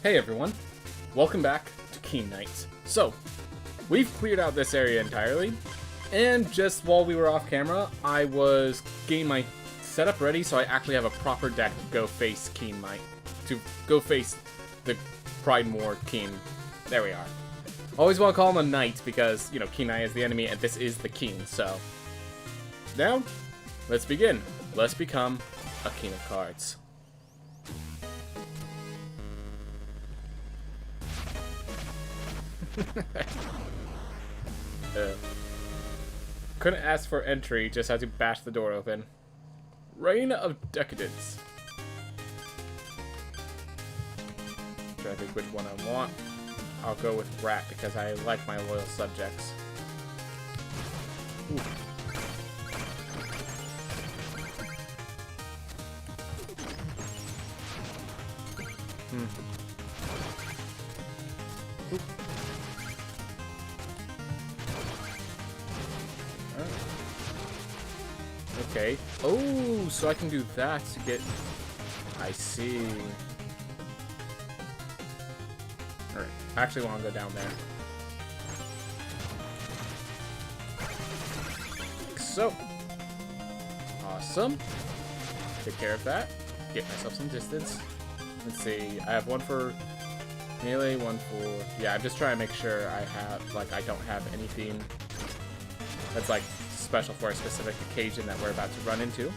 Hey everyone, welcome back to Keen Nights. So, we've cleared out this area entirely, and just while we were off camera, I was getting my setup ready so I actually have a proper deck to go face Keen Knight, to go face the Pridemoor Keen. There we are. Always want to call him a knight because, you know, Keen Knight is the enemy and this is the Keen, so. Now, let's begin. Let's become a King of Cards. Couldn't ask for entry, just had to bash the door open. Reign of Decadence. Trying to think which one I want. I'll go with Rat because I like my loyal subjects. Ooh. Okay. Oh, so I can do that to get... I see. Alright. I actually want to go down there. Like so. Awesome. Take care of that. Get myself some distance. Let's see. I have one for melee, one for... Yeah, I'm just trying to make sure I have... Like, I don't have anything that's, like, special for a specific occasion that we're about to run into.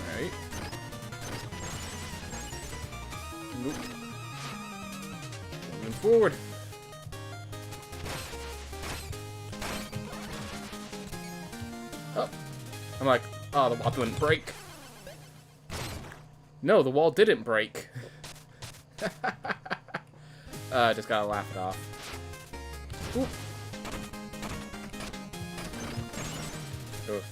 Alright. Nope. Moving forward. Oh. I'm like, oh, the wall didn't break. No, the wall didn't break. Just gotta laugh it off. Oop. Oof.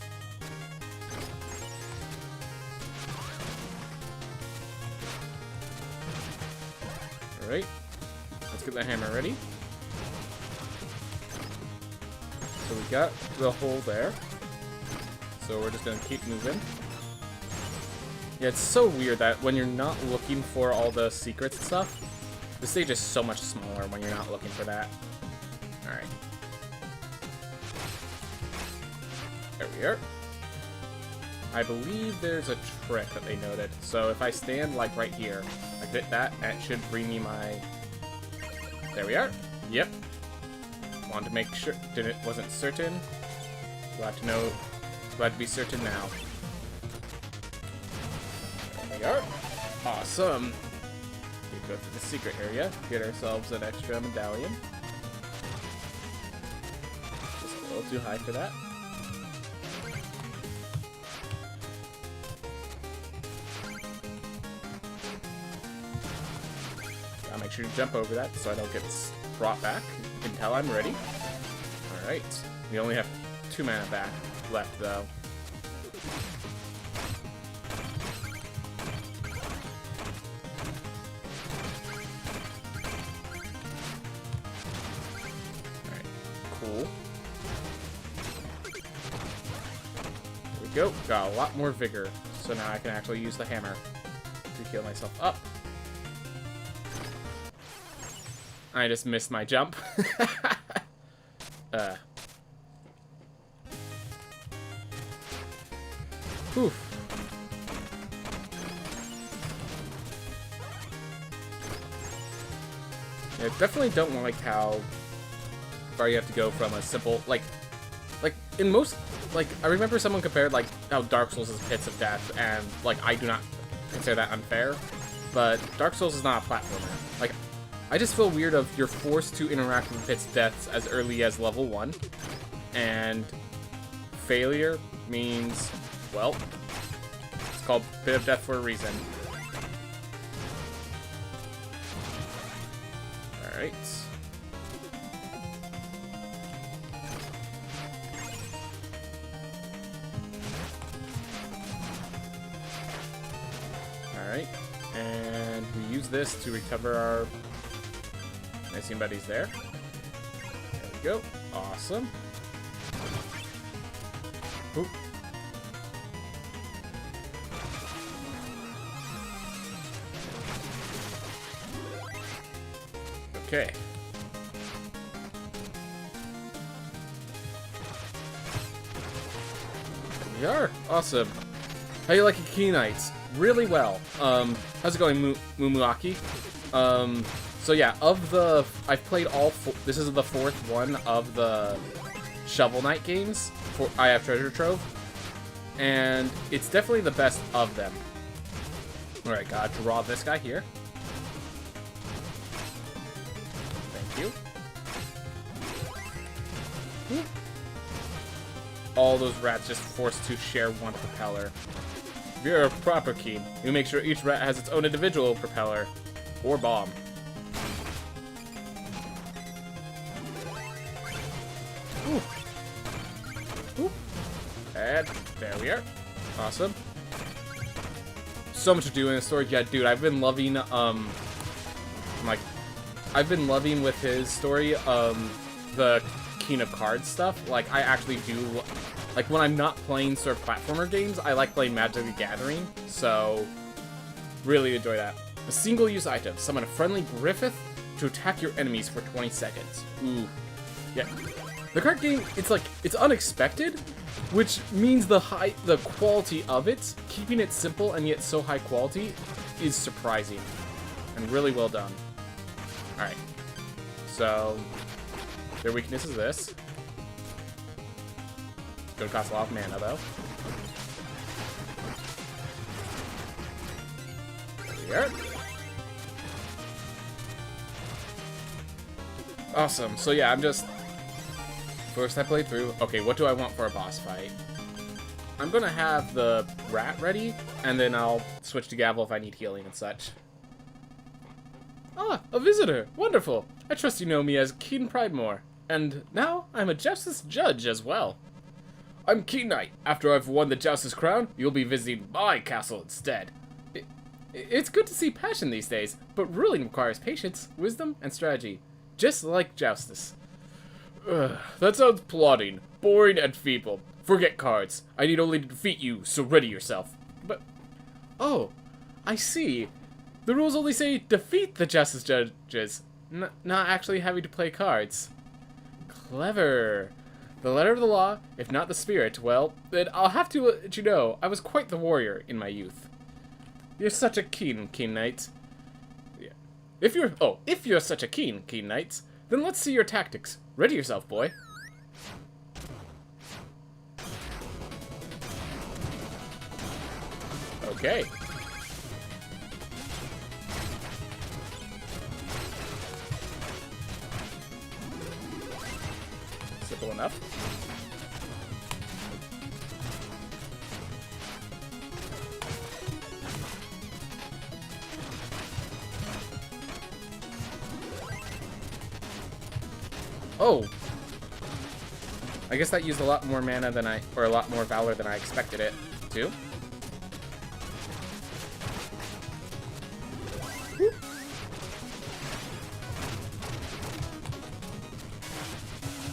Alright. Let's get the hammer ready. So we got the hole there. So we're just gonna keep moving. Yeah, it's so weird that when you're not looking for all the secrets and stuff, the stage is so much smaller when you're not looking for that. Alright. There we are. I believe there's a trick that they noted. So if I stand like right here, I hit that, and it should bring me my... There we are. Yep. Wanted to make sure, wasn't certain. Glad to know, glad to be certain now. There we are. Awesome. We go through the secret area, get ourselves an extra medallion. Just a little too high for that. I'll make sure to jump over that so I don't get brought back until I'm ready. Alright. We only have 2 mana back left, though. Alright. Cool. There we go. Got a lot more vigor. So now I can actually use the hammer to heal myself up. I just missed my jump. Whew. Yeah, definitely don't like how far you have to go from a simple, like in most, like, I remember someone compared, like, how Dark Souls is Pits of Death, and, like, I do not consider that unfair, but Dark Souls is not a platformer. Like, I just feel weird of you're forced to interact with Pit's deaths as early as level 1, and failure means, well, it's called Pit of Death for a reason. Alright. Alright. And we use this to recover our missing buddies there. There we go. Awesome. Oop. Okay. There we are. Awesome. How you liking Key Knights? Really well. How's it going, Mumuaki? So yeah, I've played all this is the fourth one of the Shovel Knight games. I have Treasure Trove. And it's definitely the best of them. Alright, gotta draw this guy here. Thank you. All those rats just forced to share one propeller. If you're a proper keen, you make sure each rat has its own individual propeller or bomb. Ooh. Ooh. And there we are. Awesome. So much to do in the story. Yeah, dude, I've been loving I've been loving with his story the King of Cards stuff. Like, I actually do, like, when I'm not playing sort of platformer games, I like playing Magic the Gathering, so really enjoy that. A single-use item. Summon a friendly Griffith to attack your enemies for 20 seconds. Ooh. Yeah. The card game, it's unexpected, which means the quality of it, keeping it simple and yet so high quality, is surprising. And really well done. Alright. So, their weakness is this. It's gonna cost a lot of mana, though. There we are. Awesome. So yeah, I'm just... First I played through. Okay, what do I want for a boss fight? I'm gonna have the rat ready, and then I'll switch to Gavel if I need healing and such. Ah, a visitor! Wonderful! I trust you know me as Keen Pridemore. And now, I'm a Joustus Judge as well. I'm Keen Knight. After I've won the Joustus crown, you'll be visiting my castle instead. It's good to see passion these days, but ruling requires patience, wisdom, and strategy. Just like Joustus. Ugh, that sounds plodding, boring, and feeble. Forget cards. I need only to defeat you, so ready yourself. But... Oh, I see. The rules only say defeat the Joustus Judges, not actually having to play cards. Clever. The letter of the law, if not the spirit, well, then I'll have to let you know, I was quite the warrior in my youth. You're such a keen knight. Yeah. If you're such a keen knight, then let's see your tactics. Ready yourself, boy. Okay. Simple enough. Oh! I guess that used a lot more mana than or a lot more valor than I expected it to. Whoop.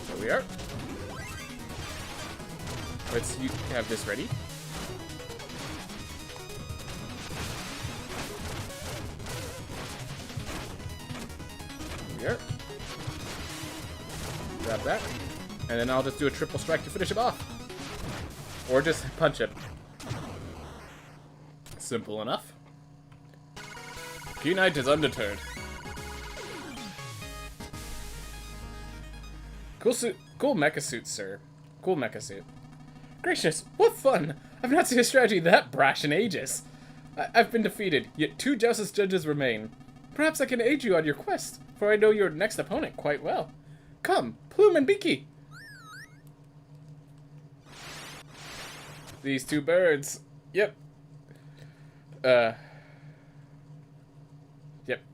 There we are. Let's have this ready. There we are. Grab that. And then I'll just do a triple strike to finish him off. Or just punch him. Simple enough. Key Knight is undeterred. Cool suit. Cool mecha suit, sir. Cool mecha suit. Gracious, what fun! I've not seen a strategy that brash in ages. I've been defeated, yet 2 Joustus Judges remain. Perhaps I can aid you on your quest, for I know your next opponent quite well. Come, Plume and Beaky! These 2 birds. Yep. Yep,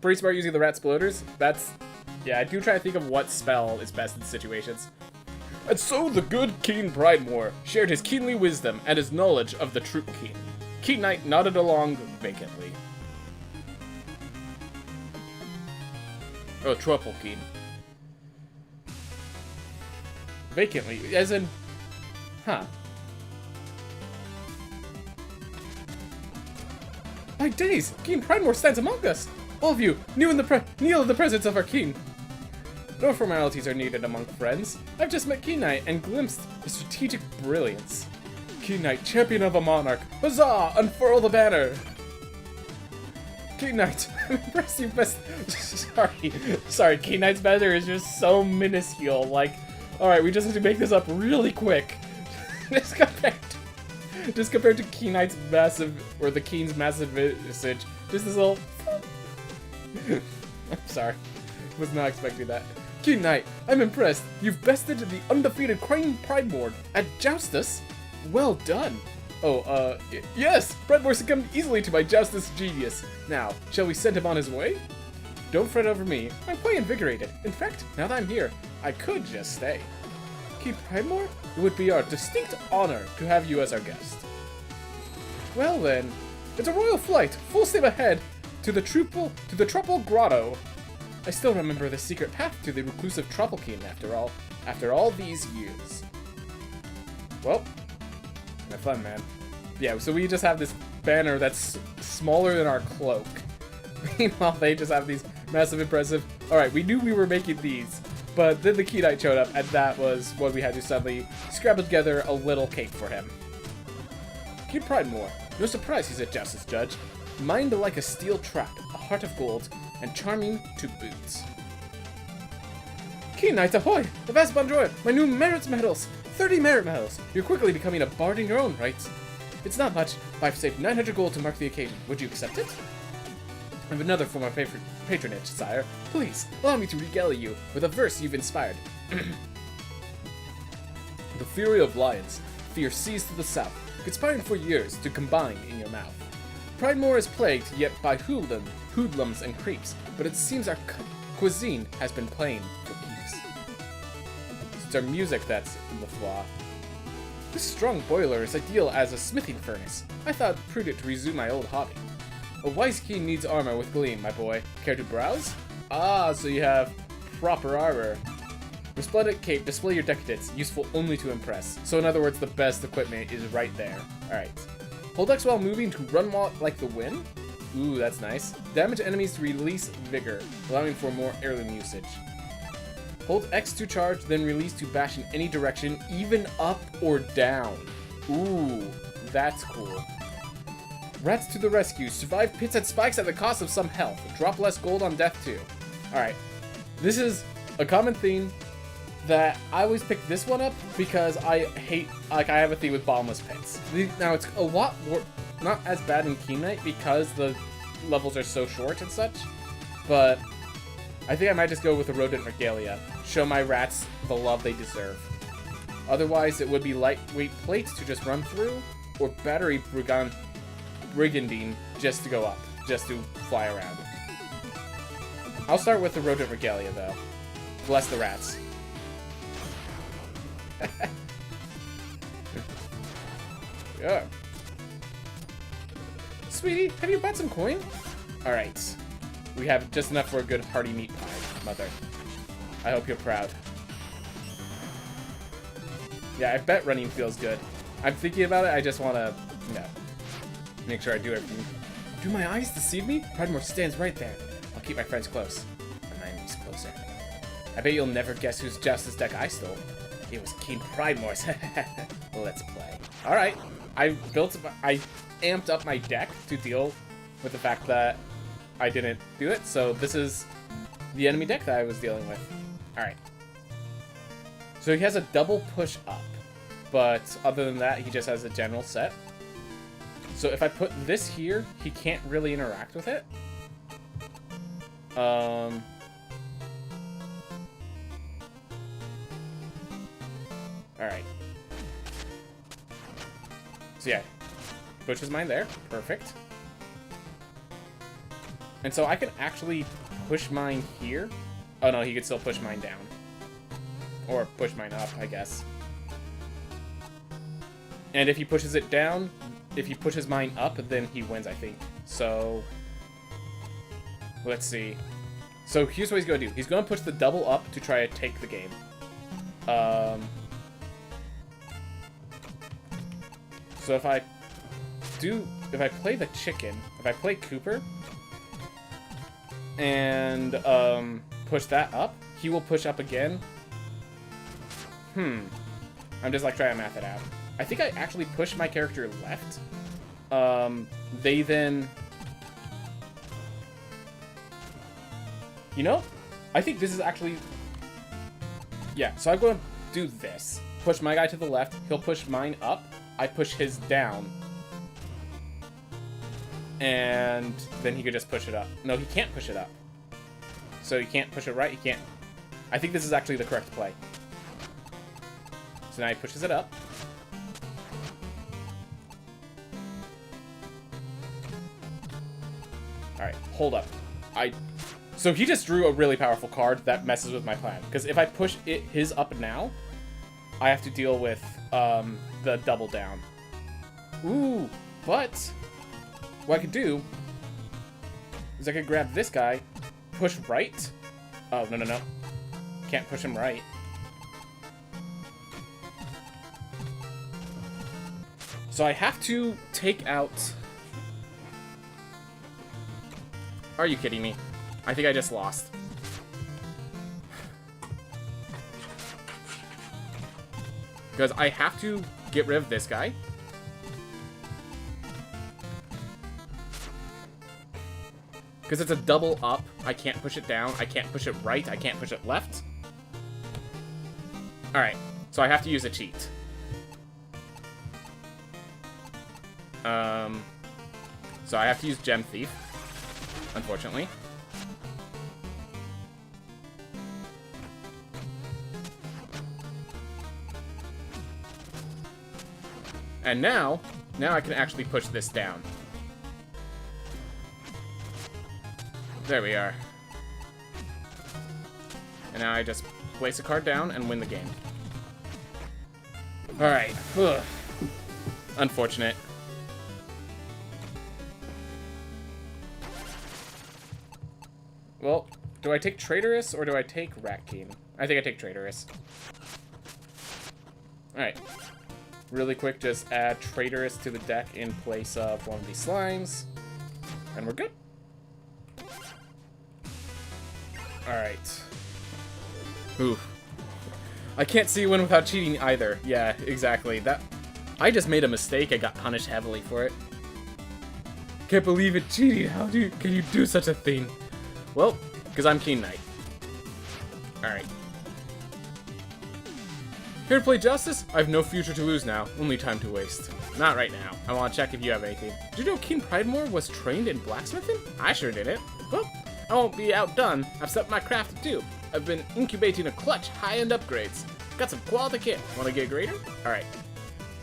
pretty smart using the rat splitters. That's Yeah, I do try to think of what spell is best in situations. And so the good King Pridemore shared his keenly wisdom and his knowledge of the true King. Keen Knight nodded along vacantly. Oh, Triple King. Vacantly, as in... Huh. My days! King Pridemore stands among us! All of you, kneel in the presence of our king. No formalities are needed among friends. I've just met Keen Knight and glimpsed his strategic brilliance. Keen Knight, champion of a monarch. Huzzah! Unfurl the banner! Keen Knight, I'm impressed you best... Sorry, Keen Knight's banner is just so minuscule. Like, alright, we just have to make this up really quick. Just compared to Keen Knight's massive, or the Keen's massive visage, just this little... I'm sorry. Was not expecting that. Keen Knight, I'm impressed. You've bested the undefeated King Pridemore at Joustus. Well done. Oh, yes! Pridemore succumbed easily to my Joustus genius. Now, shall we send him on his way? Don't fret over me. I'm quite invigorated. In fact, now that I'm here, I could just stay. King Pridemore? It would be our distinct honor to have you as our guest. Well then, it's a royal flight, full steam ahead, to the Truple Grotto. I still remember the secret path to the reclusive Troppelkeen after all these years. Well, have fun, man. Yeah, so we just have this banner that's smaller than our cloak. Meanwhile, they just have these massive, impressive... Alright, we knew we were making these, but then the Keen Knight showed up, and that was when we had to suddenly scrabble together a little cape for him. King Pridemore. No surprise he's a justice judge. Mind like a steel trap, a heart of gold, and charming to boots. Keen Knight, ahoy! Avast bonjour! My new merit medals! 30 merit medals! You're quickly becoming a bard in your own right. It's not much, but I've saved 900 gold to mark the occasion. Would you accept it? I have another for my patronage, sire. Please, allow me to regale you with a verse you've inspired. The fury of lions, fear seized to the south, conspiring for years to combine in your mouth. Pridemore is plagued yet by hoodlums and creeps, but it seems our cuisine has been playing for keeps. It's our music that's in the flaw. This strong boiler is ideal as a smithing furnace. I thought it prudent to resume my old hobby. A wise king needs armor with gleam, my boy. Care to browse? Ah, so you have proper armor. Resplendent cape, display your decadence, useful only to impress. So in other words, the best equipment is right there. Alright. Hold X while moving to run like the wind? Ooh, that's nice. Damage enemies to release vigor, allowing for more heirloom usage. Hold X to charge, then release to bash in any direction, even up or down. Ooh, that's cool. Rats to the rescue. Survive pits and spikes at the cost of some health. Drop less gold on death too. Alright. This is a common theme that I always pick this one up because I hate, like, I have a thing with bottomless pits. Now, it's a lot more, not as bad in Keen Knight because the levels are so short and such, but I think I might just go with the Rodent Regalia. Show my rats the love they deserve. Otherwise, it would be lightweight plates to just run through, or battery brigandine just to go up, just to fly around. I'll start with the Rodent Regalia, though. Bless the rats. Yeah. Sweetie, have you bought some coin? Alright. We have just enough for a good hearty meat pie, mother. I hope you're proud. Yeah, I bet running feels good. I'm thinking about it, I just want to, make sure I do everything. Do my eyes deceive me? Pridemore stands right there. I'll keep my friends close. And my enemies closer. I bet you'll never guess whose Justice deck I stole. It was King Pridemore's. Let's play. Alright. I amped up my deck to deal with the fact that I didn't do it. So this is the enemy deck that I was dealing with. Alright. So he has a double push up. But other than that, he just has a general set. So if I put this here, he can't really interact with it. Alright. So yeah, pushes mine there. Perfect. And so I can actually push mine here. Oh no, he could still push mine down. Or push mine up, I guess. And if he pushes it down, if he pushes mine up, then he wins, I think. So, let's see. So here's what he's going to do. He's going to push the double up to try to take the game. So if I play the chicken, if I play Cooper, and push that up, he will push up again. I'm just like trying to math it out. I think I actually push my character left. They then... You know? I think this is actually... Yeah, so I'm going to do this. Push my guy to the left. He'll push mine up. I push his down. And then he could just push it up. No, he can't push it up. So he can't push it right. He can't... I think this is actually the correct play. So now he pushes it up. Alright, hold up. So he just drew a really powerful card that messes with my plan. Because if I push his up now, I have to deal with the double down. Ooh, but what I could do is I could grab this guy, push right. Oh, no. Can't push him right. So I have to take out... Are you kidding me? I think I just lost. Because I have to get rid of this guy. Because it's a double up. I can't push it down. I can't push it right. I can't push it left. Alright. So I have to use a cheat. So I have to use Gem Thief, unfortunately. And now I can actually push this down. There we are. And now I just place a card down and win the game. Alright. Unfortunate. Well, do I take Traitorous or do I take Rat King? I think I take Traitorous. Alright. Really quick, just add Traitorous to the deck in place of one of these slimes. And we're good. Alright. Oof. I can't see one without cheating either. Yeah, exactly. I just made a mistake. I got punished heavily for it. Can't believe it, cheating. Can you do such a thing? Well, because I'm Keen Knight. Alright. Here to play Justice? I have no future to lose now, only time to waste. Not right now. I want to check if you have anything. Did you know King Pridemore was trained in blacksmithing? I sure didn't. Well, I won't be outdone. I've set my craft too. I've been incubating a clutch high-end upgrades. Got some quality kit. Want to get greater? Alright.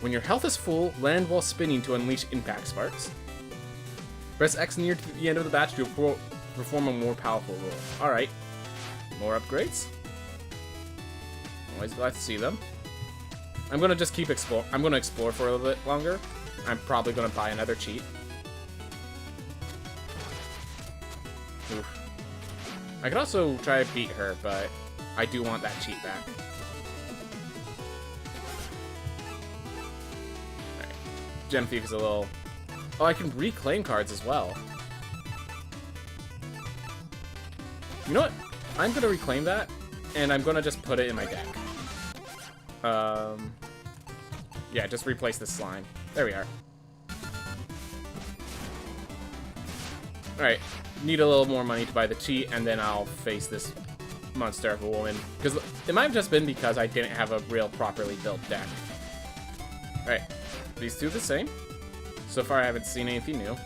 When your health is full, land while spinning to unleash impact sparks. Press X near to the end of the batch to perform a more powerful roll. Alright. More upgrades. Always glad to see them. I'm gonna just keep explore. I'm gonna explore for a little bit longer. I'm probably gonna buy another cheat. Oof. I could also try to beat her, but I do want that cheat back. Alright. Gem Thief is a little... Oh, I can reclaim cards as well. You know what? I'm gonna reclaim that, and I'm gonna just put it in my deck. Yeah, just replace this slime. There we are. Alright, need a little more money to buy the cheat, and then I'll face this monster of a woman. Because it might have just been because I didn't have a real properly built deck. Alright, these two the same. So far I haven't seen anything new.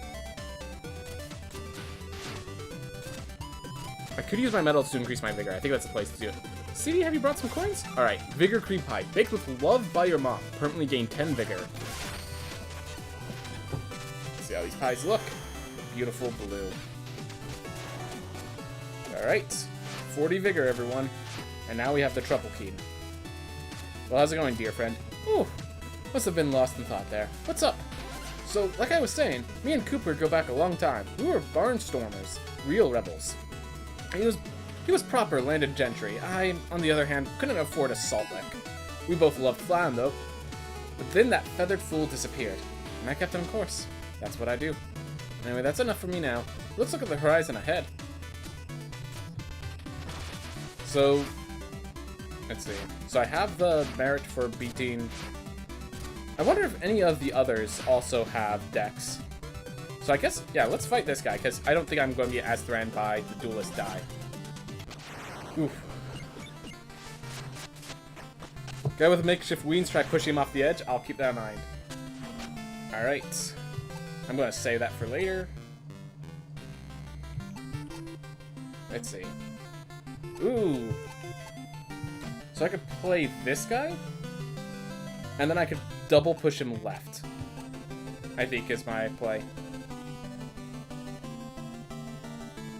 I could use my medals to increase my vigor. I think that's the place to do it. CD, have you brought some coins? Alright, Vigor Cream Pie. Baked with love by your mom. Permanently gain 10 vigor. Let's see how these pies look. Beautiful blue. Alright. 40 vigor, everyone. And now we have the trouble key. Well, how's it going, dear friend? Ooh, must have been lost in thought there. What's up? So, like I was saying, me and Cooper go back a long time. We were barnstormers, real rebels. He was proper landed gentry. I, on the other hand, couldn't afford a salt lick. We both loved flying, though. But then that feathered fool disappeared, and I kept him course. That's what I do. Anyway, that's enough for me now. Let's look at the horizon ahead. So, let's see. So I have the merit for beating... I wonder if any of the others also have dex. So I guess, yeah, let's fight this guy, because I don't think I'm going to be as threatened by the duelist die. Oof. Guy with makeshift wings, try pushing him off the edge. I'll keep that in mind. Alright. I'm going to save that for later. Let's see. Ooh. So I could play this guy, and then I could double push him left, I think is my play.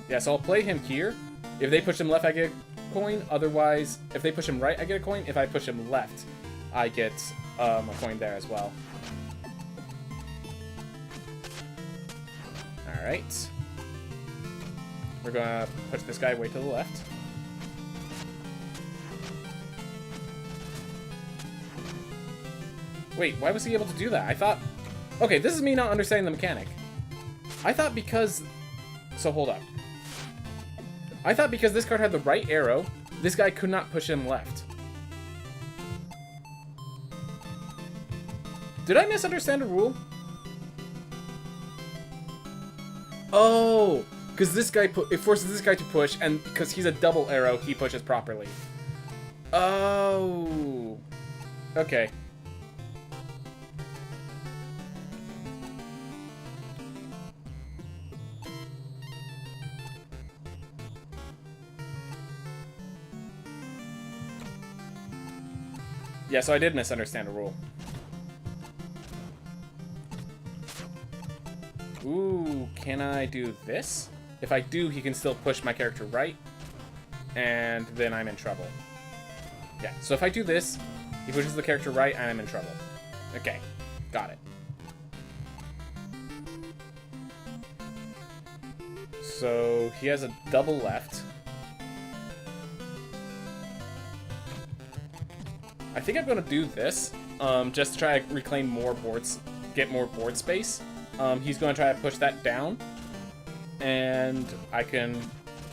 Yeah, so I'll play him here. If they push him left, I get a coin. Otherwise, if they push him right, I get a coin. If I push him left, I get a coin there as well. Alright. We're gonna push this guy way to the left. Wait, why was he able to do that? I thought... Okay, this is me not understanding the mechanic. I thought because... So, hold up. I thought because this card had the right arrow, this guy could not push him left. Did I misunderstand a rule? Oh, because this guy it forces this guy to push, and because he's a double arrow, he pushes properly. Oh, okay. Yeah, so I did misunderstand a rule. Ooh, can I do this? If I do, he can still push my character right, and then I'm in trouble. Yeah, so if I do this, he pushes the character right, and I'm in trouble. Okay, got it. So he has a double left. I think I'm going to do this, just to try to reclaim more boards, get more board space. He's going to try to push that down, and I can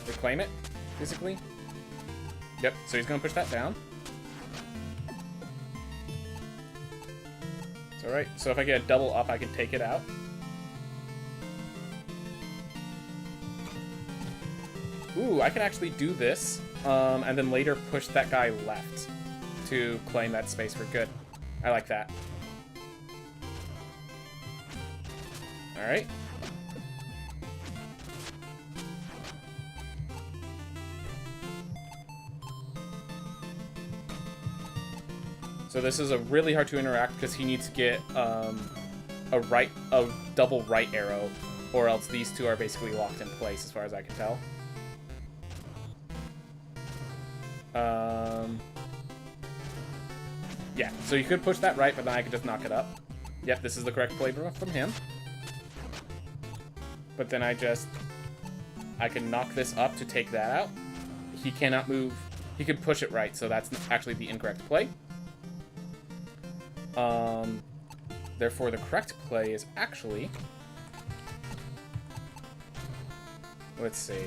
reclaim it, basically. Yep, so he's going to push that down. It's alright, so if I get a double up, I can take it out. Ooh, I can actually do this, and then later push that guy left to claim that space for good. I like that. Alright. So this is a really hard to interact because he needs to get a double right arrow, or else these two are basically locked in place as far as I can tell. Yeah, so you could push that right, but then I could just knock it up. Yep, this is the correct play from him. But then I can knock this up to take that out. He cannot move. He could push it right, so that's actually the incorrect play. Therefore, the correct play is actually... Let's see.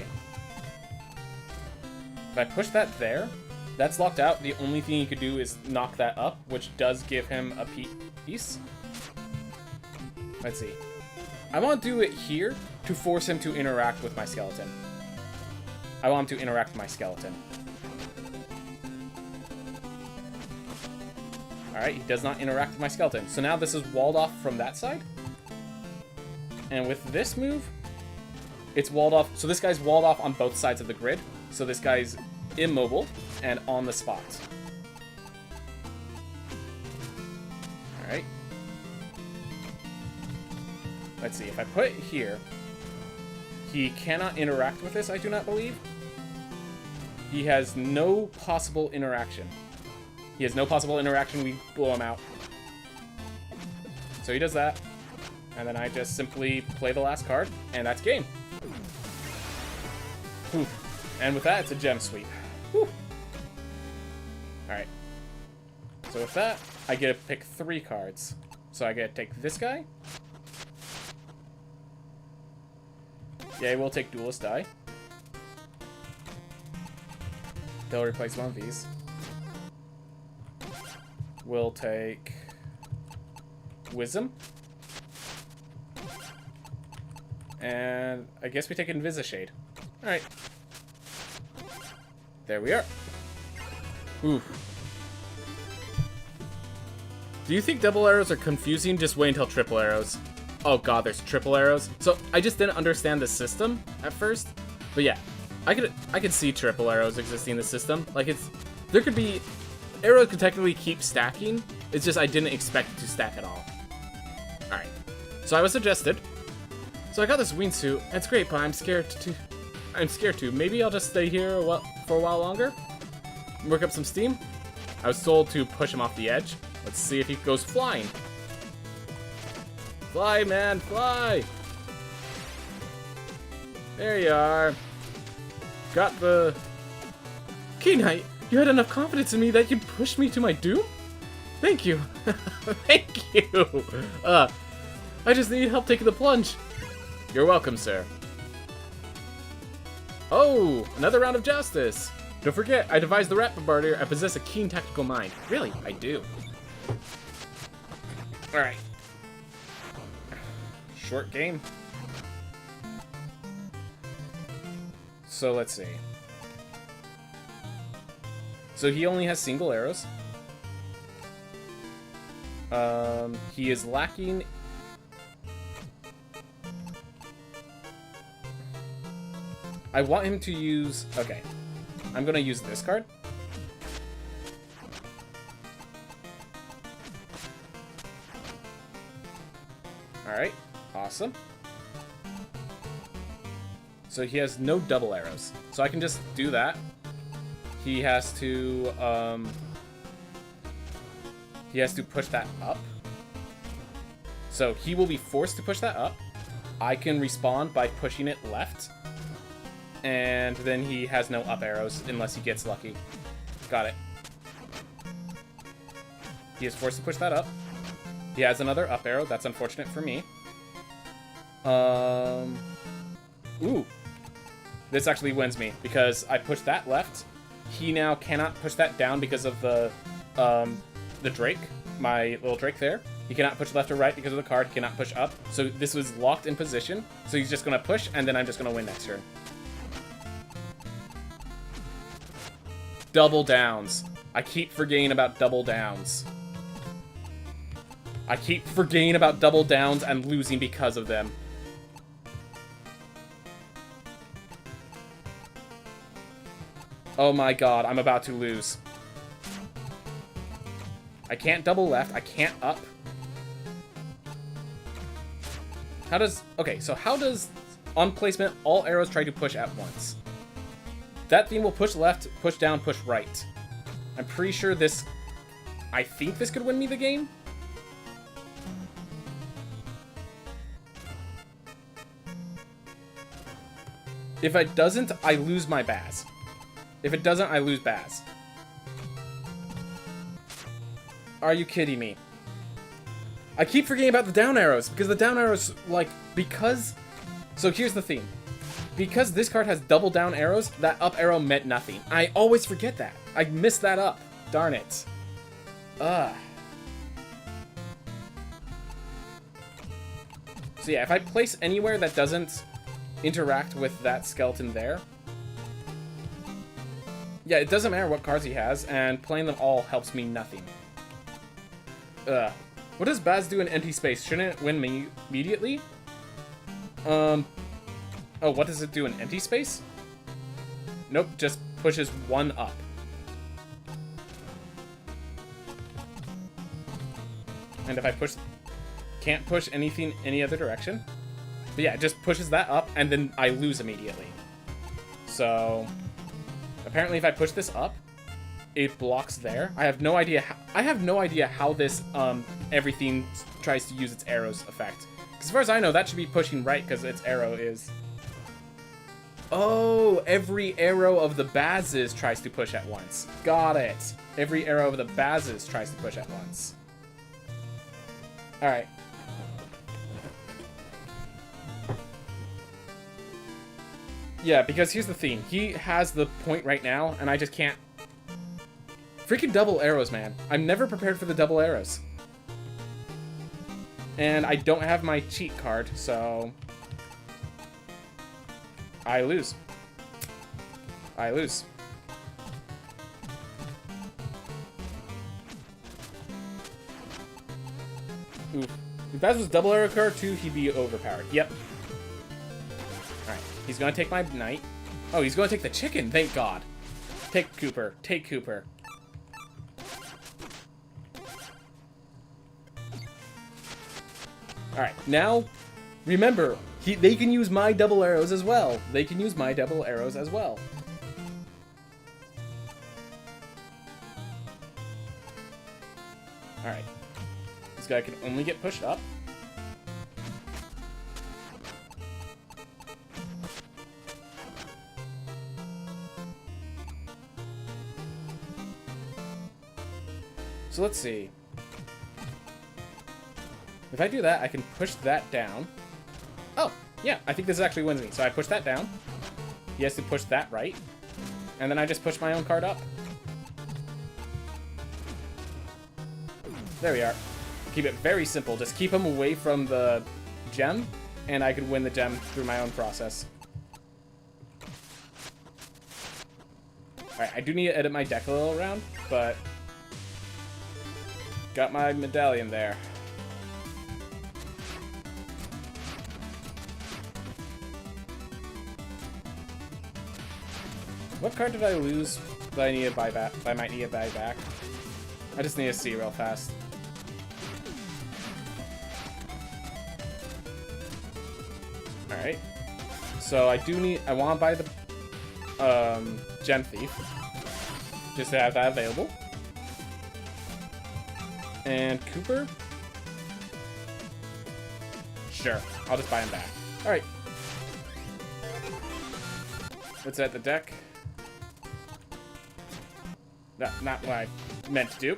If I push that there, that's locked out. The only thing he could do is knock that up, which does give him a piece. Let's see. I want to do it here to force him to interact with my skeleton. I want him to interact with my skeleton. Alright, he does not interact with my skeleton. So now this is walled off from that side. And with this move, it's walled off. So this guy's walled off on both sides of the grid. So this guy's immobile and on the spot. Alright. Let's see, if I put it here, he cannot interact with this, I do not believe. He has no possible interaction. He has no possible interaction, we blow him out. So he does that. And then I just simply play the last card, and that's game. Whew. And with that, it's a gem sweep. Whew. Alright. So with that, I get to pick 3 cards. So I get to take this guy. Yeah, we'll take Duelist Die. They'll replace one of these. We'll take Wisdom. And I guess we take Invisishade. Alright. There we are. Ooh. Do you think double arrows are confusing? Just wait until triple arrows. Oh god, there's triple arrows. So I just didn't understand the system at first. But yeah, I could see triple arrows existing in the system. Like there could be arrows could technically keep stacking. It's just I didn't expect it to stack at all. Alright. So I was suggested. So I got this wingsuit. It's great, but I'm scared too. Maybe I'll just stay here for a while longer. Work up some steam. I was told to push him off the edge. Let's see if he goes flying. Fly, man, fly! There you are. Got the... Key Knight, you had enough confidence in me that you'd push me to my doom? Thank you. Thank you. I just need help taking the plunge. You're welcome, sir. Oh, another round of justice. Don't forget, I devised the Rat Bombardier. I possess a keen tactical mind. Really? I do. Alright. Short game. So let's see. So he only has single arrows. He is lacking... I want him to use... Okay. I'm gonna use this card. Alright. Awesome. So he has no double arrows. So I can just do that. He has to push that up. So he will be forced to push that up. I can respond by pushing it left. And then he has no up arrows unless he gets lucky. Got it. He is forced to push that up. He has another up arrow. That's unfortunate for me. Ooh. This actually wins me because I pushed that left. He now cannot push that down because of the Drake, my little Drake there. He cannot push left or right because of the card. He cannot push up. So this was locked in position. So he's just going to push, and then I'm just going to win next turn. Double downs. I keep forgetting about double downs. I keep forgetting about double downs and losing because of them. Oh my god, I'm about to lose. I can't double left. I can't up. How does... Okay, so how does... On placement, all arrows try to push at once? That theme will push left, push down, push right. I'm pretty sure this... I think this could win me the game. If it doesn't, I lose my Baz. If it doesn't, I lose Baz. Are you kidding me? I keep forgetting about the down arrows, because the down arrows, like, because... So here's the theme. Because this card has double down arrows, that up arrow meant nothing. I always forget that. I missed that up. Darn it. Ugh. So yeah, if I place anywhere that doesn't interact with that skeleton there... Yeah, it doesn't matter what cards he has, and playing them all helps me nothing. Ugh. What does Baz do in empty space? Shouldn't it win me immediately? Oh, what does it do in empty space? Nope, just pushes one up. And if I push... Can't push anything any other direction. But yeah, it just pushes that up, and then I lose immediately. So... Apparently, if I push this up, it blocks there. I have no idea how this everything tries to use its arrows effect. Because as far as I know, that should be pushing right because its arrow is. Oh, every arrow of the Bazes tries to push at once. Got it. Every arrow of the Bazes tries to push at once. All right. Yeah, because here's the thing. He has the point right now, and I just can't. Freaking double arrows, man. I'm never prepared for the double arrows. And I don't have my cheat card, so... I lose. I lose. Ooh. If that was double arrow card too, he'd be overpowered. Yep. Alright. He's gonna take my knight. Oh, he's gonna take the chicken. Thank God. Take Cooper. Take Cooper. Alright. Now, remember, they can use my double arrows as well. They can use my double arrows as well. Alright. This guy can only get pushed up. So let's see. If I do that, I can push that down. Oh, yeah, I think this actually wins me. So I push that down. He has to push that right. And then I just push my own card up. There we are. Keep it very simple. Just keep him away from the gem, and I could win the gem through my own process. Alright, I do need to edit my deck a little around, but... got my medallion there. What card did I lose that I need to buy back? I might need to buy back. I just need to see real fast. Alright. So I want to buy the Gem Thief. Just to have that available. And Cooper? Sure. I'll just buy him back. Alright. Let's add the deck. Not what I meant to do.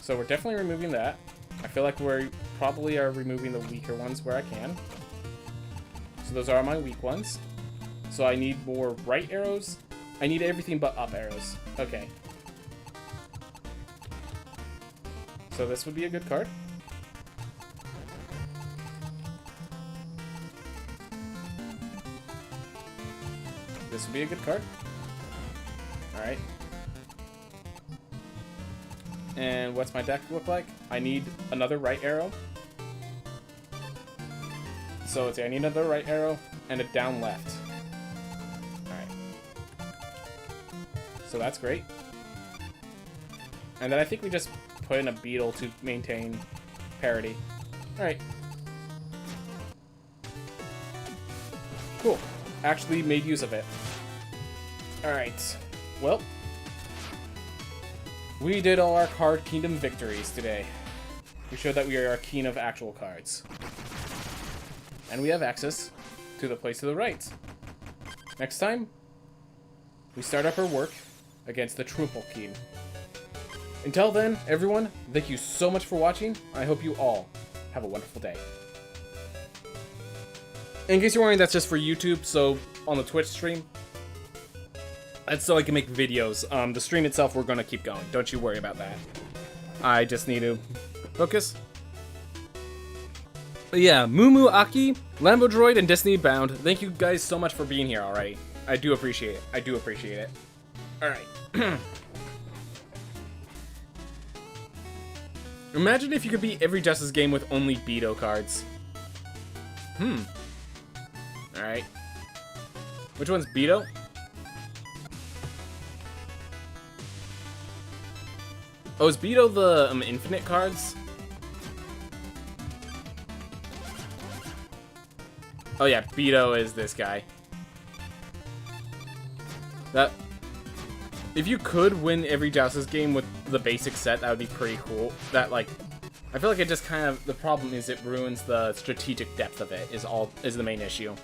So we're definitely removing that. I feel like we probably are removing the weaker ones where I can. So those are my weak ones. So I need more right arrows. I need everything but up arrows. Okay. So this would be a good card. This would be a good card. Alright. And what's my deck look like? I need another right arrow. So let's see, I need another right arrow and a down left. Alright. So that's great. And then I think we just put in a beetle to maintain parity. Alright. Cool. Actually made use of it. Alright. Well, we did all our card kingdom victories today. We showed that we are a king of actual cards. And we have access to the place to the right. Next time, we start up our work against the Triple King. Until then, everyone, thank you so much for watching. I hope you all have a wonderful day. In case you're wondering, that's just for YouTube, so on the Twitch stream, that's so I can make videos. The stream itself, we're going to keep going. Don't you worry about that. I just need to focus. But yeah, Mumu Aki, Lambo Droid, and Destiny Bound, thank you guys so much for being here already. I do appreciate it. I do appreciate it. Alright. Imagine if you could beat every Justice game with only Beto cards. Alright. Which one's Beto? Oh, is Beto the infinite cards? Oh yeah, Beto is this guy. That if you could win every Joustus game with the basic set, that would be pretty cool. That, like, I feel like it just kind of, the problem is it ruins the strategic depth of it, is the main issue.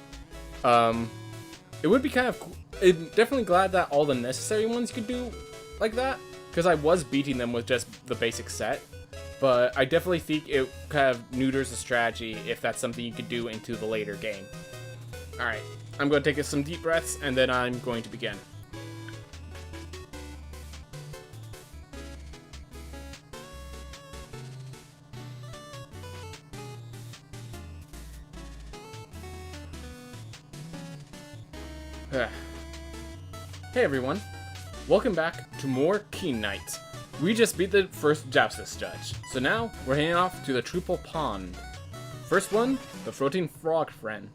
It would be kind of cool. I'm definitely glad that all the necessary ones you could do like that, because I was beating them with just the basic set. But I definitely think it kind of neuters the strategy if that's something you could do into the later game. Alright, I'm going to take some deep breaths, and then I'm going to begin. Hey everyone, welcome back to more Keen Nights. We just beat the first Joustus judge, so now we're heading off to the Triple Pond. First one, the floating frog friend.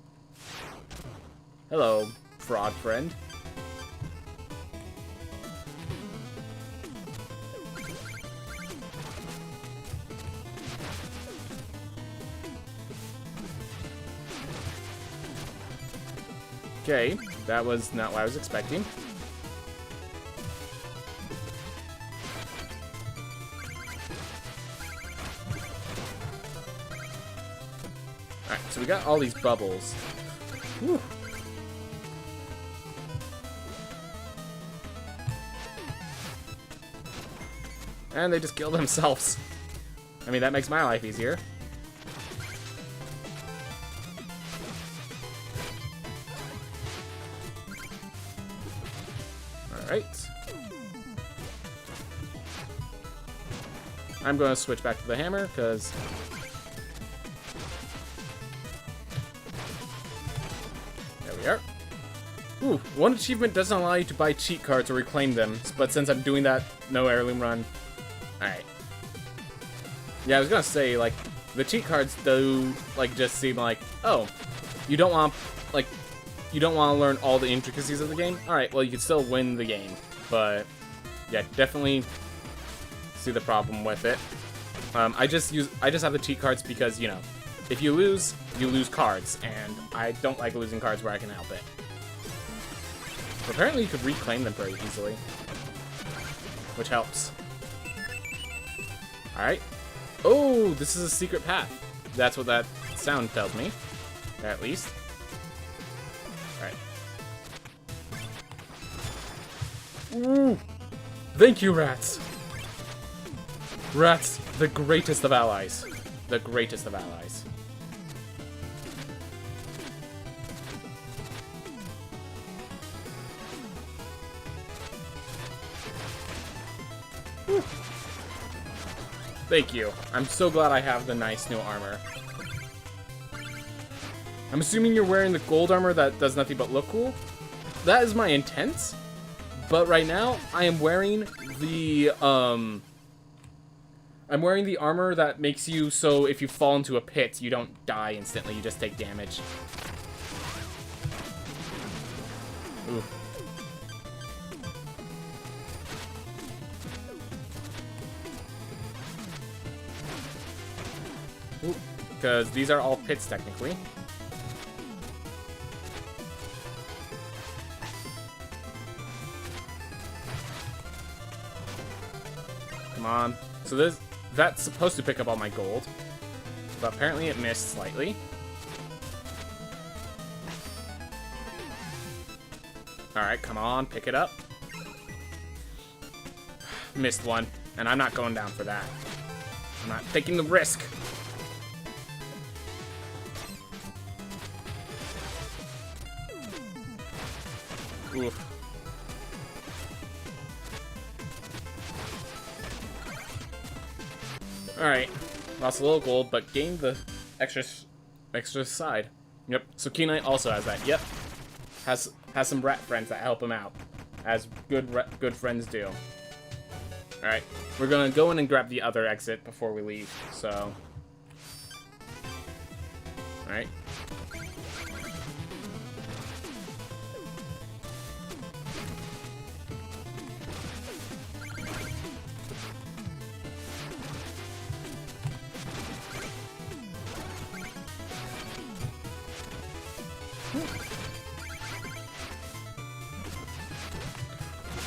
Hello, frog friend. Okay, that was not what I was expecting. Alright, so we got all these bubbles. Whew. And they just kill themselves. I mean, that makes my life easier. Alright. I'm going to switch back to the hammer, because... There we are. Ooh, one achievement doesn't allow you to buy cheat cards or reclaim them, but since I'm doing that, no heirloom run. Alright. Yeah, I was gonna say, like, the cheat cards do, like, just seem like, oh, you don't want to learn all the intricacies of the game? Alright, well, you can still win the game. But, yeah, definitely see the problem with it. I just have the cheat cards because, you know, if you lose cards, and I don't like losing cards where I can help it. Apparently you could reclaim them pretty easily, which helps. Alright. Oh, this is a secret path. That's what that sound tells me, at least. Alright. Ooh! Thank you, rats! Rats, the greatest of allies. The greatest of allies. Whew. Thank you. I'm so glad I have the nice new armor. I'm assuming you're wearing the gold armor that does nothing but look cool. That is my intent. But right now, I am wearing the armor that makes you so if you fall into a pit, you don't die instantly, you just take damage. Ooh. Because these are all pits, technically. Come on. So that's supposed to pick up all my gold. But apparently it missed slightly. Alright, come on, pick it up. Missed one. And I'm not going down for that. I'm not taking the risk. Oof. Alright. Lost a little gold, but gained the extra side. Yep. So Keen Knight also has that. Yep. Has some rat friends that help him out. As good friends do. Alright. We're gonna go in and grab the other exit before we leave, so. Alright.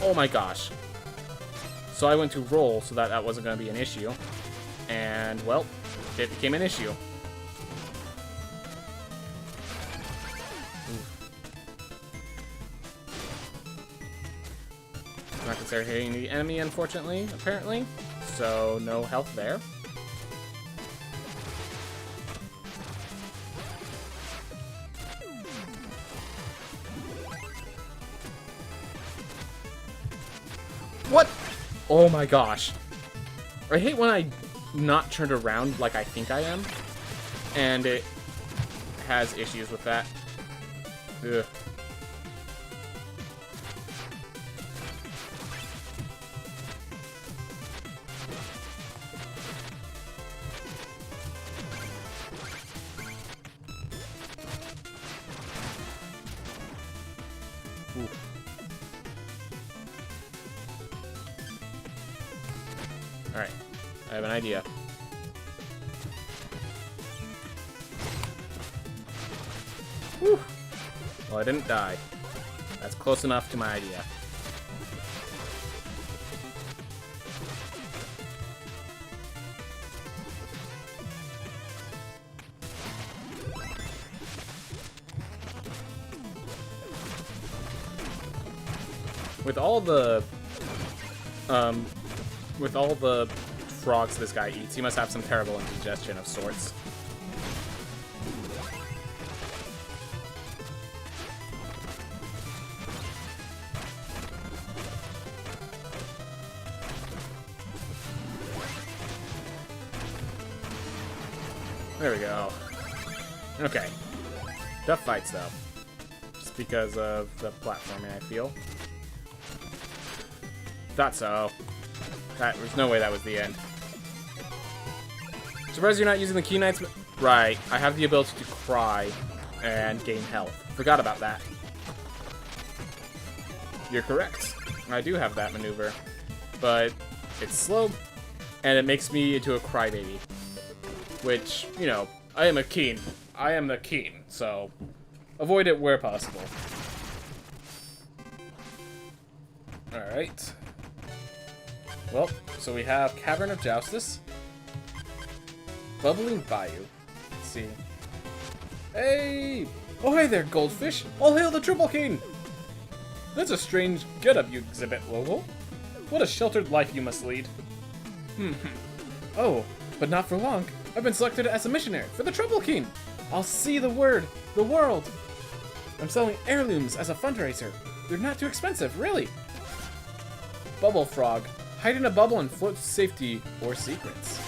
Oh my gosh. So I went to roll so that that wasn't going to be an issue. And, well, it became an issue. I'm not considered hitting the enemy, unfortunately, apparently. So, no health there. What? Oh my gosh. I hate when I'm not turned around like I think I am. And it has issues with that. Ugh. Ooh. Alright, I have an idea. Whew. Well, I didn't die. That's close enough to my idea. With all the frogs this guy eats, he must have some terrible indigestion of sorts. There we go. Okay. Tough fights, though. Just because of the platforming, I feel. Thought so. There's no way that was the end. Surprised you're not using the key knights. Right, I have the ability to cry and gain health. Forgot about that. You're correct. I do have that maneuver. But it's slow, and it makes me into a crybaby. Which, you know, I am a keen. I am the keen, so avoid it where possible. Alright. Well, so we have Cavern of Joustus, Bubbling Bayou. Let's see. Hey! Oh, hey there, Goldfish! All hail the Triple King! That's a strange getup you exhibit, Logo. What a sheltered life you must lead. Oh, but not for long. I've been selected as a missionary for the Triple King. I'll see the world. I'm selling heirlooms as a fundraiser. They're not too expensive, really. Bubble Frog. Hide in a bubble and float to safety or secrets.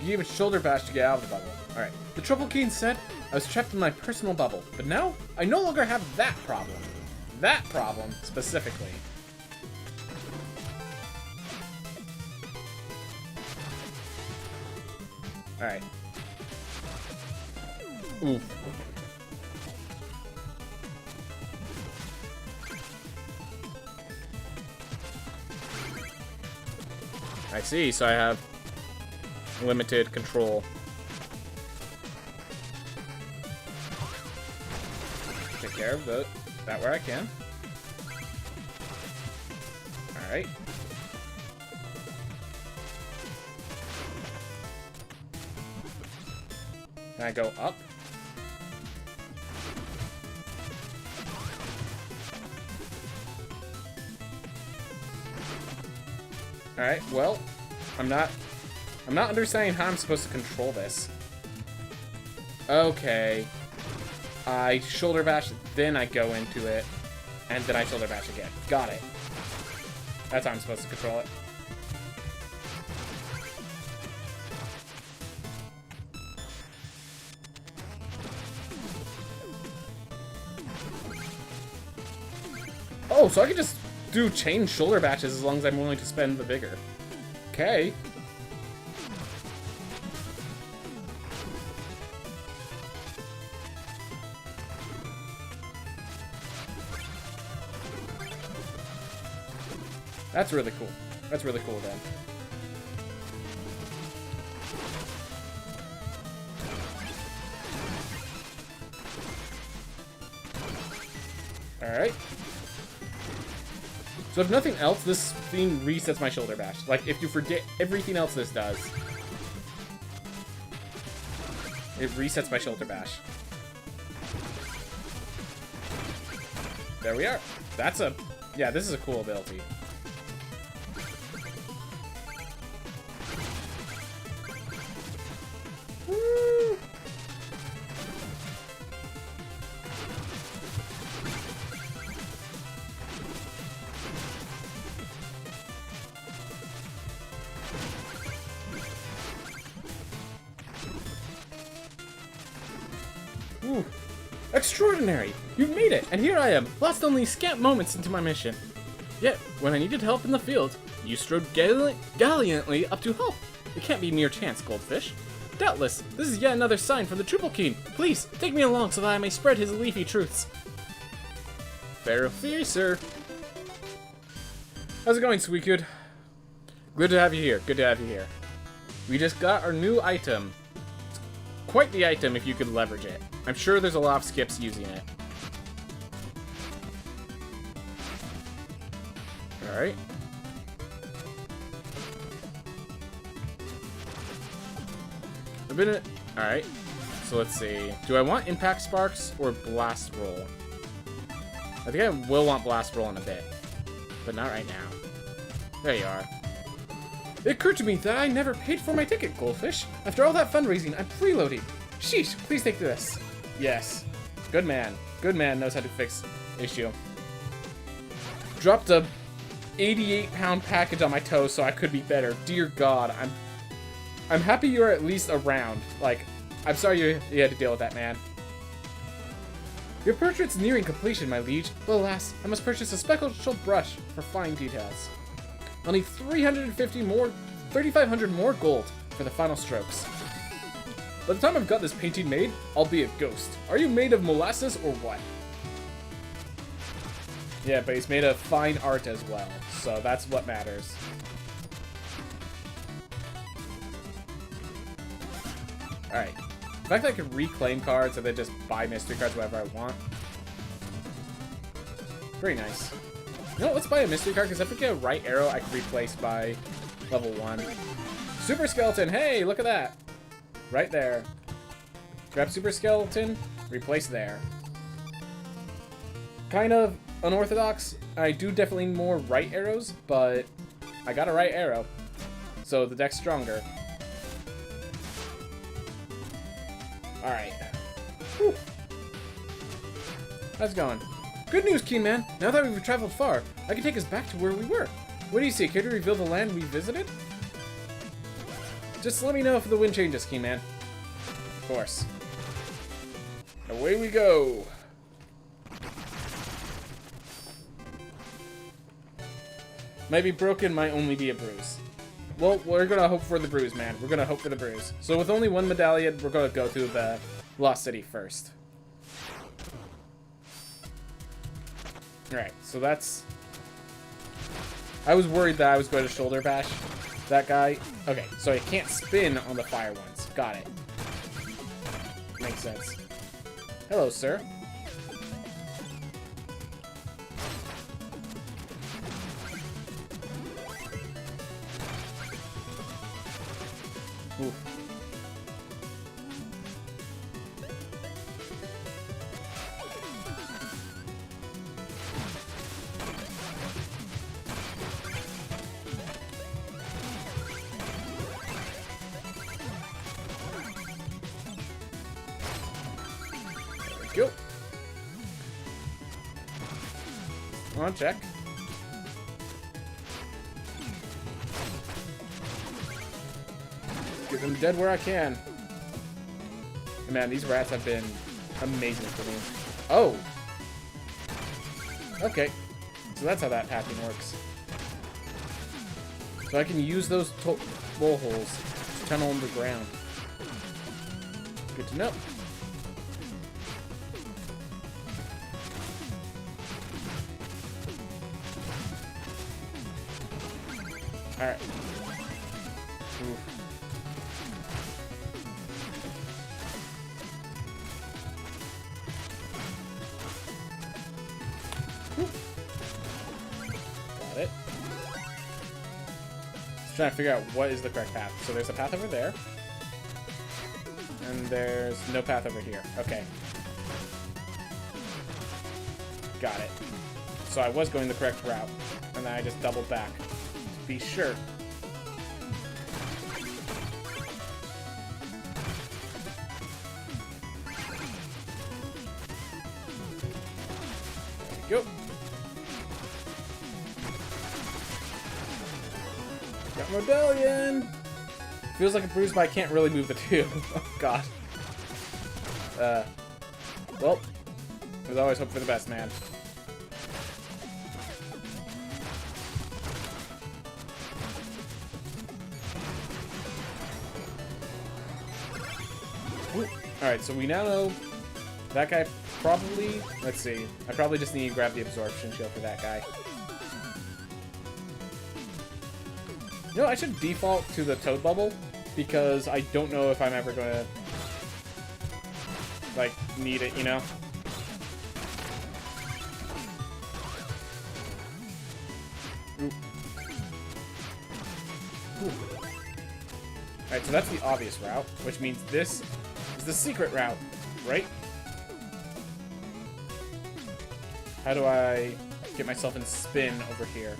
You even shoulder bash to get out of the bubble. Alright. The Triple King said I was trapped in my personal bubble, but now I no longer have that problem. That problem, specifically. Alright. Oof. I see, so I have limited control. Take care of that where I can. Alright. Can I go up? Alright, well, I'm not understanding how I'm supposed to control this. Okay. I shoulder bash, then I go into it, and then I shoulder bash again. Got it. That's how I'm supposed to control it. Oh, so I can just do chain shoulder bashes as long as I'm willing to spend the vigor. Okay. That's really cool. That's really cool then. Alright. So if nothing else, this thing resets my shoulder bash. Like, if you forget everything else this does, it resets my shoulder bash. There we are. That's a... Yeah, this is a cool ability. Woo! Ooh. Extraordinary! You've made it, and here I am, lost only scant moments into my mission. Yet, when I needed help in the field, you strode gallantly up to help. It can't be mere chance, Goldfish. Doubtless, this is yet another sign from the Triple King. Please, take me along so that I may spread his leafy truths. Fair fear, sir. How's it going, Suicune? Good to have you here, good to have you here. We just got our new item. It's quite the item if you could leverage it. I'm sure there's a lot of skips using it. Alright. Alright. So let's see. Do I want Impact Sparks or Blast Roll? I think I will want Blast Roll in a bit. But not right now. There you are. It occurred to me that I never paid for my ticket, Goldfish. After all that fundraising, I'm freeloading. Sheesh, please take this. Yes. Good man. Good man knows how to fix issue. Dropped a 88-pound package on my toe so I could be better. Dear God, I'm happy you're at least around. Like, I'm sorry you had to deal with that, man. Your portrait's nearing completion, my liege, but alas, I must purchase a special brush for fine details. I'll need 3,500 more gold for the final strokes. By the time I've got this painting made, I'll be a ghost. Are you made of molasses or what? Yeah, but he's made of fine art as well, so that's what matters. Alright. The fact that I can reclaim cards and then just buy mystery cards whenever I want. Very nice. You know what, let's buy a mystery card, because if we get a right arrow, I can replace by level 1. Super Skeleton! Hey, look at that! Right there. Grab Super Skeleton, replace there. Kind of unorthodox. I do definitely need more right arrows, but I got a right arrow. So the deck's stronger. Alright. How's it going? Good news, Keyman! Now that we've traveled far, I can take us back to where we were. What do you say? Care to reveal the land we visited? Just let me know if the wind changes, Keyman. Of course. Away we go! Might be broken, might only be a bruise. Well, we're gonna hope for the bruise, man. We're gonna hope for the bruise. So with only one medallion, we're gonna go through the Lost City first. Alright, so that's... I was worried that I was going to shoulder bash that guy. Okay, so he can't spin on the fire ones. Got it. Makes sense. Hello, sir. Oof. There we go. Come on, check. Get them dead where I can. And man, these rats have been amazing for me. Oh! Okay. So that's how that pathing works. So I can use those roll holes to tunnel underground. Good to know. Alright. Got it. Just trying to figure out what is the correct path. So there's a path over there. And there's no path over here. Okay. Got it. So I was going the correct route. And then I just doubled back. To be sure. There we go. Got Medallion! Feels like a bruise, but I can't really move the two. Oh, God. Well, there's always hope for the best, man. Alright, so we now know that guy probably... Let's see. I probably just need to grab the absorption shield for that guy. You know, I should default to the toad bubble, because I don't know if I'm ever going to, like, need it, you know? Oop. Alright, so that's the obvious route, which means this is the secret route, right? How do I get myself in spin over here?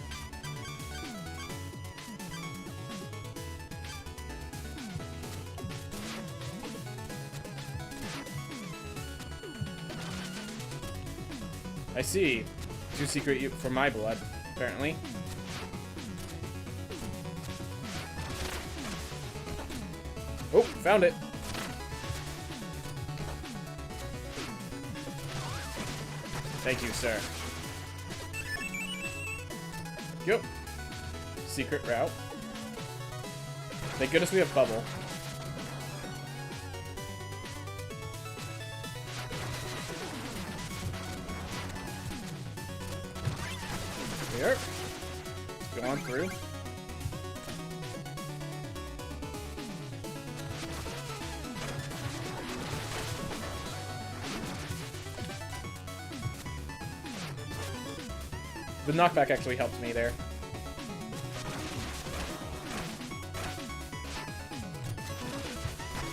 I see. Too secret for my blood, apparently. Oh, found it. Thank you, sir. Go. Secret route. Thank goodness we have bubble. Here. Go on through. The knockback actually helped me there.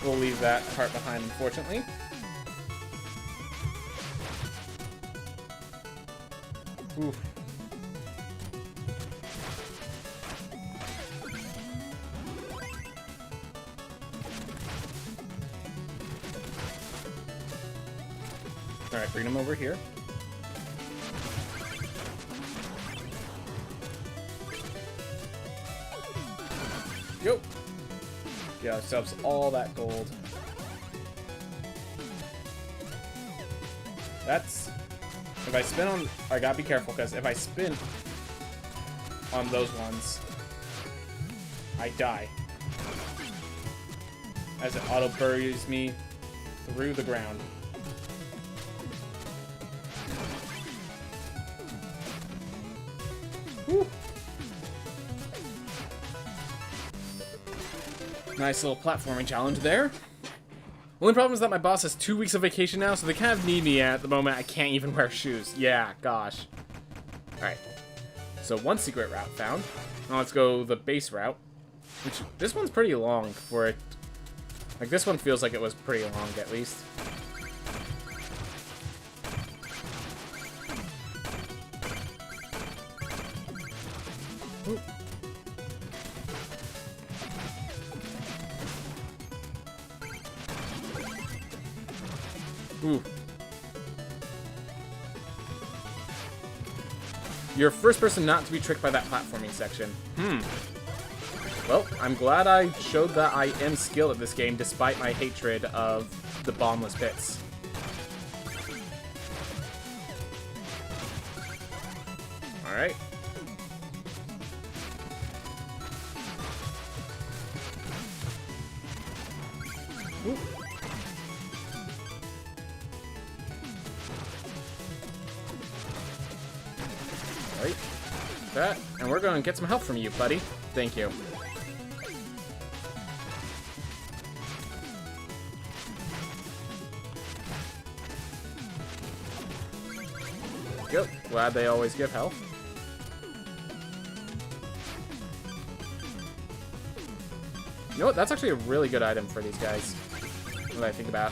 We'll leave that part behind, unfortunately. Oof. Alright, bring him over here. Go! Get ourselves all that gold. That's... If I spin on... I gotta be careful, because if I spin on those ones, I die. As it auto-buries me through the ground. Woo. Nice little platforming challenge there. Only problem is that my boss has 2 weeks of vacation now, so they kind of need me at the moment. I can't even wear shoes. Yeah, gosh. Alright. So one secret route found. Now let's go the base route. Which, this one's pretty long for it. Like, this one feels like it was pretty long, at least. Ooh. Ooh. You're first person not to be tricked by that platforming section. Well, I'm glad I showed that I am skilled at this game despite my hatred of the bombless pits. Alright. Ooh. Right. That, and we're going to get some help from you, buddy. Thank you. Go. Glad they always give health. You know what? That's actually a really good item for these guys. What I think about.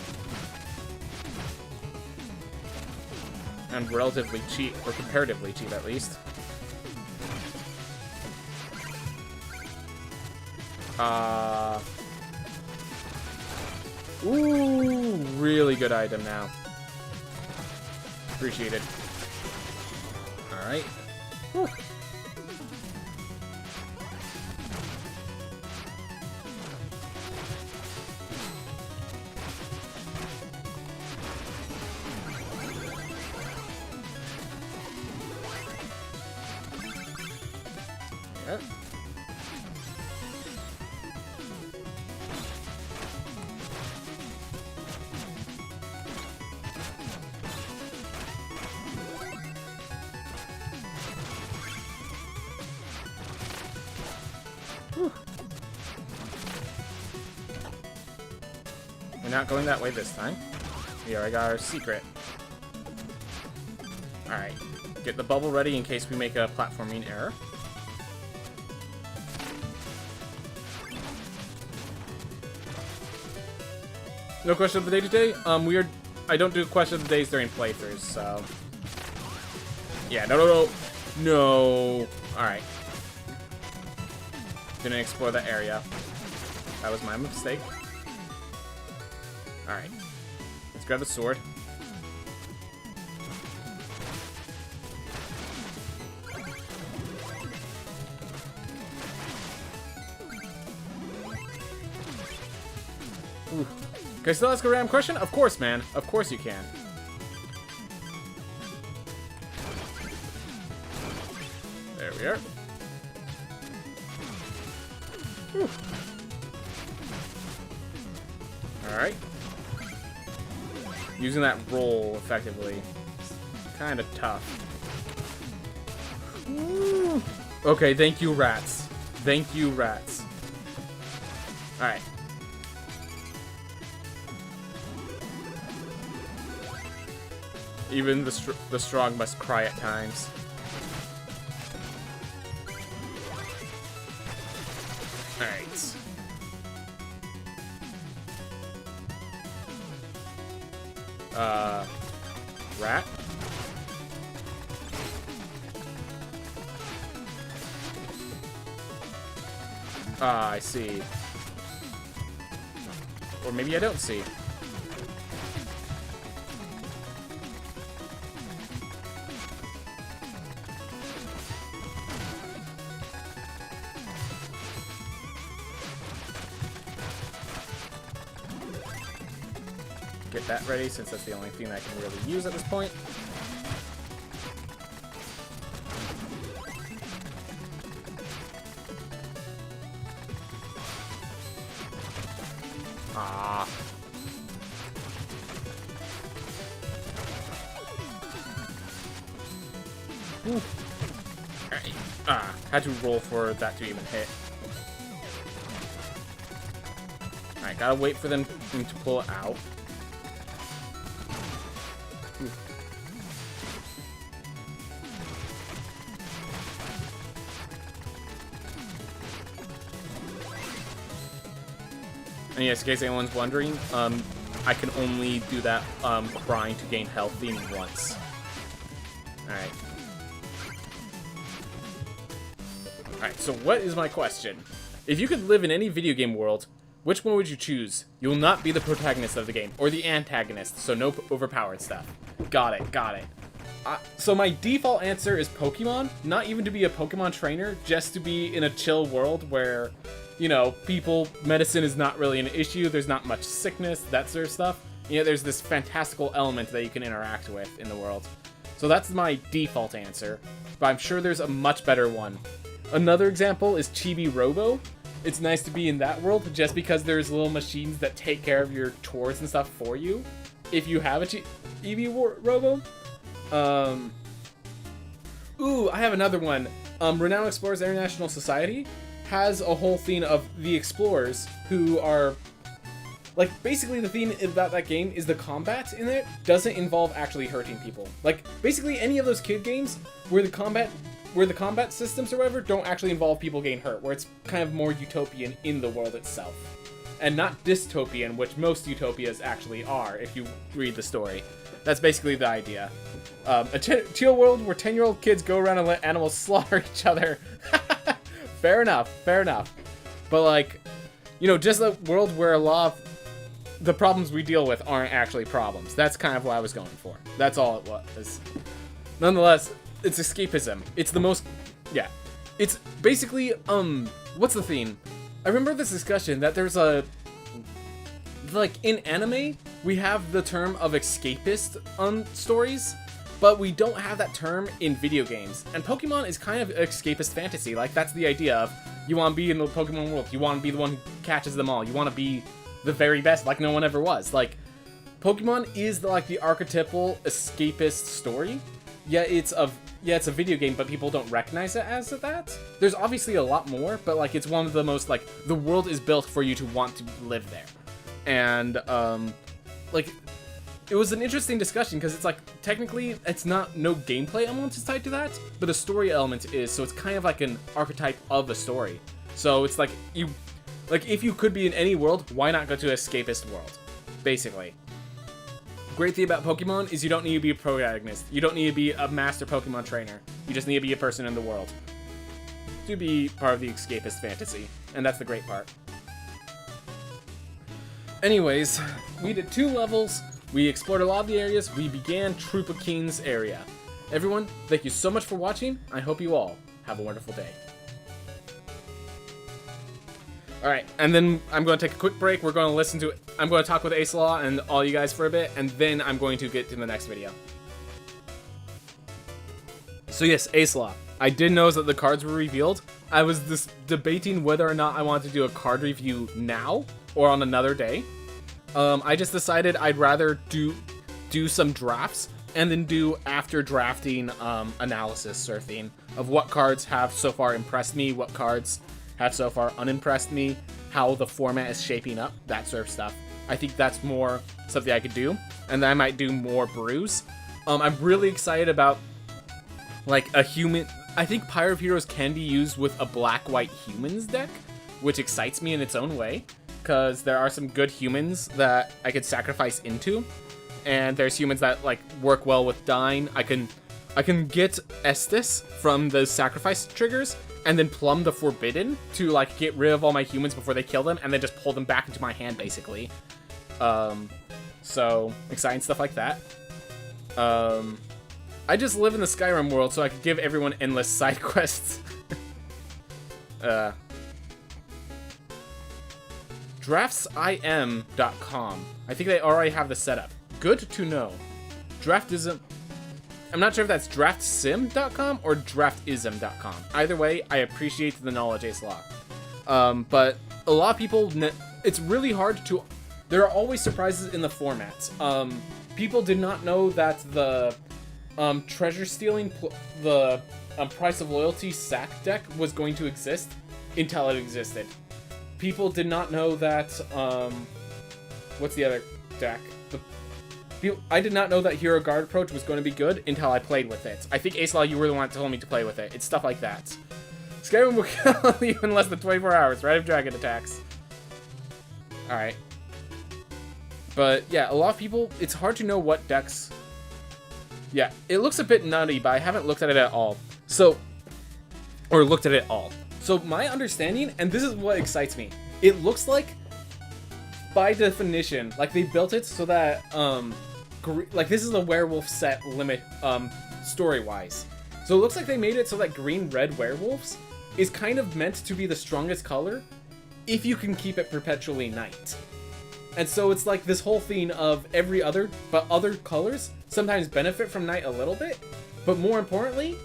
And relatively cheap, or comparatively cheap at least. Ooh, really good item now. Appreciated. Alright. Whew. Yep. Whew. We're not going that way this time. We already got our secret. Alright. Get the bubble ready in case we make a platforming error. No question of the day today? I don't do question of the days during playthroughs, so... Yeah, no. Alright. Didn't explore that area. That was my mistake. Alright. Let's grab the sword. Ooh. Can I still ask a random question? Of course, man. Of course you can. There we are. Alright. Using that roll effectively. Kind of tough. Ooh. Okay, thank you, rats. Thank you, rats. Alright. Even the strong must cry at times. Alright. Rat? Ah, I see. Or maybe I don't see. Get that ready, since that's the only thing that I can really use at this point. Ah. Ooh. Alright. Ah, had to roll for that to even hit. Alright, gotta wait for them to pull it out. And yes, in case anyone's wondering, I can only do that crying to gain health theme once. Alright. Alright, so what is my question? If you could live in any video game world, which one would you choose? You will not be the protagonist of the game, or the antagonist, so no overpowered stuff. Got it, got it. So my default answer is Pokemon, not even to be a Pokemon trainer, just to be in a chill world where, you know, medicine is not really an issue, there's not much sickness, that sort of stuff. You know, there's this fantastical element that you can interact with in the world. So that's my default answer, but I'm sure there's a much better one. Another example is Chibi Robo. It's nice to be in that world just because there's little machines that take care of your chores and stuff for you. If you have a Chibi Robo. Ooh, I have another one. Renowned Explorers International Society has a whole thing of the explorers who are like, basically the theme about that game is the combat in it doesn't involve actually hurting people. Like, basically any of those kid games where the combat systems or whatever don't actually involve people getting hurt, where it's kind of more utopian in the world itself. And not dystopian, which most utopias actually are, if you read the story. That's basically the idea. A teal world where 10-year-old kids go around and let animals slaughter each other. Fair enough, fair enough. But, like, you know, just a world where a lot of the problems we deal with aren't actually problems. That's kind of what I was going for. That's all it was. Nonetheless, it's escapism. It's the most... Yeah. It's basically, what's the theme? I remember this discussion that there's a... Like, in anime, we have the term of escapist stories, but we don't have that term in video games. And Pokemon is kind of escapist fantasy. Like, that's the idea of you want to be in the Pokemon world. You want to be the one who catches them all. You want to be the very best, like no one ever was. Like, Pokemon is the archetypal escapist story. Yeah, it's a video game, but people don't recognize it as that. There's obviously a lot more, but like it's one of the most like the world is built for you to want to live there. And like it was an interesting discussion because it's like technically it's no gameplay element is tied to that, but a story element is, so it's kind of like an archetype of a story. So it's like if you could be in any world, why not go to an escapist world? Basically. Great thing about Pokemon is you don't need to be a protagonist. You don't need to be a master Pokemon trainer. You just need to be a person in the world to be part of the escapist fantasy. And that's the great part. Anyways, we did 2 levels. We explored a lot of the areas. We began Troopa King's area. Everyone, thank you so much for watching. I hope you all have a wonderful day. Alright, and then I'm going to take a quick break. I'm going to talk with Acelaw and all you guys for a bit, and then I'm going to get to the next video. So yes, Acelaw. I did know that the cards were revealed. I was debating whether or not I wanted to do a card review now or on another day. I just decided I'd rather do some drafts and then do after drafting analysis sort of thing of what cards have so far impressed me, what cards have so far unimpressed me, how the format is shaping up, that sort of stuff. I think that's more something I could do, and then I might do more brews. I'm really excited about like a human. I think Pyre of Heroes can be used with a black-white humans deck, which excites me in its own way, because there are some good humans that I could sacrifice into, and there's humans that like work well with dying. I can get Estus from the sacrifice triggers, and then plumb the Forbidden to like get rid of all my humans before they kill them, and then just pull them back into my hand, basically. So exciting stuff like that. I just live in the Skyrim world, so I could give everyone endless side quests. Draftsim.com. I think they already have the setup. Good to know. Draftism. I'm not sure if that's draftsim.com or draftism.com. Either way, I appreciate the knowledge, Acelaw. But a lot of people, it's really hard to... There are always surprises in the formats. People did not know that the treasure stealing, the price of loyalty sack deck was going to exist until it existed. People did not know that, what's the other deck? I did not know that Hero Guard approach was going to be good until I played with it. I think Acelaw, you were the one that told me to play with it. It's stuff like that. Skyrim will kill you in less than 24 hours, right? Of dragon attacks. Alright. But yeah, a lot of people, it's hard to know what decks... Yeah, it looks a bit nutty, but I haven't looked at it at all. So, So my understanding, and this is what excites me, it looks like, by definition, like they built it so that, like this is a werewolf set limit, story-wise. So it looks like they made it so that green-red werewolves is kind of meant to be the strongest color if you can keep it perpetually night. And so it's like this whole thing of every other, but other colors sometimes benefit from night a little bit, but more importantly,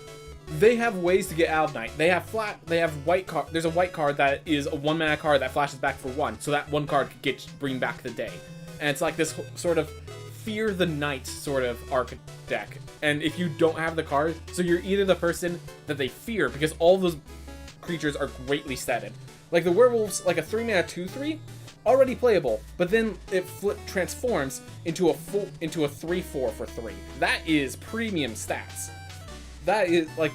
they have ways to get out of night. They have white card. There's a white card that is a 1-mana card that flashes back for 1, so that 1 card could bring back the day. And it's like this sort of fear the night sort of arc deck. And if you don't have the card, so you're either the person that they fear because all those creatures are greatly statted. Like the werewolves, like a 3-mana 2/3, already playable, but then it transforms into a 3/4 for 3. That is premium stats. That is like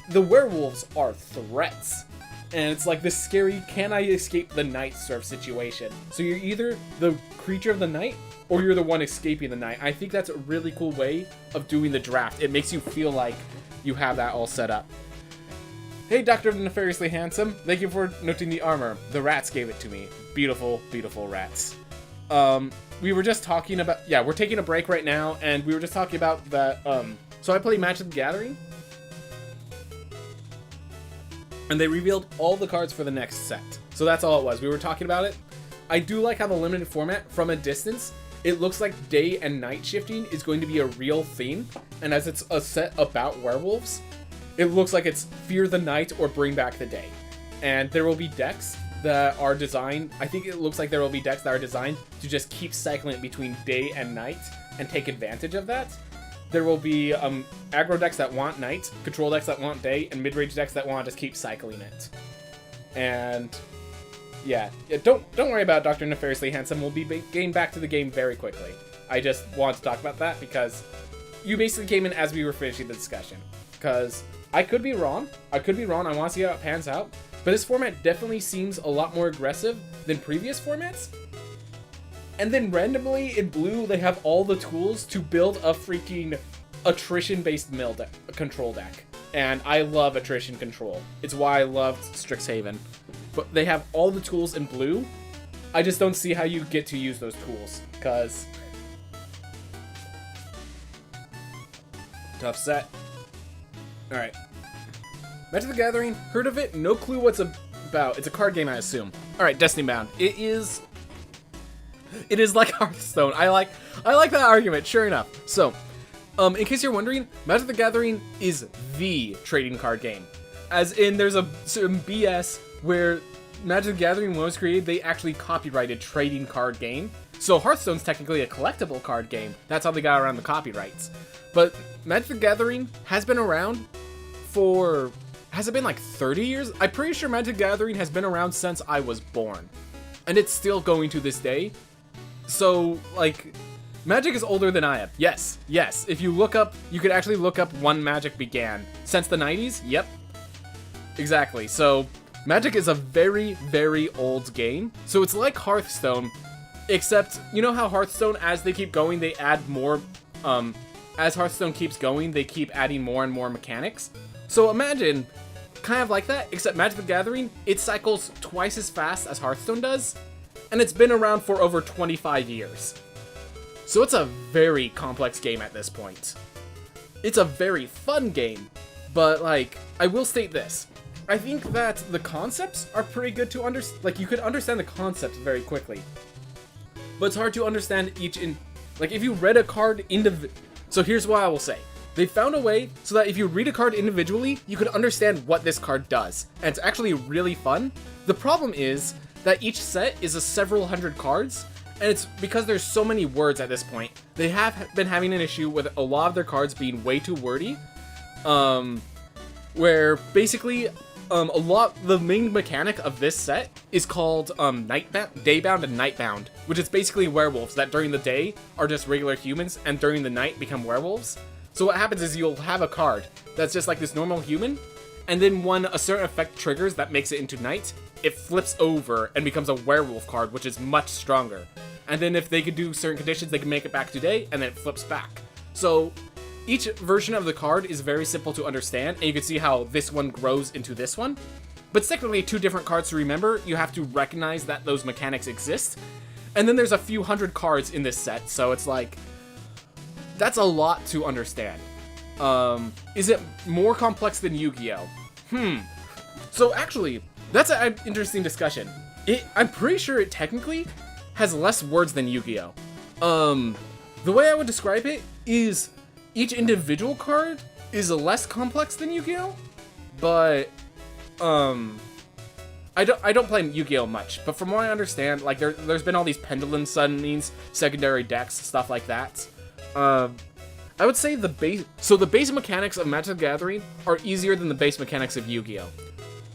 the werewolves are threats. And it's like this scary, can I escape the night sort of situation. So you're either the creature of the night, or you're the one escaping the night. I think that's a really cool way of doing the draft. It makes you feel like you have that all set up. Hey, Dr. Nefariously Handsome. Thank you for noting the armor. The rats gave it to me. Beautiful, beautiful rats. We were just talking about... Yeah, we're taking a break right now, and we were just talking about that... So I played Magic the Gathering, and they revealed all the cards for the next set. So that's all it was. We were talking about it. I do like how the limited format, from a distance, it looks like day and night shifting is going to be a real theme. And as it's a set about werewolves, it looks like it's Fear the Night or Bring Back the Day. And there will be decks that are designed, I think it looks like there will be decks that are designed to just keep cycling between day and night and take advantage of that. There will be aggro decks that want night, control decks that want day, and mid-range decks that want to just keep cycling it. And yeah, don't worry about Dr. Nefariously Handsome. We'll be getting back to the game very quickly. I just want to talk about that because you basically came in as we were finishing the discussion. Because I could be wrong. I want to see how it pans out. But this format definitely seems a lot more aggressive than previous formats. And then randomly in blue, they have all the tools to build a freaking attrition-based control deck. And I love attrition control. It's why I loved Strixhaven. But they have all the tools in blue. I just don't see how you get to use those tools. Because... tough set. Alright. Magic the Gathering, heard of it? No clue what's about. It's a card game, I assume. Alright, Destiny Bound. It is like Hearthstone. I like that argument, sure enough. So, in case you're wondering, Magic the Gathering is the trading card game. As in, there's some BS where Magic the Gathering, when it was created, they actually copyrighted trading card game. So Hearthstone's technically a collectible card game. That's how they got around the copyrights. But Magic the Gathering has been around for... has it been like 30 years? I'm pretty sure Magic the Gathering has been around since I was born. And it's still going to this day. So, like, Magic is older than I am. Yes. If you look up, you could actually look up when Magic began. Since the 90s? Yep. Exactly. So, Magic is a very, very old game. So it's like Hearthstone, except, you know how Hearthstone, as they keep going, they add more, as Hearthstone keeps going, they keep adding more and more mechanics. So imagine, kind of like that, except Magic the Gathering, it cycles twice as fast as Hearthstone does, and it's been around for over 25 years. So it's a very complex game at this point. It's a very fun game, but, like, I will state this. I think that the concepts are pretty good to understand. Like, you could understand the concepts very quickly. But it's hard to understand like, if you read a card So here's what I will say. They found a way so that if you read a card individually, you could understand what this card does. And it's actually really fun. The problem is that each set is several hundred cards, and it's because there's so many words at this point. They have been having an issue with a lot of their cards being way too wordy. Where basically, the main mechanic of this set is called Daybound and Nightbound, which is basically werewolves that during the day are just regular humans and during the night become werewolves. So what happens is you'll have a card that's just like this normal human, and then when a certain effect triggers that makes it into night, it flips over and becomes a werewolf card, which is much stronger. And then if they could do certain conditions, they can make it back to day, and then it flips back. So each version of the card is very simple to understand, and you can see how this one grows into this one. But it's technically two different cards to remember. You have to recognize that those mechanics exist. And then there's a few hundred cards in this set, so it's like, that's a lot to understand. Is it more complex than Yu-Gi-Oh? So actually, that's an interesting discussion. I'm pretty sure it technically has less words than Yu-Gi-Oh. The way I would describe it is each individual card is less complex than Yu-Gi-Oh, but I don't play Yu-Gi-Oh much, but from what I understand, like there's been all these pendulum summonings, secondary decks, stuff like that. I would say the base mechanics of Magic the Gathering are easier than the base mechanics of Yu-Gi-Oh.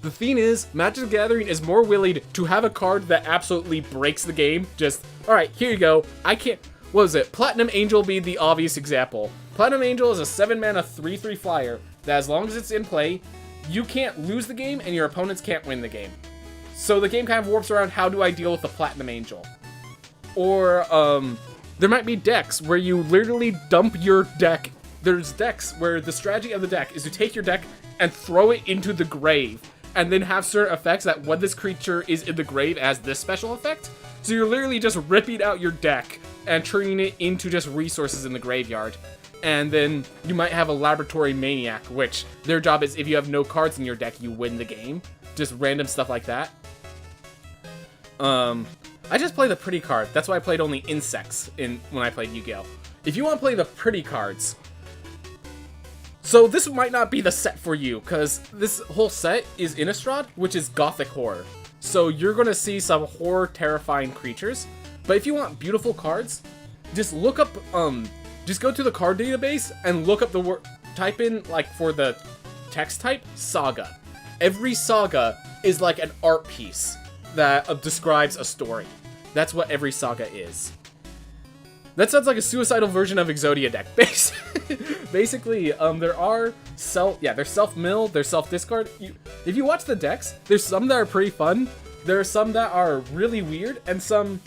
The thing is, Magic the Gathering is more willing to have a card that absolutely breaks the game. Just, alright, here you go. I can't... What was it? Platinum Angel be the obvious example. Platinum Angel is a 7-mana 3/3 flyer that as long as it's in play, you can't lose the game and your opponents can't win the game. So the game kind of warps around, how do I deal with the Platinum Angel? Or, there might be decks where you literally dump your deck. There's decks where the strategy of the deck is to take your deck and throw it into the grave, and then have certain effects that when this creature is in the grave as this special effect. So you're literally just ripping out your deck and turning it into just resources in the graveyard. And then you might have a Laboratory Maniac, which their job is if you have no cards in your deck, you win the game. Just random stuff like that. I just play the pretty card. That's why I played only insects when I played Yu-Gi-Oh! If you want to play the pretty cards, so this might not be the set for you, because this whole set is Innistrad, which is Gothic Horror. So you're going to see some horror terrifying creatures. But if you want beautiful cards, just look up, just go to the card database and look up the word, type in, like, for the text type, Saga. Every Saga is like an art piece that describes a story. That's what every Saga is. That sounds like a suicidal version of Exodia deck. Basically, there's self-mill, there's self-discard. If you watch the decks, there's some that are pretty fun, there are some that are really weird, and some,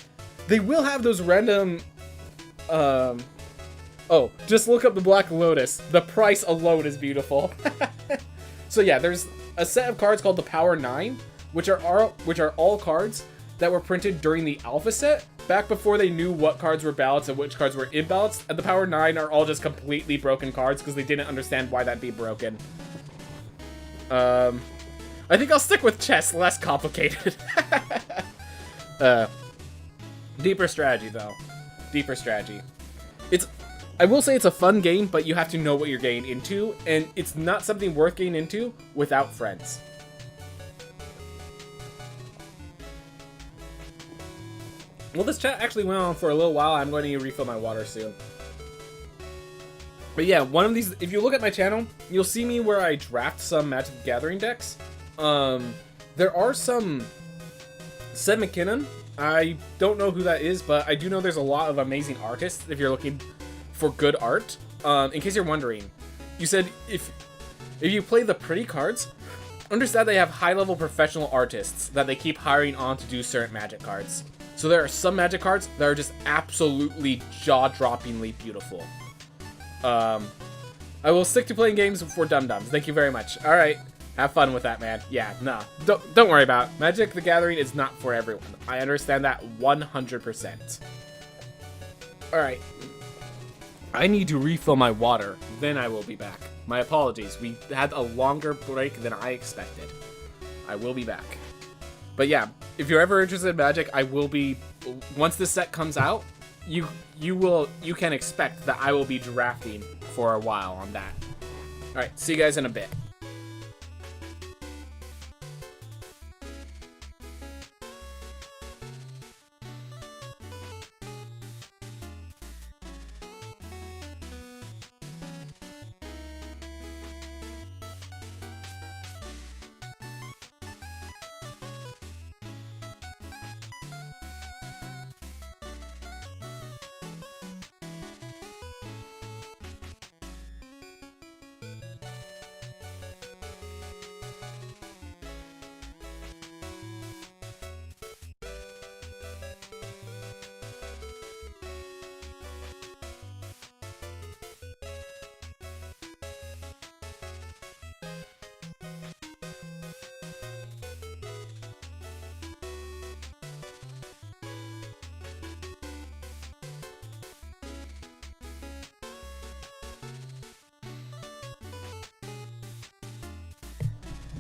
they will have those random, oh, just look up the Black Lotus. The price alone is beautiful. So yeah, there's a set of cards called the Power 9, which are all cards that were printed during the alpha set, back before they knew what cards were balanced and which cards were imbalanced, and the Power 9 are all just completely broken cards because they didn't understand why that'd be broken. I think I'll stick with chess, less complicated. Deeper strategy, though. Deeper strategy. I will say it's a fun game, but you have to know what you're getting into, and it's not something worth getting into without friends. Well, this chat actually went on for a little while. I'm going to refill my water soon. But yeah, one of these, if you look at my channel, you'll see me where I draft some Magic the Gathering decks. There are some Seth McKinnon. I don't know who that is, but I do know there's a lot of amazing artists if you're looking for good art. In case you're wondering, you said if you play the pretty cards, understand they have high-level professional artists that they keep hiring on to do certain Magic cards. So there are some Magic cards that are just absolutely jaw-droppingly beautiful. I will stick to playing games for dum-dums. Thank you very much. All right, have fun with that, man. Yeah, nah, don't worry about it. Magic the Gathering is not for everyone. I understand that 100%. All right, I need to refill my water. Then I will be back. My apologies. We had a longer break than I expected. I will be back. But yeah, if you're ever interested in Magic, I will be, once this set comes out, you can expect that I will be drafting for a while on that. Alright, see you guys in a bit.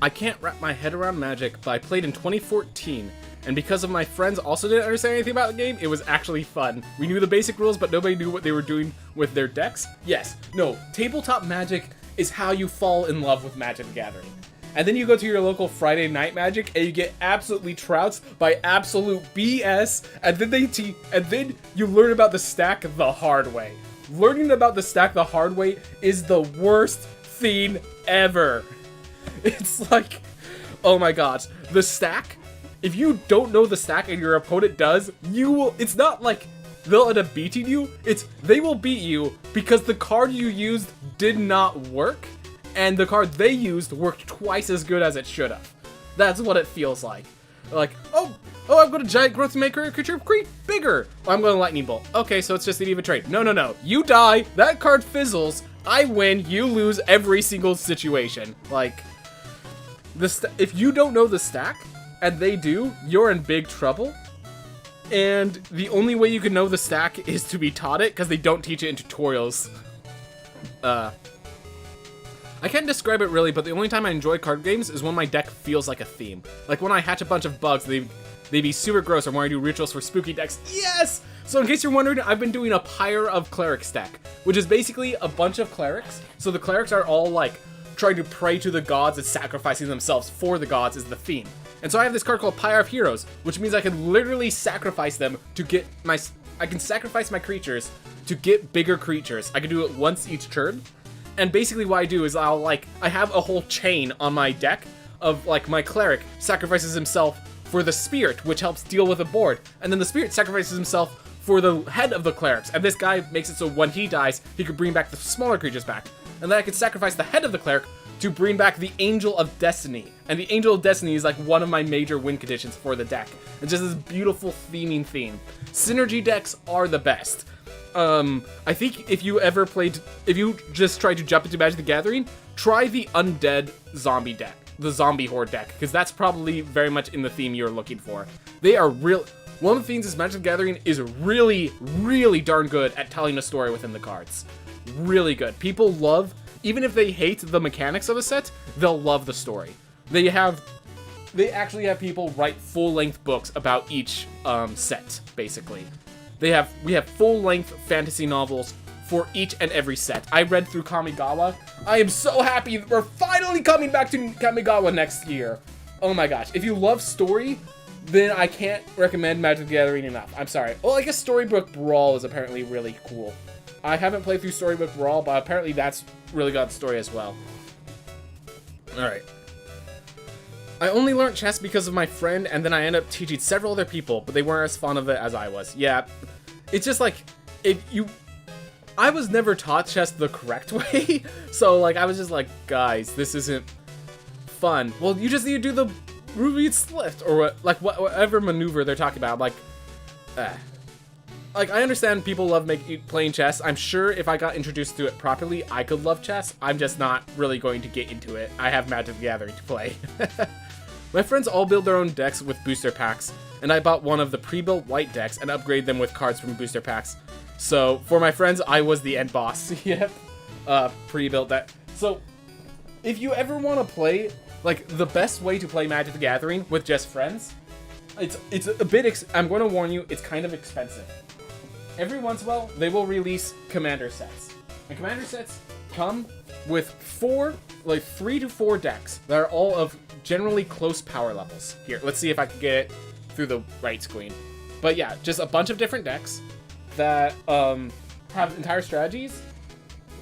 I can't wrap my head around Magic, but I played in 2014, and because of my friends also didn't understand anything about the game, it was actually fun. We knew the basic rules, but nobody knew what they were doing with their decks. Yes, no, tabletop Magic is how you fall in love with Magic the Gathering. And then you go to your local Friday Night Magic, and you get absolutely trounced by absolute BS, and then you learn about the stack the hard way. Learning about the stack the hard way is the worst thing ever. It's like, Oh my gosh. The stack, if you don't know the stack and your opponent does, you will, it's not like they'll end up beating you, it's they will beat you because the card you used did not work, and the card they used worked twice as good as it should have. That's what it feels like. Like, oh, I've got a giant growth maker creature bigger. Oh, I'm going to lightning bolt. Okay, so it's just an even trade. No. You die, that card fizzles, I win, you lose every single situation. Like, if you don't know the stack, and they do, you're in big trouble. And the only way you can know the stack is to be taught it, because they don't teach it in tutorials. I can't describe it really, but the only time I enjoy card games is when my deck feels like a theme. Like when I hatch a bunch of bugs, they'd be super gross, or when I do rituals for spooky decks. Yes! So in case you're wondering, I've been doing a Pyre of Clerics deck, which is basically a bunch of clerics. So the clerics are all like trying to pray to the gods and sacrificing themselves for the gods is the theme. And so I have this card called Pyre of Heroes, which means I can literally sacrifice them to get I can sacrifice my creatures to get bigger creatures. I can do it once each turn. And basically what I do is I have a whole chain on my deck of like my cleric sacrifices himself for the spirit, which helps deal with the board. And then the spirit sacrifices himself for the head of the clerics. And this guy makes it so when he dies, he can bring back the smaller creatures back. And then I can sacrifice the head of the cleric to bring back the Angel of Destiny. And the Angel of Destiny is like one of my major win conditions for the deck. It's just this beautiful theming theme. Synergy decks are the best. I think if you just try to jump into Magic the Gathering, try the Undead Zombie deck, the Zombie Horde deck, because that's probably very much in the theme you're looking for. They are one of the things is Magic the Gathering is really, really darn good at telling a story within the cards. Really good. People love, even if they hate the mechanics of a set, they'll love the story. They actually have people write full-length books about each set, basically. We have full-length fantasy novels for each and every set. I read through Kamigawa. I am so happy that we're finally coming back to Kamigawa next year. Oh my gosh. If you love story, then I can't recommend Magic the Gathering enough. I'm sorry. Oh, I guess Storybook Brawl is apparently really cool. I haven't played through Storybook Brawl, but apparently that's really got story as well. Alright. I only learned chess because of my friend, and then I ended up teaching several other people, but they weren't as fond of it as I was. Yeah, it's just like, I was never taught chess the correct way, so like, I was just like, guys, this isn't fun. Well, you just need to do the Ruby Slift, or what, like, whatever maneuver they're talking about. Like, I understand people love playing chess. I'm sure if I got introduced to it properly, I could love chess. I'm just not really going to get into it. I have Magic the Gathering to play. My friends all build their own decks with booster packs, and I bought one of the pre-built white decks and upgrade them with cards from booster packs. So, for my friends, I was the end boss. Yep. Pre-built deck. So, if you ever want to play, like, the best way to play Magic the Gathering with just friends, it's a bit, I'm going to warn you, it's kind of expensive. Every once in a while, they will release commander sets. And commander sets come with 3 to 4 decks that are all of generally close power levels. Here, let's see if I can get it through the right screen. But yeah, just a bunch of different decks that have entire strategies.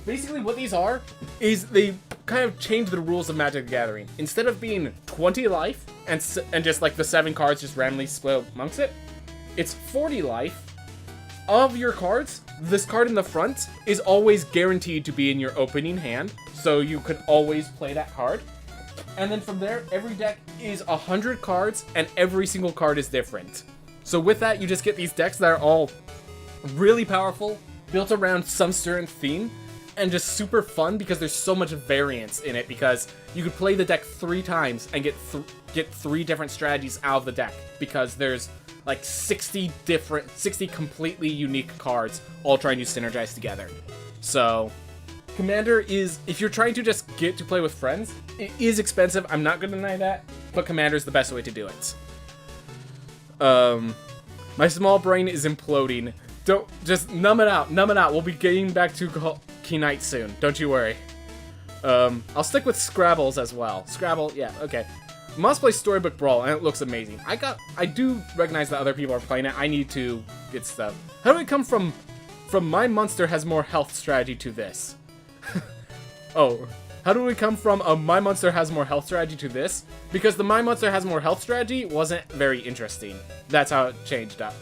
Basically what these are is they kind of change the rules of Magic the Gathering. Instead of being 20 life and just like the 7 cards just randomly split amongst it, it's 40 life. Of your cards, this card in the front is always guaranteed to be in your opening hand, so you can always play that card. And then from there, every deck is 100 cards, and every single card is different. So with that, you just get these decks that are all really powerful, built around some certain theme, and just super fun because there's so much variance in it, because you could play the deck 3 times and get 3 different strategies out of the deck, because there's like 60 completely unique cards all trying to synergize together. So Commander is, if you're trying to just get to play with friends, it is expensive, I'm not gonna deny that, but Commander is the best way to do it. My small brain is imploding. Just numb it out, we'll be getting back to Key Knight soon, don't you worry. I'll stick with Scrabbles as well. Scrabble, yeah, okay. Must play Storybook Brawl, and it looks amazing. I do recognize that other people are playing it. I need to get stuff. How do we come from my monster has more health strategy to this? Oh, How do we come from a My Monster has more health strategy to this? Because the My Monster has more health strategy wasn't very interesting. That's how it changed up.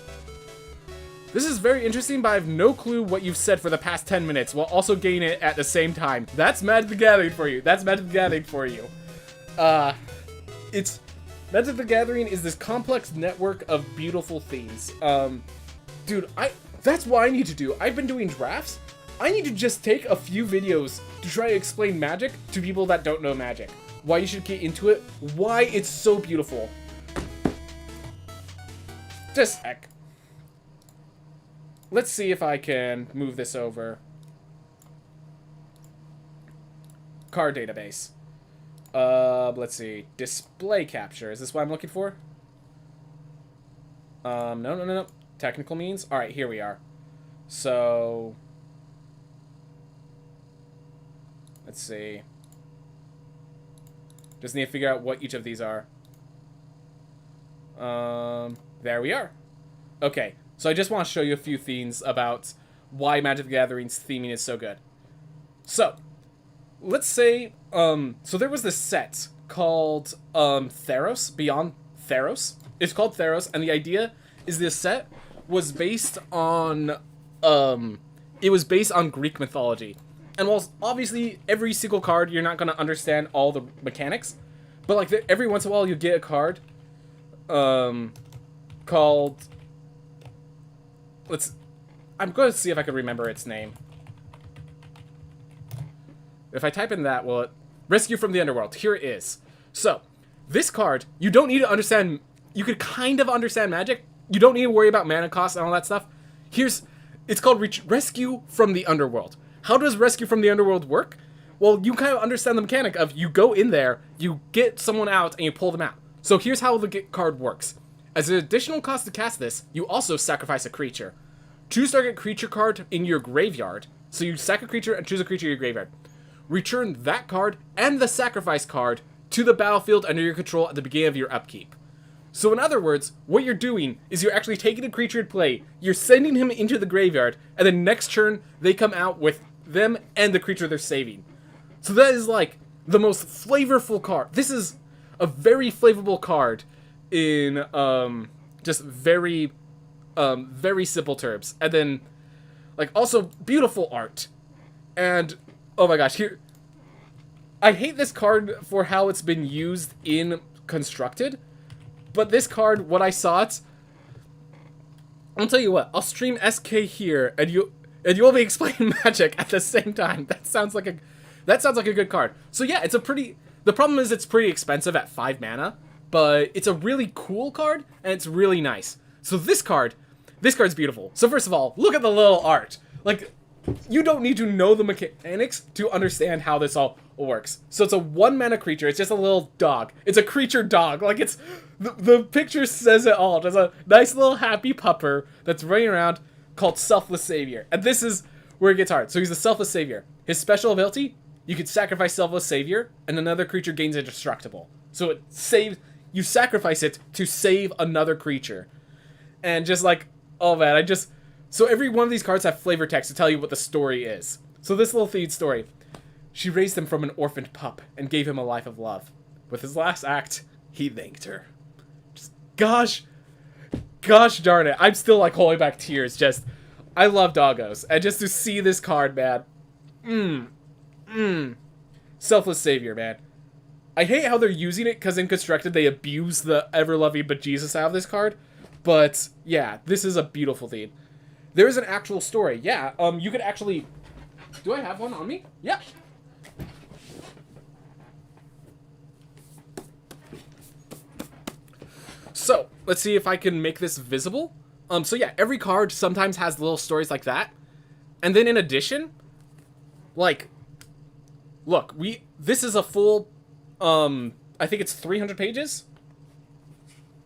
This is very interesting, but I have no clue what you've said for the past 10 minutes while also getting it at the same time. That's Magic the Gathering for you. That's Magic the Gathering for you. It's... Magic the Gathering is this complex network of beautiful themes. Dude, that's what I need to do. I've been doing drafts. I need to just take a few videos to try to explain Magic to people that don't know Magic. Why you should get into it. Why it's so beautiful. Just heck. Let's see if I can move this over. Card database. Let's see. Display capture. Is this what I'm looking for? No. Technical means. All right, here we are. So, let's see. Just need to figure out what each of these are. There we are. Okay, so I just want to show you a few things about why Magic the Gathering's theming is so good. So, let's say, so there was this set called, Theros, Beyond Theros. It's called Theros, and the idea is this set was based on, it was based on Greek mythology. And while obviously every single card, you're not going to understand all the mechanics, but like every once in a while you get a card, called, I'm going to see if I can remember its name. If I type in that, well, Rescue from the Underworld. Here it is. So, this card, you don't need to understand, you could kind of understand Magic. You don't need to worry about mana costs and all that stuff. It's called Rescue from the Underworld. How does Rescue from the Underworld work? Well, you kind of understand the mechanic of you go in there, you get someone out, and you pull them out. So here's how the card works. As an additional cost to cast this, you also sacrifice a creature. Choose target creature card in your graveyard. So you sack a creature and choose a creature in your graveyard. Return that card and the sacrifice card to the battlefield under your control at the beginning of your upkeep. So in other words, what you're doing is you're actually taking a creature in play, you're sending him into the graveyard, and then next turn, they come out with them and the creature they're saving. So that is like the most flavorful card. This is a very flavorful card in just very simple terms. And then like also beautiful art. And oh my gosh, here I hate this card for how it's been used in Constructed. But this card, when I saw it, I'll tell you what, I'll stream SK here and you'll be explaining Magic at the same time. That sounds like a good card. So yeah, the problem is it's pretty expensive at 5 mana, but it's a really cool card and it's really nice. So this card's beautiful. So first of all, look at the little art. Like, you don't need to know the mechanics to understand how this all works. So it's a 1 mana creature. It's just a little dog. It's a creature dog. Like, it's the picture says it all. There's a nice little happy pupper that's running around called Selfless Savior. And this is where it gets hard. So he's the Selfless Savior. His special ability, you could sacrifice Selfless Savior and another creature gains indestructible. So it saves, you sacrifice it to save another creature. And just like, oh man, so every one of these cards have flavor text to tell you what the story is. So this little feed story. She raised him from an orphaned pup and gave him a life of love. With his last act, he thanked her. Just, gosh darn it. I'm still like holding back tears. Just, I love doggos. And just to see this card, man. Selfless Savior, man. I hate how they're using it because in Constructed they abuse the ever-loving bejesus out of this card. But yeah, this is a beautiful theme. There is an actual story. Yeah, you could actually... Do I have one on me? Yeah. So, let's see if I can make this visible. So yeah, every card sometimes has little stories like that. And then in addition, like, look, this is a full, I think it's 300 pages?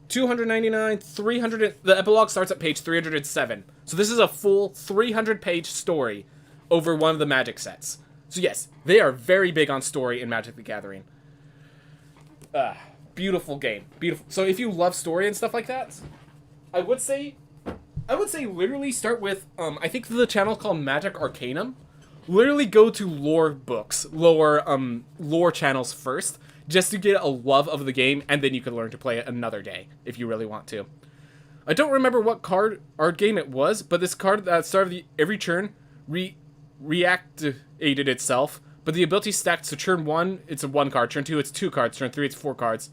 299, 300, the epilogue starts at page 307. So this is a full 300-page story over one of the Magic sets. So yes, they are very big on story in Magic the Gathering. Beautiful game. Beautiful. So if you love story and stuff like that, I would say literally start with, I think the channel called Magic Arcanum, literally go to lore books, lore channels first, just to get a love of the game, and then you can learn to play it another day if you really want to. I don't remember what card art game it was, but this card at the start of every turn reactivated itself, but the ability stacked, so turn 1, it's a 1 card, turn 2, it's 2 cards, turn 3, it's 4 cards.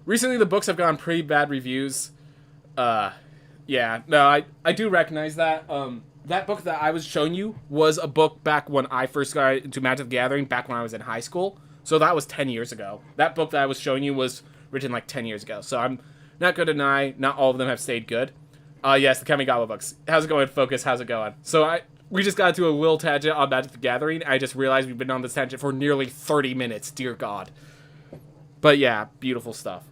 Recently, the books have gotten pretty bad reviews. Yeah, no, I do recognize that. That book that I was showing you was a book back when I first got into Magic the Gathering, back when I was in high school. So that was 10 years ago. That book that I was showing you was written like 10 years ago. So I'm not going to deny not all of them have stayed good. Yes, the Kamigawa books. How's it going, Focus? How's it going? So we just got into a little tangent on Magic the Gathering. I just realized we've been on this tangent for nearly 30 minutes. Dear God. But yeah, beautiful stuff.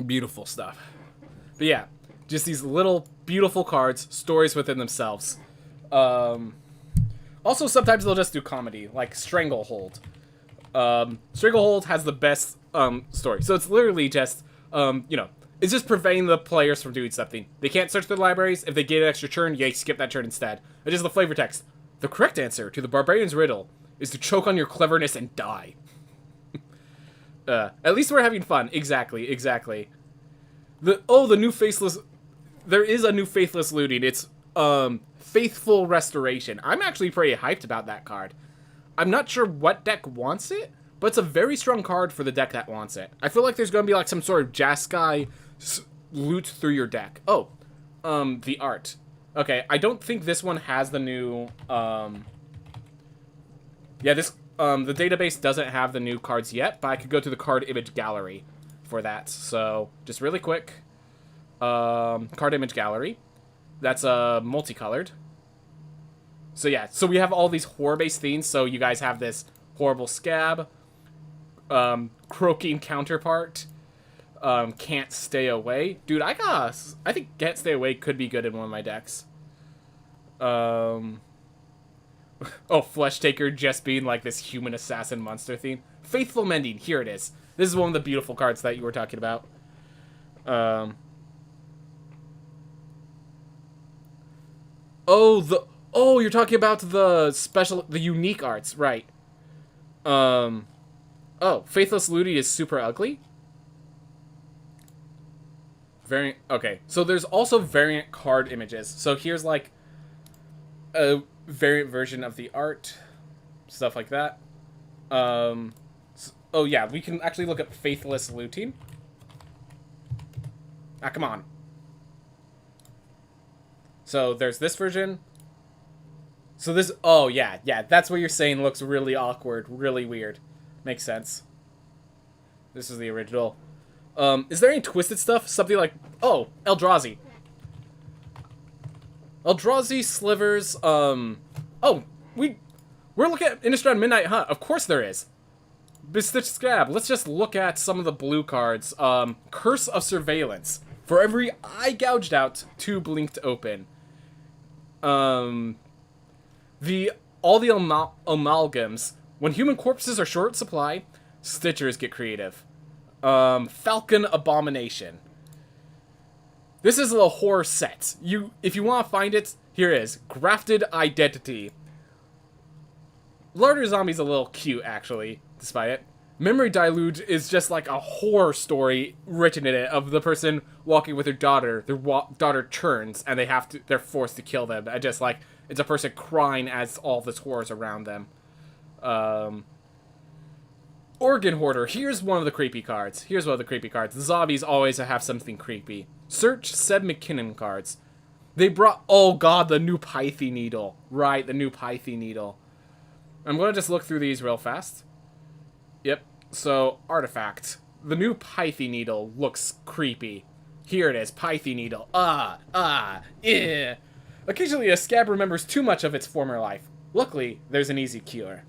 Beautiful stuff. But yeah, just these little beautiful cards, stories within themselves. Also, sometimes they'll just do comedy, like Stranglehold. Stranglehold has the best story. So it's literally just, it's just preventing the players from doing something. They can't search their libraries. If they get an extra turn, they skip that turn instead. It's just the flavor text. The correct answer to the barbarian's riddle is to choke on your cleverness and die. At least we're having fun. Exactly. The new faceless... There is a new faithless looting. It's, Faithful Restoration. I'm actually pretty hyped about that card. I'm not sure what deck wants it, but it's a very strong card for the deck that wants it. I feel like there's going to be like some sort of Jeskai loot through your deck. Oh, the art. Okay, I don't think this one has the new, the database doesn't have the new cards yet, but I could go to the card image gallery for that. So, just really quick, card image gallery. That's, multicolored. So yeah, so we have all these horror-based themes, so you guys have this horrible scab, croaking counterpart, can't stay away. Dude, I think can't stay away could be good in one of my decks. Oh, Flesh Taker just being like this human assassin monster theme. Faithful Mending, here it is. This is one of the beautiful cards that you were talking about. Oh, you're talking about the unique arts, right. Oh, Faithless Looting is super ugly? Variant, okay. So there's also variant card images. So here's like a variant version of the art. Stuff like that. Oh yeah, we can actually look up Faithless Looting. Ah, come on. So there's this version. So this, oh yeah, that's what you're saying looks really awkward, really weird. Makes sense. This is the original. Is there any twisted stuff? Something like, oh, Eldrazi. Eldrazi slivers, oh, we're looking at Innistrad Midnight Hunt. Of course there is. Bestitched Scab. Let's just look at some of the blue cards. Curse of Surveillance. For every eye gouged out, 2 blinked open. All the amalgams. When human corpses are short supply, Stitchers get creative. Falcon Abomination. This is a horror set. If you want to find it, here it is. Grafted Identity. Larder Zombie's a little cute, actually, despite it. Memory Deluge is just like a horror story written in it of the person walking with their daughter. Their daughter turns, and they're forced to kill them. And just like, it's a person crying as all this horror's around them. Organ Hoarder. Here's one of the creepy cards. The zombies always have something creepy. Search Seb McKinnon cards. They brought, oh god, the new Pythie Needle. Right, the new Pythie Needle. I'm going to just look through these real fast. Yep, so, Artifact. The new Pythie Needle looks creepy. Here it is, Pythie Needle. Yeah. Occasionally a scab remembers too much of its former life. Luckily, there's an easy cure.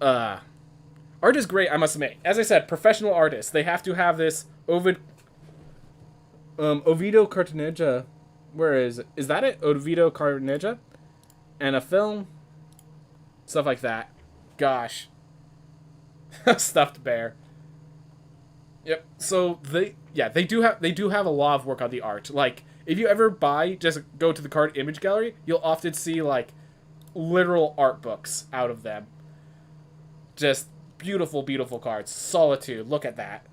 Art is great, I must admit. As I said, professional artists. They have to have this Oviedo Cartaneja. Where is it? Is that it? Oviedo Cartaneja? And a film. Stuff like that. Gosh. Stuffed bear. Yep. So they do have a lot of work on the art. Like, If you ever just go to the card image gallery, you'll often see, like, literal art books out of them. Just beautiful, beautiful cards. Solitude, look at that.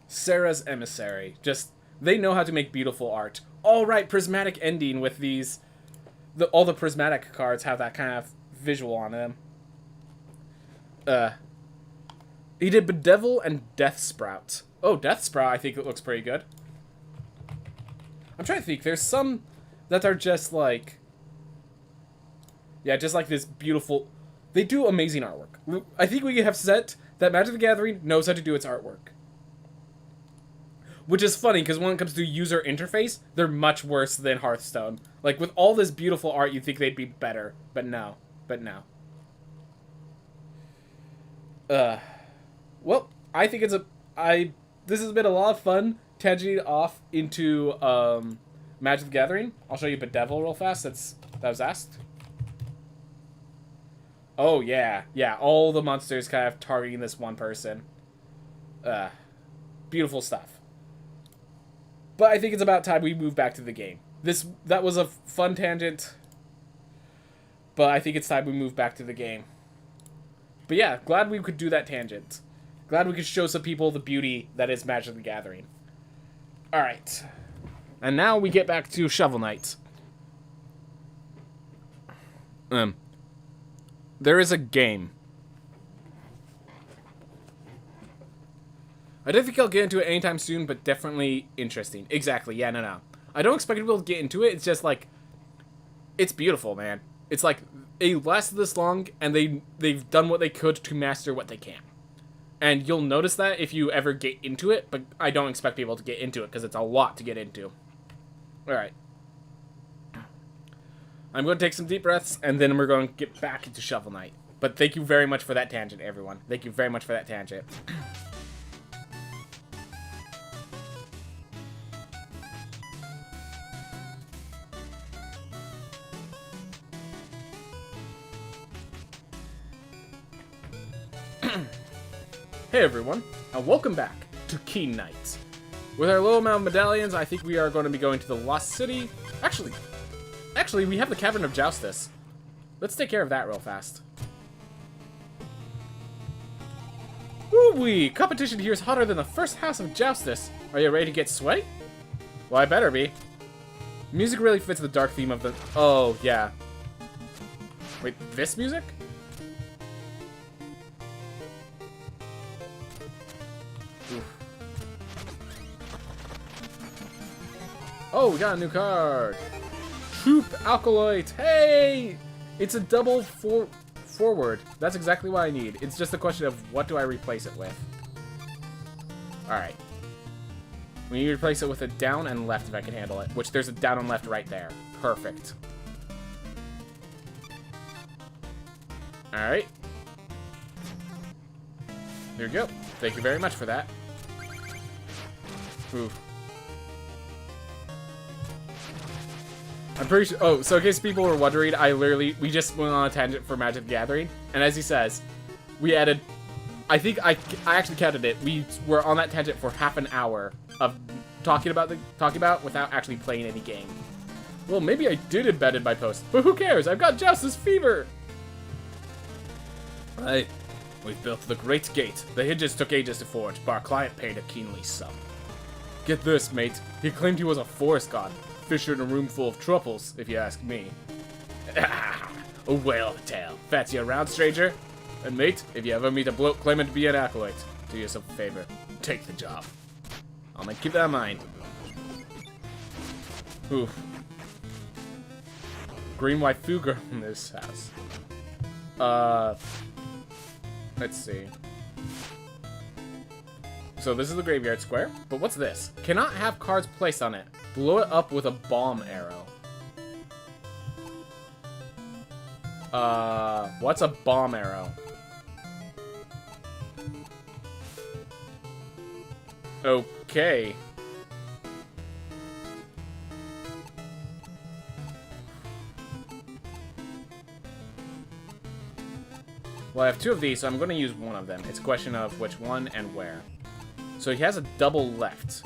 Sarah's Emissary. Just, they know how to make beautiful art. Alright, prismatic ending with these. All the prismatic cards have that kind of visual on them. He did Bedevil and Death Sprout. Oh, Death Sprout, I think it looks pretty good. I'm trying to think. There's some that are just like... Yeah, just like this beautiful... They do amazing artwork. I think we have said that Magic the Gathering knows how to do its artwork. Which is funny, because when it comes to user interface, they're much worse than Hearthstone. Like, with all this beautiful art, you'd think they'd be better. But no. But no. Well, I think it's this has been a lot of fun, tangenting off into, Magic the Gathering. I'll show you Bedevil real fast, that was asked. Oh, yeah. Yeah, all the monsters kind of targeting this one person. Beautiful stuff. But I think it's about time we move back to the game. That was a fun tangent. But I think it's time we move back to the game. But yeah, glad we could do that tangent. Glad we could show some people the beauty that is Magic the Gathering. Alright. And now we get back to Shovel Knight. There is a game. I don't think I'll get into it anytime soon, but definitely interesting. Exactly, yeah, no. I don't expect people to get into it, it's just like... It's beautiful, man. It's like, it lasted this long, and they've done what they could to master what they can. And you'll notice that if you ever get into it, but I don't expect people to get into it, because it's a lot to get into. Alright. I'm going to take some deep breaths, and then we're going to get back into Shovel Knight. But thank you very much for that tangent, everyone. Thank you very much for that tangent. Hey everyone, and welcome back to Keen Knight. With our low amount of medallions, I think we are going to be going to the Lost City. Actually, we have the Cavern of Joustus. Let's take care of that real fast. Woo-wee! Competition here is hotter than the first house of Joustus. Are you ready to get sweaty? Well, I better be. Music really fits the dark theme of the... Oh, yeah. Wait, this music? Oh, we got a new card. Troop Alkaloid. Hey! It's a double forward. That's exactly what I need. It's just a question of what do I replace it with. Alright. We need to replace it with a down and left if I can handle it. Which there's a down and left right there. Perfect. Alright. There we go. Thank you very much for that. Oof. I'm pretty sure... Oh, so in case people were wondering, we just went on a tangent for Magic the Gathering. And as he says, we added... I think I actually counted it. We were on that tangent for half an hour of talking about without actually playing any game. Well, maybe I did embed in my post, but who cares? I've got Justice Fever! Hey, we've built the Great Gate. The hinges took ages to forge, but our client paid a keenly sum. Get this, mate. He claimed he was a forest god. Fisher in a room full of truffles, if you ask me. A whale of a tale. Fancy around, stranger? And mate, if you ever meet a bloke claiming to be an acolyte, do yourself a favor. Take the job. I'm gonna keep that in mind. Oof. Green waifu girl in this house. Let's see. So this is the graveyard square, but what's this? Cannot have cards placed on it. Blow it up with a bomb arrow. What's a bomb arrow? Okay. Well, I have two of these, so I'm going to use one of them. It's a question of which one and where. So he has a double left.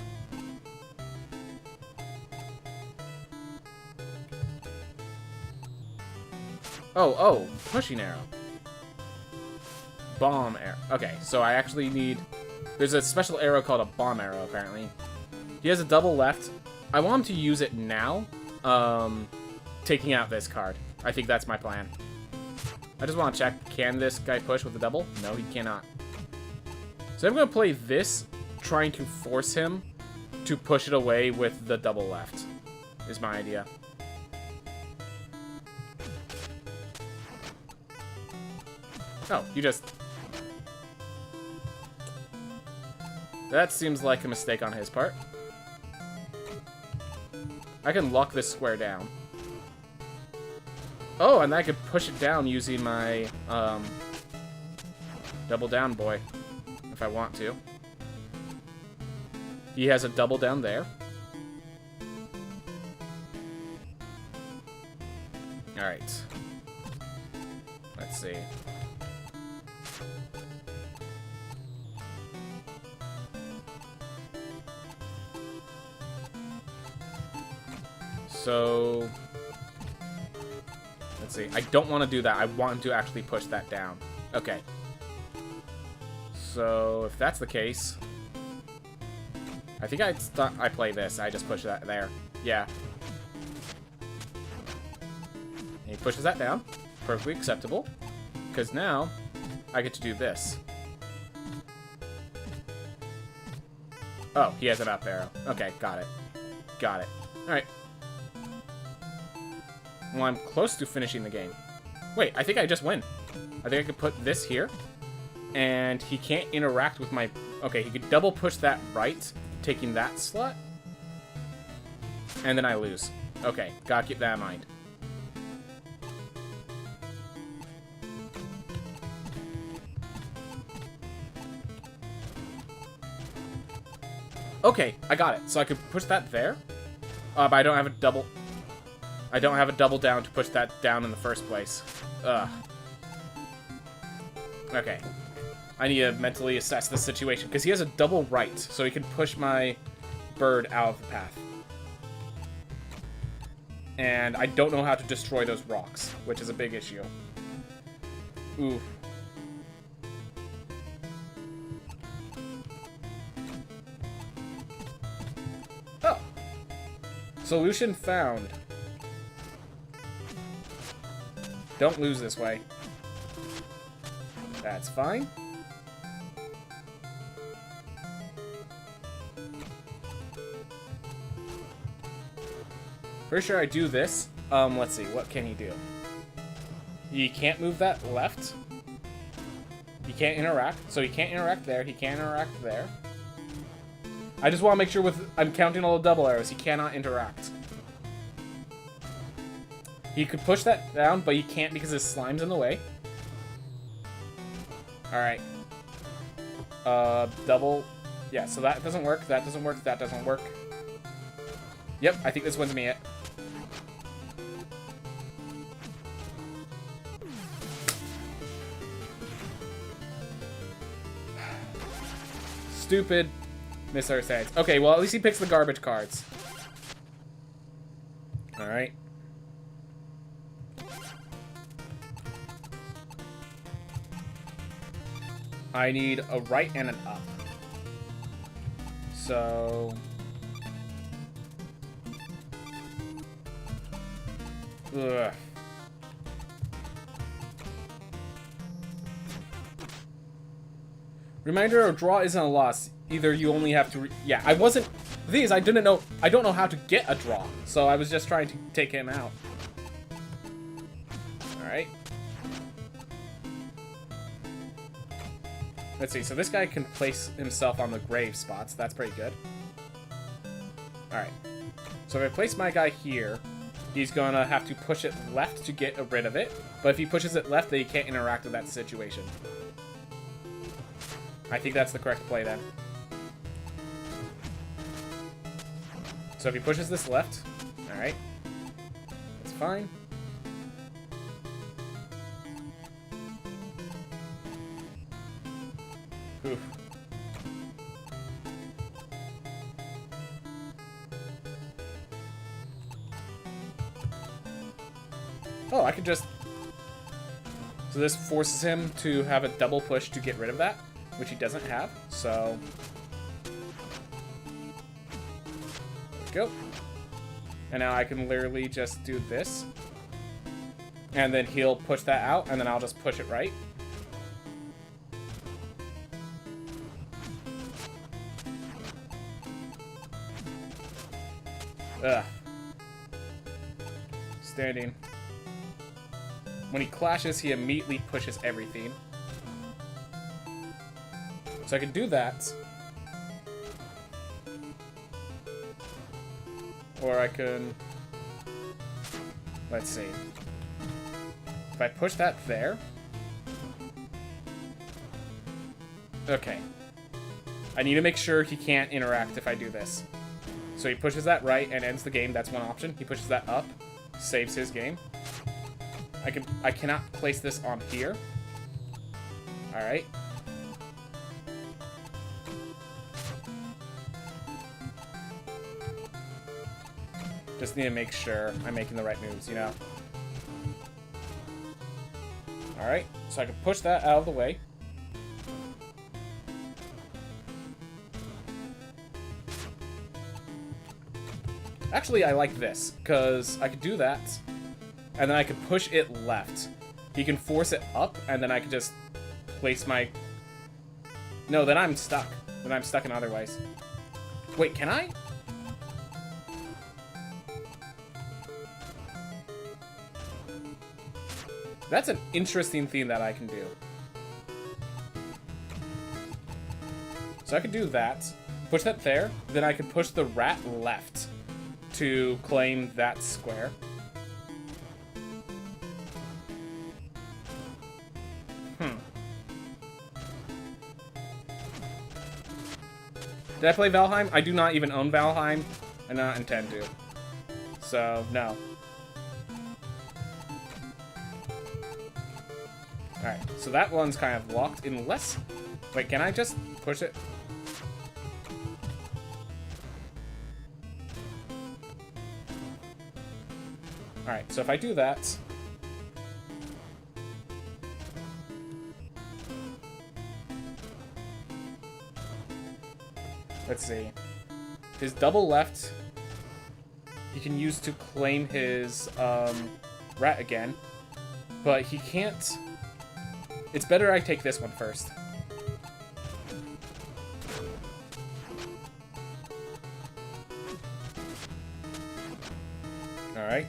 Oh, pushing arrow. Bomb arrow. Okay, so I actually need... There's a special arrow called a bomb arrow, apparently. He has a double left. I want him to use it now, taking out this card. I think that's my plan. I just want to check, can this guy push with a double? No, he cannot. So I'm going to play this, trying to force him to push it away with the double left, is my idea. Oh, you just... That seems like a mistake on his part. I can lock this square down. Oh, and I could push it down using my double down boy, if I want to. He has a double down there. Alright. Let's see. So, let's see. I don't want to do that. I want him to actually push that down. Okay. So, if that's the case, I think I play this. I just push that there. Yeah. And he pushes that down. Perfectly acceptable. Because now, I get to do this. Oh, he has an up arrow. Okay, got it. Got it. Alright. Well, I'm close to finishing the game. Wait, I think I just win. I think I could put this here. And he can't interact with my... Okay, he could double push that right, taking that slot. And then I lose. Okay, gotta keep that in mind. Okay, I got it. So I could push that there. But I don't have a double... I don't have a double down to push that down in the first place. Ugh. Okay. I need to mentally assess the situation, because he has a double right, so he can push my bird out of the path. And I don't know how to destroy those rocks, which is a big issue. Ooh. Oh. Solution found. Don't lose this way. That's fine. Pretty sure I do this. Let's see. What can he do? He can't move that left. He can't interact. So he can't interact there. He can't interact there. I just want to make sure I'm counting all the double arrows. He cannot interact. He could push that down, but he can't because his slime's in the way. Alright. Double. Yeah, so that doesn't work, that doesn't work, that doesn't work. Yep, I think this wins me it. Stupid misunderstandings. Okay, well, at least he picks the garbage cards. Alright. I need a right and an up. So... Ugh. Reminder, a draw isn't a loss. Either you only have to... Yeah, I wasn't... The thing is, I don't know how to get a draw. So I was just trying to take him out. Alright. Let's see, so this guy can place himself on the grave spots. That's pretty good. Alright. So if I place my guy here, he's gonna have to push it left to get rid of it. But if he pushes it left, then he can't interact with that situation. I think that's the correct play then. So if he pushes this left, alright. That's fine. Oof. Oh, I could just... So this forces him to have a double push to get rid of that, which he doesn't have, so... There we go. And now I can literally just do this. And then he'll push that out, and then I'll just push it right. Ugh. Standing. When he clashes, he immediately pushes everything. So I can do that. Or I can... Let's see. If I push that there... Okay. I need to make sure he can't interact if I do this. So he pushes that right and ends the game. That's one option. He pushes that up, saves his game. I cannot place this on here. All right. Just need to make sure I'm making the right moves, you know. All right. So I can push that out of the way. Actually, I like this, because I could do that, and then I could push it left. He can force it up, and then I could just place my... No, then I'm stuck. Then I'm stuck in other ways. Wait, can I? That's an interesting thing that I can do. So I could do that, push that there, then I could push the rat left to claim that square. Did I play Valheim? I do not even own Valheim. I do not intend to. So, no. Alright, so that one's kind of locked unless... Wait, can I just push it? Alright, so if I do that... Let's see. His double left, he can use to claim his rat again, but he can't... It's better I take this one first. Alright.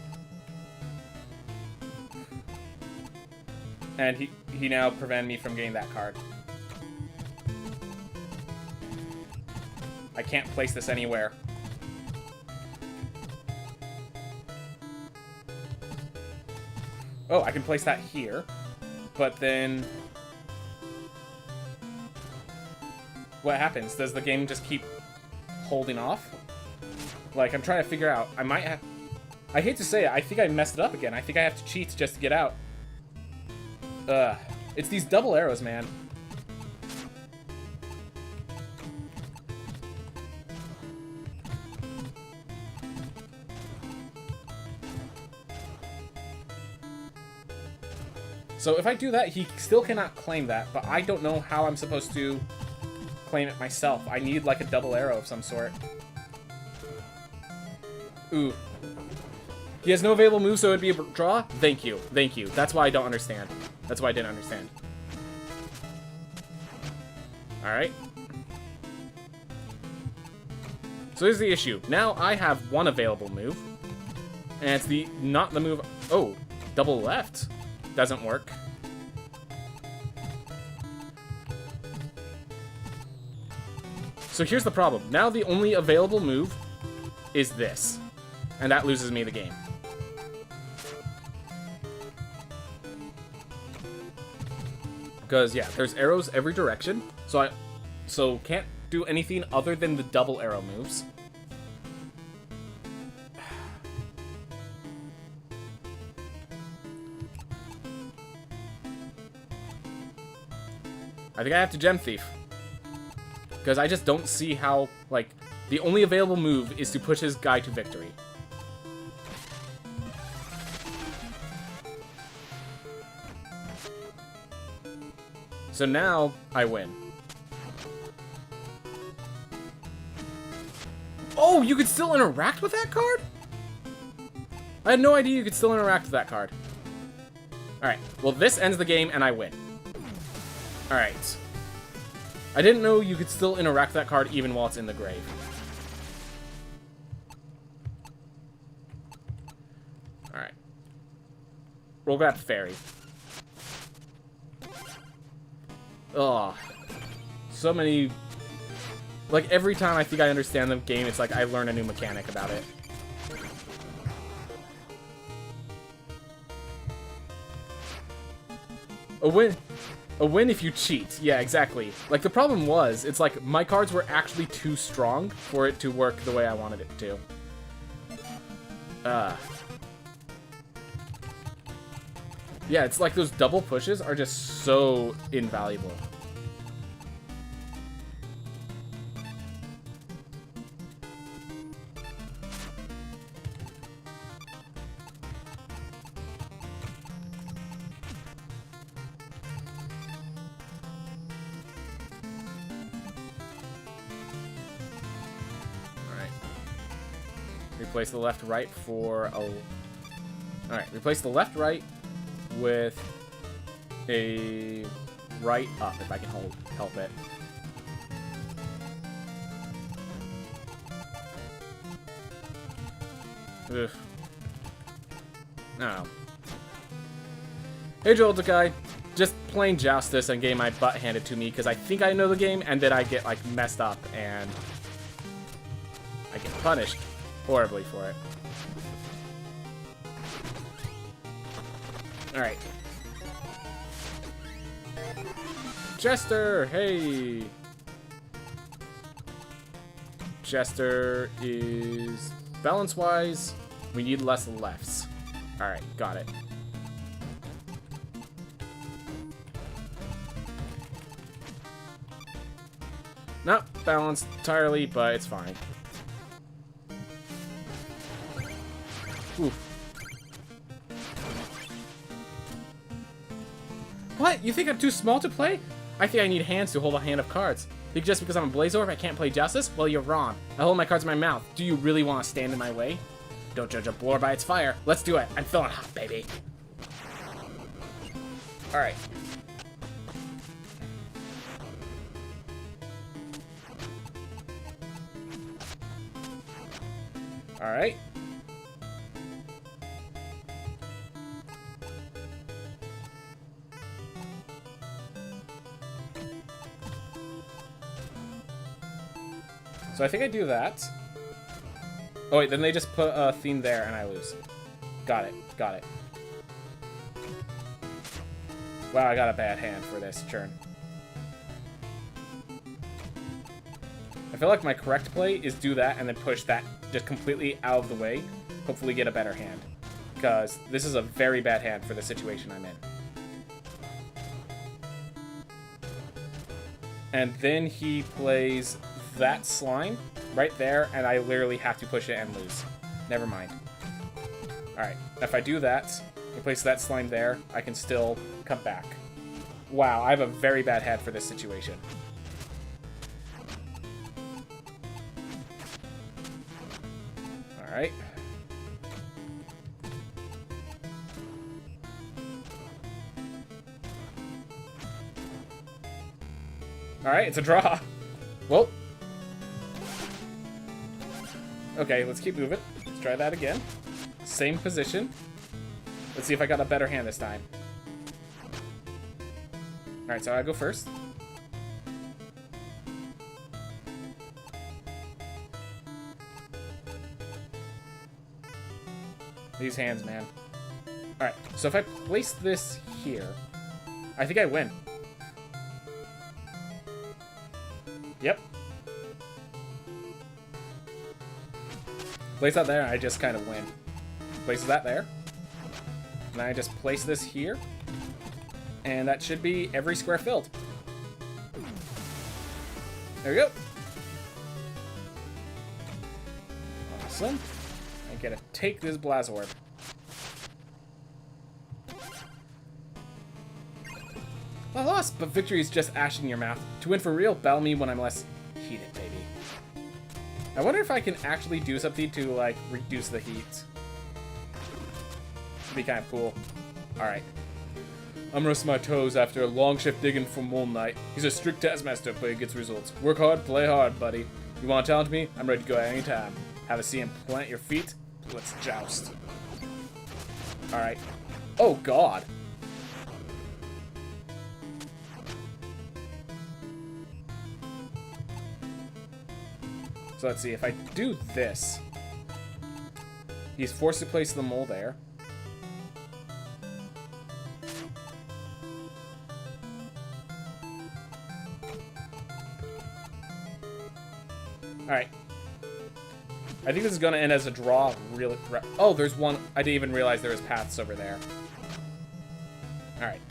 And he now prevented me from getting that card. I can't place this anywhere. Oh, I can place that here. But then... What happens? Does the game just keep holding off? Like, I'm trying to figure out. I might have... I hate to say it, I think I messed it up again. I think I have to cheat just to get out. Ugh. It's these double arrows, man. So if I do that, he still cannot claim that, but I don't know how I'm supposed to claim it myself. I need like a double arrow of some sort. Ooh. He has no available moves, so it would be a draw? Thank you. Thank you. That's why I don't understand. That's why I didn't understand. Alright. So here's the issue. Now I have one available move. And it's not the move... Oh, double left. Doesn't work. So here's the problem. Now the only available move is this. And that loses me the game. Because, yeah, there's arrows every direction. So can't do anything other than the double arrow moves. I think I have to Gem Thief. Because I just don't see how, like, the only available move is to push his guy to victory. So now I win. Oh, you could still interact with that card? I had no idea you could still interact with that card. Alright, well this ends the game and I win. Alright. I didn't know you could still interact with that card even while it's in the grave. Alright. We'll grab Fairy. Ugh. So many... Like, every time I think I understand the game, it's like I learn a new mechanic about it. A win if you cheat. Yeah, exactly. Like, the problem was, it's like, my cards were actually too strong for it to work the way I wanted it to. Yeah, it's like those double pushes are just so invaluable. Replace the left-right for a... Alright, replace the left-right with a right-up, if I can help it. Ugh. I don't know. Hey, Joltakai. Just playing Joustus and getting my butt handed to me because I think I know the game, and then I get, like, messed up, and I get punished horribly for it. Alright. Jester! Hey! Jester is... Balance-wise, we need less lefts. Alright, got it. Not balanced entirely, but it's fine. Oof. What? You think I'm too small to play? I think I need hands to hold a hand of cards. Think just because I'm a Blazor I can't play Justice? Well, you're wrong. I hold my cards in my mouth. Do you really want to stand in my way? Don't judge a boar by its fire. Let's do it. I'm feeling hot, baby. Alright. Alright. So I think I do that. Oh wait, then they just put a theme there and I lose. Got it, got it. Wow, I got a bad hand for this turn. I feel like my correct play is do that and then push that just completely out of the way. Hopefully get a better hand. Because this is a very bad hand for the situation I'm in. And then he plays that slime right there, and I literally have to push it and lose. Never mind. Alright, if I do that, he places that slime there, I can still come back. Wow, I have a very bad hand for this situation. Alright. Alright, it's a draw. Well. Okay, let's keep moving. Let's try that again. Same position. Let's see if I got a better hand this time. Alright, so I go first. These hands, man. Alright, so if I place this here, I think I win. Yep. Place that there, and I just kind of win. Place that there. And I just place this here. And that should be every square filled. There we go. Awesome. I get to take this Blazorb. I lost, but victory is just ash in your mouth. To win for real, battle me when I'm less heated, baby. I wonder if I can actually do something to, like, reduce the heat. It'd be kind of cool. Alright. I'm resting my toes after a long shift digging for Mole Knight. He's a strict taskmaster, but he gets results. Work hard, play hard, buddy. You want to challenge me? I'm ready to go at any time. Have a seat and plant your feet. Let's joust. Alright. Oh, God. So let's see, if I do this, he's forced to place the mole there. Alright. I think this is going to end as a draw really... Oh, there's one... I didn't even realize there was paths over there. Alright.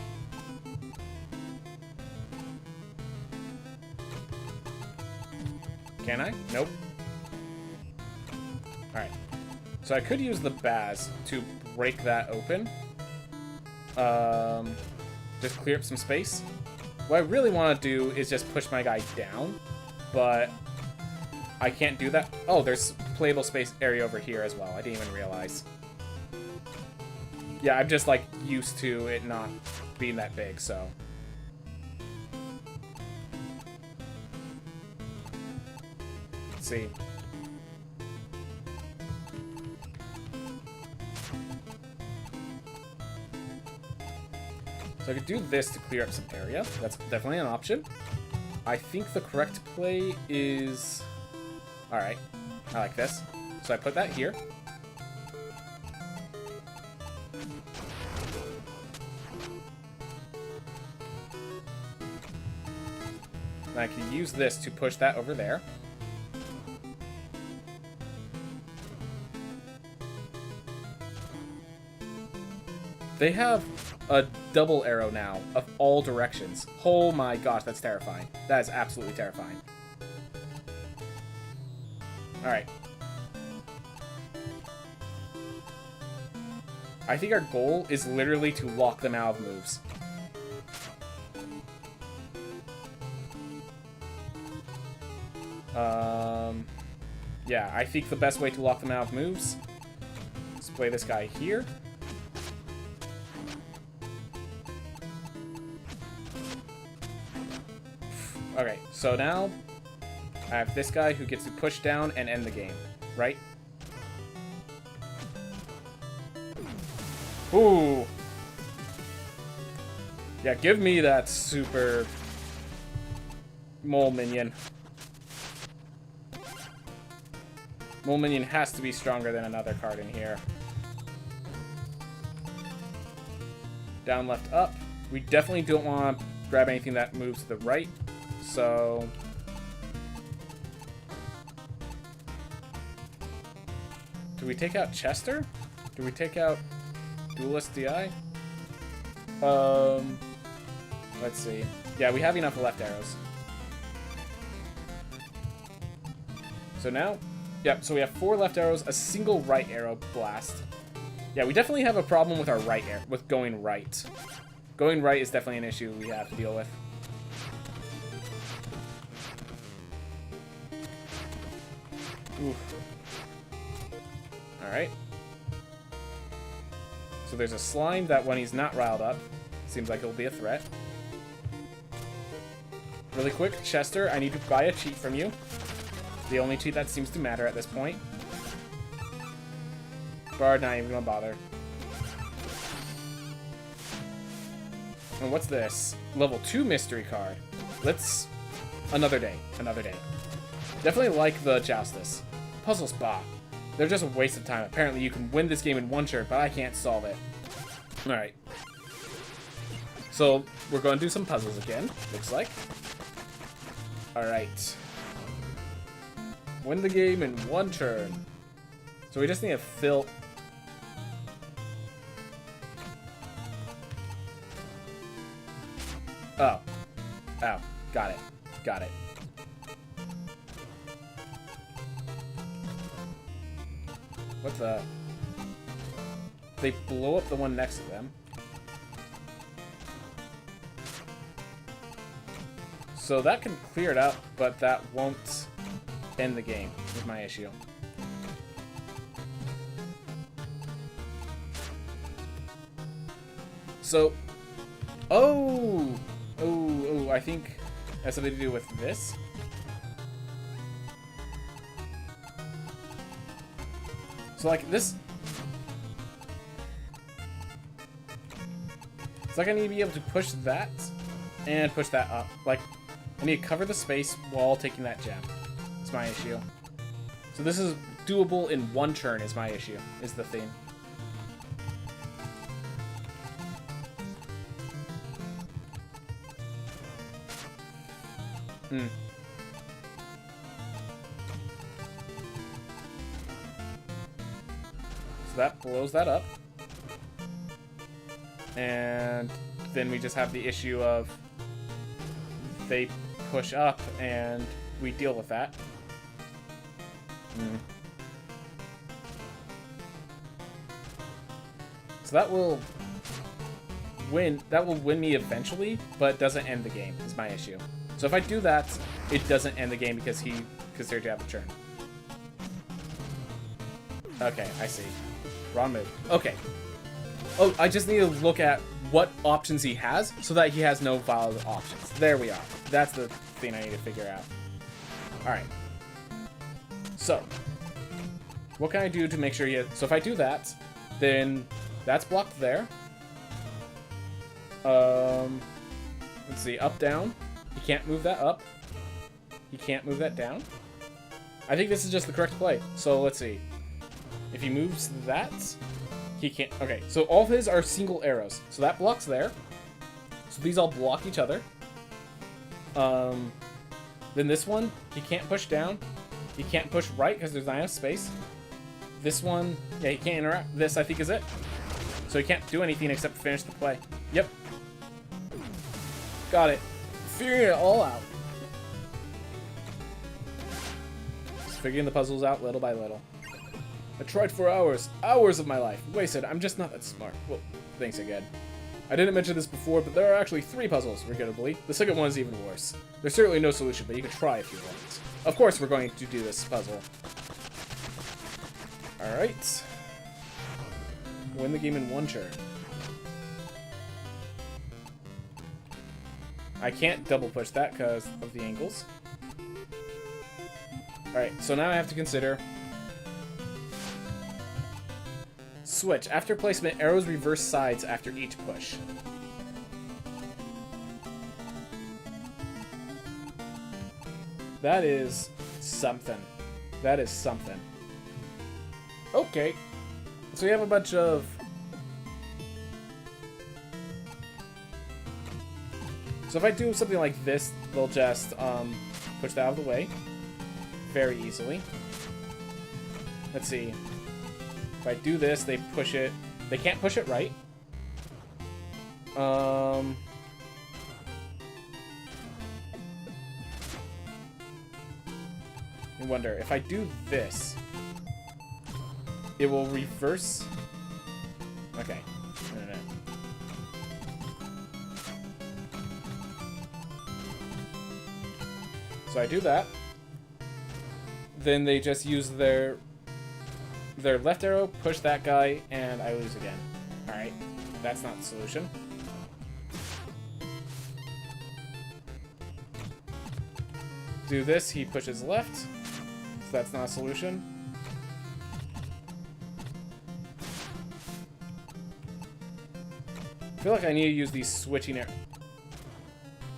Can I? Nope. Alright. So I could use the Baz to break that open. Just clear up some space. What I really want to do is just push my guy down, but I can't do that. Oh, there's playable space area over here as well. I didn't even realize. Yeah, I'm just, like, used to it not being that big, so... see. So I could do this to clear up some area. That's definitely an option. I think the correct play is... Alright. I like this. So I put that here. And I can use this to push that over there. They have a double arrow now of all directions. Oh my gosh, that's terrifying. That is absolutely terrifying. Alright. I think our goal is literally to lock them out of moves. Yeah, I think the best way to lock them out of moves is play this guy here. Okay, so now I have this guy who gets to push down and end the game, right? Ooh. Yeah, give me that super mole minion. Mole minion has to be stronger than another card in here. Down, left, up. We definitely don't want to grab anything that moves to the right. So... do we take out Chester? Do we take out Duelist DI? Let's see. Yeah, we have enough left arrows. So now... Yep, so we have 4 left arrows, a single right arrow blast. Yeah, we definitely have a problem with our right arrow, with going right. Going right is definitely an issue we have to deal with. Oof. Alright. So there's a slime that when he's not riled up, seems like it'll be a threat. Really quick, Chester, I need to buy a cheat from you. The only cheat that seems to matter at this point. Bard, not even gonna bother. And what's this? Level 2 mystery card. Let's... Another day. Another day. Definitely like the Joustus. Puzzle Spot. They're just a waste of time. Apparently you can win this game in one turn, but I can't solve it. Alright. So, we're going to do some puzzles again, looks like. Alright. Win the game in one turn. So we just need to fill... Oh. Oh. Got it. Got it. What the... They blow up the one next to them. So that can clear it up, but that won't end the game, is my issue. So, oh, I think that's something to do with this. So like this, it's like I need to be able to push that and push that up. Like I need to cover the space while taking that gem. It's my issue. So this is doable in one turn is my issue, is the thing. So that blows that up. And then we just have the issue of they push up and we deal with that. So that will win me eventually, but doesn't end the game, is my issue. So if I do that, it doesn't end the game because he considered to have a turn. Okay, I see. Wrong move. Okay. Oh, I just need to look at what options he has so that he has no valid options. There we are. That's the thing I need to figure out. Alright. So, what can I do to make sure he has... So if I do that, then that's blocked there. Let's see. Up, down. He can't move that up. He can't move that down. I think this is just the correct play. So let's see. If he moves that, he can't... Okay, so all of his are single arrows. So that blocks there. So these all block each other. Then this one, he can't push down. He can't push right because there's not enough space. This one, yeah, he can't interact. This, I think, is it. So he can't do anything except finish the play. Yep. Got it. Figuring it all out. Just figuring the puzzles out little by little. I tried for hours of my life. Wasted. I'm just not that smart. Well, thanks again. I didn't mention this before, but there are actually 3 puzzles, regrettably. The second one is even worse. There's certainly no solution, but you can try if you want. Of course we're going to do this puzzle. Alright. Win the game in one turn. I can't double push that because of the angles. Alright, so now I have to consider... Switch. After placement, arrows reverse sides after each push. That is something. That is something. Okay. So we have a bunch of... So if I do something like this, they'll just push that out of the way very easily. Let's see. If I do this, they push it. They can't push it right. I wonder, if I do this, it will reverse... Okay. No. So I do that. Then they just use their left arrow, push that guy, and I lose again. Alright. That's not the solution. Do this, he pushes left. So that's not a solution. I feel like I need to use these switching arrows.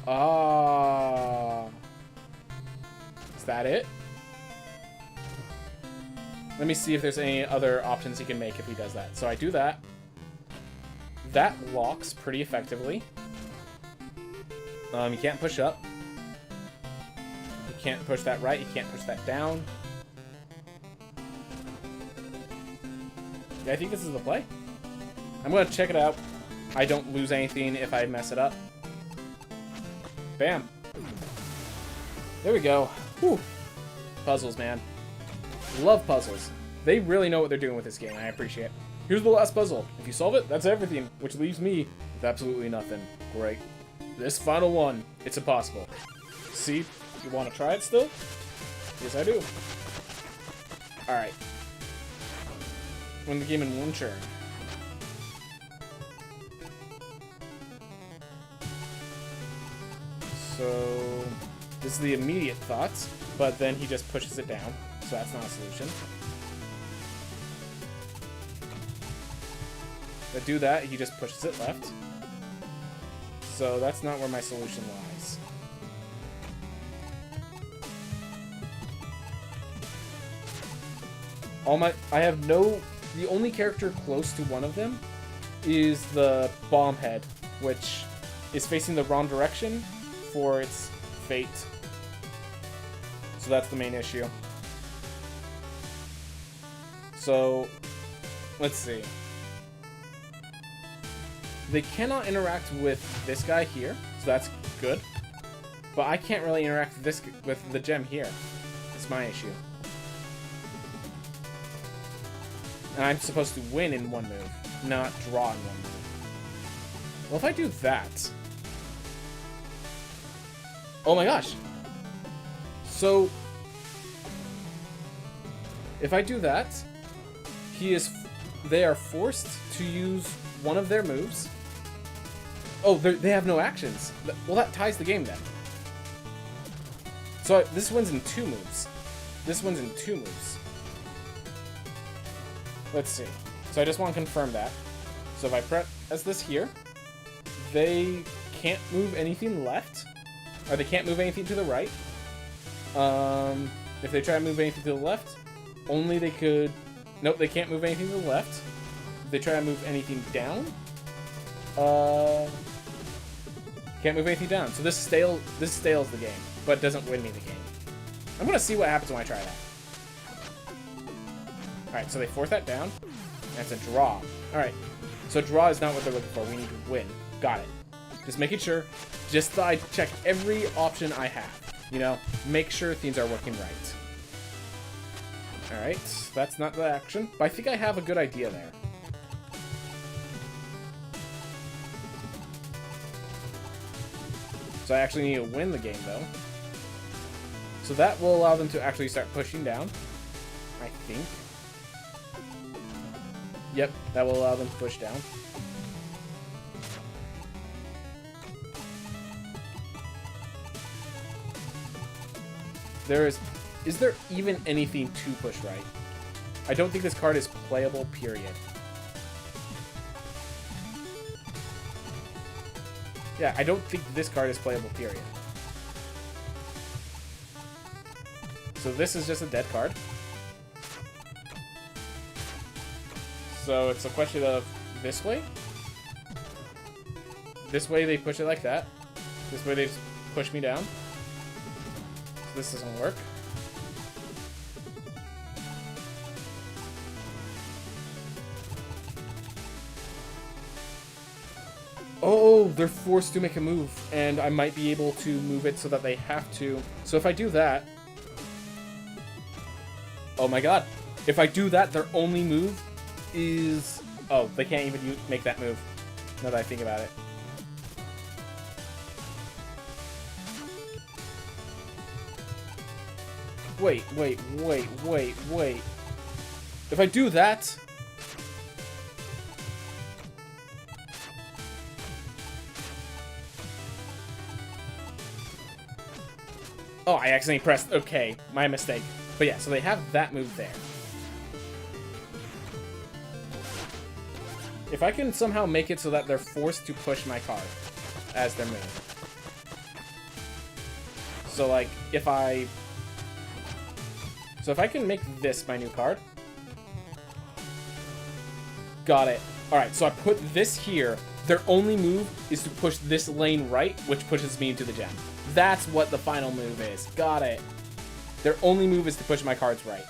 Ah. Is that it? Let me see if there's any other options he can make if he does that. So I do that. That locks pretty effectively. He can't push up. He can't push that right. He can't push that down. Yeah, I think this is the play. I'm going to check it out. I don't lose anything if I mess it up. Bam. There we go. Whew. Puzzles, man. Love puzzles. They really know what they're doing with this game. I appreciate it. Here's the last puzzle. If you solve it, that's everything, which leaves me with absolutely nothing. Great. This final one, it's impossible. See, you want to try it still? Yes, I do. Alright. Win the game in one turn. So, this is the immediate thoughts, but then he just pushes it down, so that's not a solution. But do that, he just pushes it left. So that's not where my solution lies. I have no... The only character close to one of them is the bomb head, which is facing the wrong direction for its fate. So that's the main issue. So, let's see. They cannot interact with this guy here, so that's good. But I can't really interact with the gem here. It's my issue. And I'm supposed to win in one move, not draw in one move. Well, if I do that... Oh my gosh! So... If I do that, they are forced to use one of their moves. Oh, they have no actions. Well, that ties the game then. So this wins in 2 moves. This wins in 2 moves. Let's see. So I just want to confirm that. So if I press this here, they can't move anything left. Or they can't move anything to the right. If they try to move anything to the left, only they could... Nope, they can't move anything to the left. If they try to move anything down, can't move anything down. So this stales the game, but doesn't win me the game. I'm gonna see what happens when I try that. Alright, so they force that down. That's a draw. Alright, so draw is not what they're looking for. We need to win. Got it. Just making sure. Just thought I'd check every option I have. You know, make sure things are working right. Alright, that's not the action, but I think I have a good idea there. So I actually need to win the game, though. So that will allow them to actually start pushing down, I think. Yep, that will allow them to push down. Is there even anything to push right? I don't think this card is playable, period. Yeah, I don't think this card is playable, period. So this is just a dead card. So it's a question of this way. This way they push it like that. This way they just push me down. So this doesn't work. Oh, they're forced to make a move, and I might be able to move it so that they have to. So if I do that... Oh my god. If I do that, their only move is... Oh, they can't even make that move, now that I think about it. Wait. If I do that... Oh, I accidentally pressed... Okay, my mistake. But yeah, so they have that move there. If I can somehow make it so that they're forced to push my card as their move. So, like, if I can make this my new card. Got it. Alright, so I put this here. Their only move is to push this lane right, which pushes me into the gem. That's what the final move is. Got it. Their only move is to push my cards right.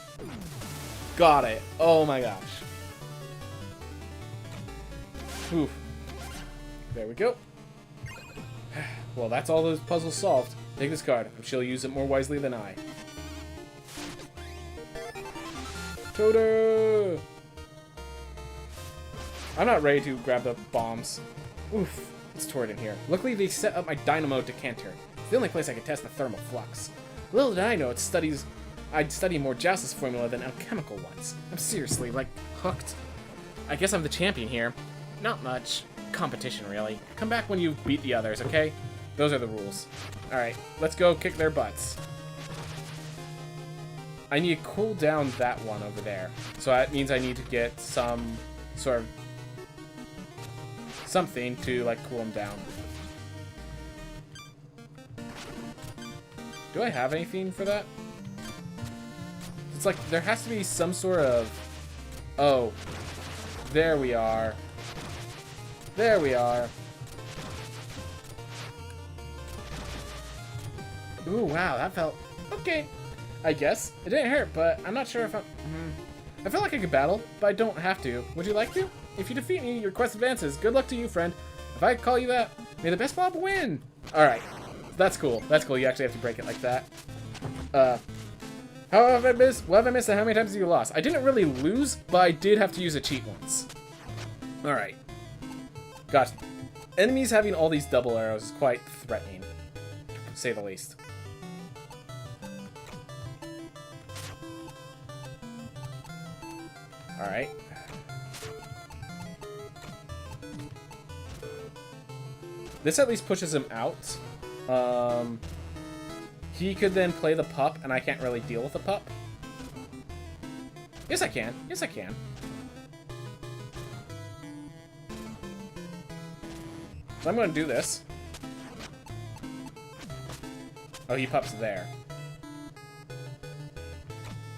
Got it. Oh my gosh. Oof. There we go. Well, that's all those puzzles solved. Take this card. I'm sure you'll use it more wisely than I. Toto! I'm not ready to grab the bombs. Oof. It's torrid in here. Luckily, they set up my dynamo decanter. the only place I could test the thermal flux. Little did I know I'd study more Joustus formula than alchemical ones. I'm seriously, like, hooked. I guess I'm the champion here. Not much. Competition, really. Come back when you beat the others, okay? Those are the rules. Alright, let's go kick their butts. I need to cool down that one over there. So that means I need to get some sort of something to, like, cool them down. Do I have anything for that? It's like, there has to be some sort of... Oh. There we are. There we are. Ooh, wow, that felt... Okay. I guess. It didn't hurt, but I'm not sure if I'm... I feel like I could battle, but I don't have to. Would you like to? If you defeat me, your quest advances. Good luck to you, friend. If I call you that, may the best Bob win. Alright. That's cool. That's cool. You actually have to break it like that. How have I missed? What have I missed and how many times have you lost? I didn't really lose, but I did have to use a cheat once. Alright. Gotcha. Enemies having all these double arrows is quite threatening, to say the least. Alright. This at least pushes him out. He could then play the pup, and I can't really deal with the pup. Yes, I can. Yes, I can. So I'm going to do this. Oh, he pups there.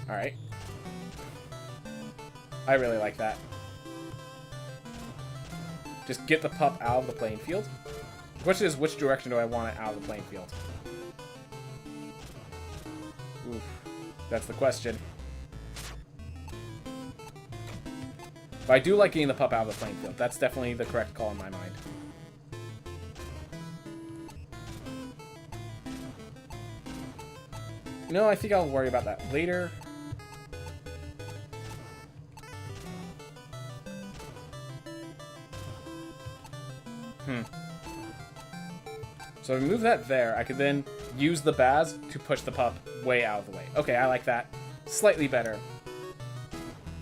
Alright. I really like that. Just get the pup out of the playing field. The question is, which direction do I want it out of the playing field? Oof. That's the question. But I do like getting the pup out of the playing field. That's definitely the correct call in my mind. No, I think I'll worry about that later. So if I move that there, I could then use the Baz to push the pup way out of the way. Okay, I like that. Slightly better.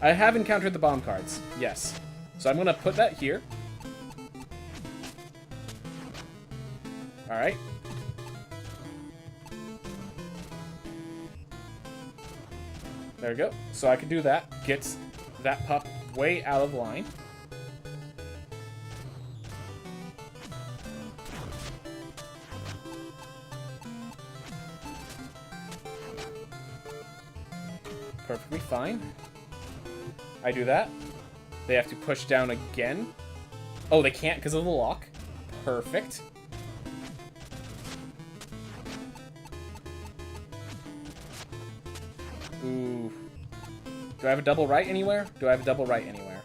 I have encountered the bomb cards. Yes. So I'm going to put that here. Alright. There we go. So I can do that. Gets that pup way out of line. Perfectly fine. I do that. They have to push down again. Oh, they can't because of the lock. Perfect. Ooh. Do I have a double right anywhere? Do I have a double right anywhere?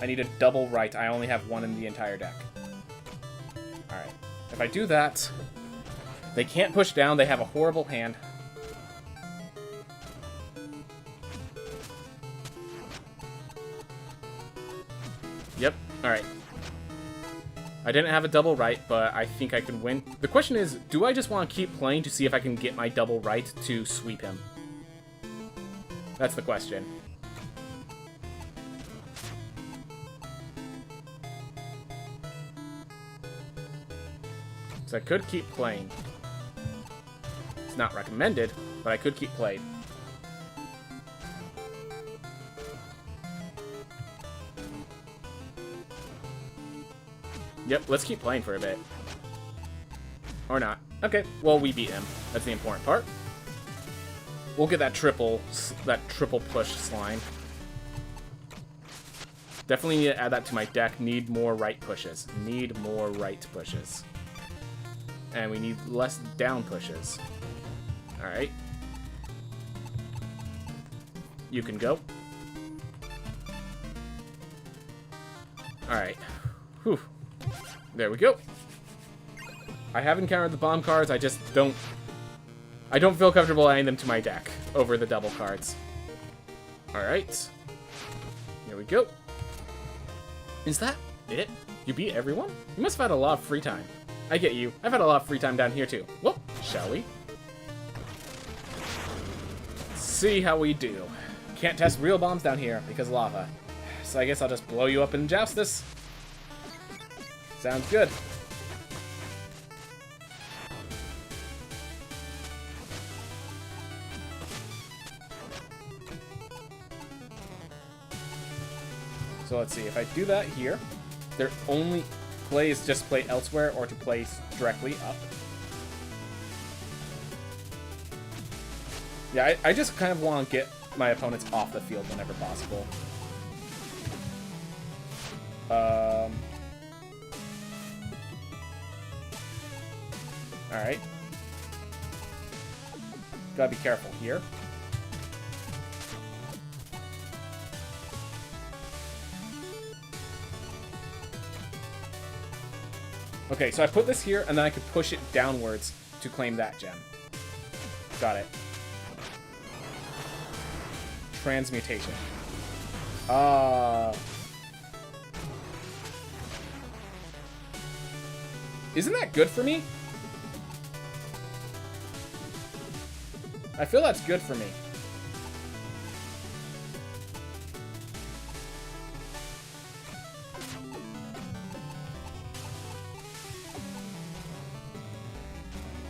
I need a double right. I only have one in the entire deck. Alright. If I do that... They can't push down. They have a horrible hand. Yep. Alright. I didn't have a double right, but I think I can win. The question is, do I just want to keep playing to see if I can get my double right to sweep him? That's the question. So I could keep playing. It's not recommended, but I could keep playing. Yep, let's keep playing for a bit. Or not. Okay, well, we beat him. That's the important part. We'll get that triple push slime. Definitely need to add that to my deck. Need more right pushes. Need more right pushes. And we need less down pushes. Alright. You can go. Alright. Whew. There we go. I have encountered the bomb cards, I just don't... I don't feel comfortable adding them to my deck over the double cards. Alright. Here we go. Is that it? You beat everyone? You must have had a lot of free time. I get you. I've had a lot of free time down here too. Well, shall we? Let's see how we do. Can't test real bombs down here because of lava. So I guess I'll just blow you up and joust this. Sounds good. So let's see, if I do that here, their only play is just play elsewhere or to place directly up. Yeah, I just kind of want to get my opponents off the field whenever possible. Alright. Gotta be careful here. Okay, so I put this here, and then I could push it downwards to claim that gem. Got it. Transmutation. Isn't that good for me? I feel that's good for me.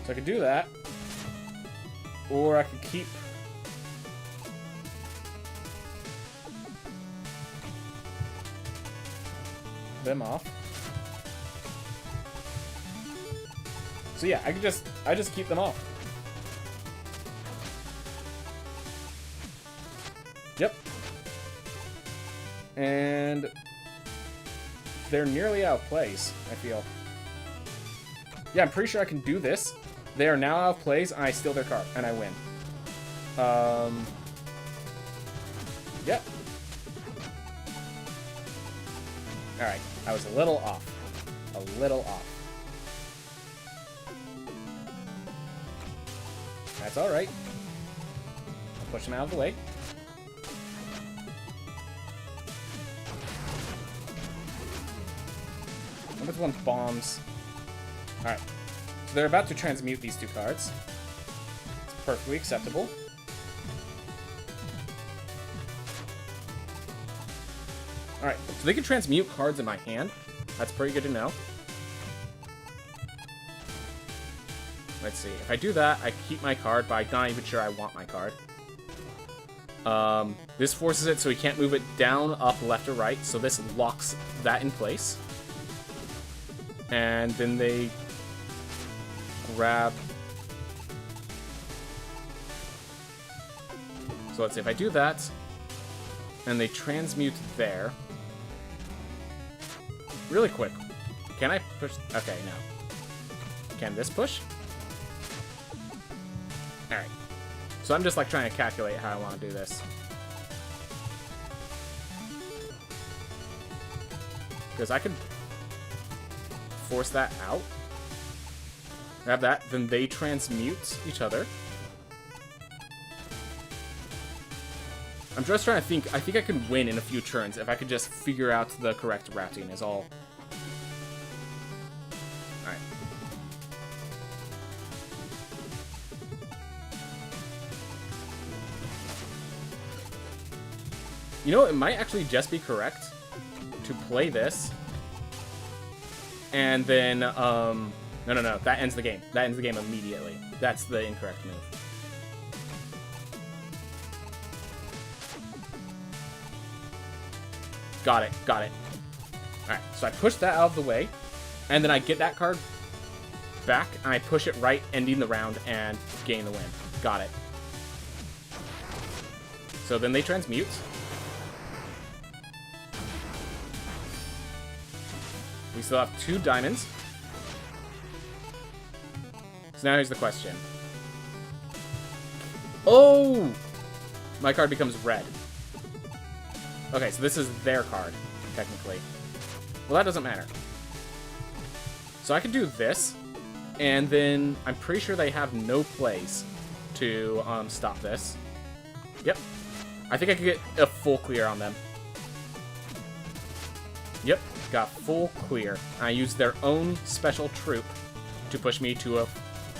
So I could do that. Or I could keep... them off. So yeah, I just keep them off. Yep. And they're nearly out of place, I feel. Yeah, I'm pretty sure I can do this. They are now out of place, and I steal their card, and I win. Yep. Alright, I was a little off. A little off. That's alright. I'll push him out of the way. Number one's bombs. Alright. So they're about to transmute these two cards. It's perfectly acceptable. Alright, so they can transmute cards in my hand. That's pretty good to know. Let's see. If I do that, I keep my card, but I'm not even sure I want my card. This forces it so he can't move it down, up, left, or right. So this locks that in place. And then they grab... So let's see. If I do that, and they transmute there... Really quick. Can I push? Okay, no. Can this push? Alright. So I'm just like trying to calculate how I want to do this. Because I could force that out. Grab that, then they transmute each other. I'm just trying to think. I think I could win in a few turns if I could just figure out the correct routing is all. Alright. You know, it might actually just be correct to play this. And then, no. That ends the game. That ends the game immediately. That's the incorrect move. Got it. Got it. Alright, so I push that out of the way, and then I get that card back, and I push it right, ending the round, and gain the win. Got it. So then they transmute. We still have 2 diamonds. So now here's the question. Oh! My card becomes red. Okay, so this is their card, technically. Well, that doesn't matter. So I could do this, and then I'm pretty sure they have no plays to stop this. Yep. I think I could get a full clear on them. Yep. got full clear. I used their own special troop to push me to a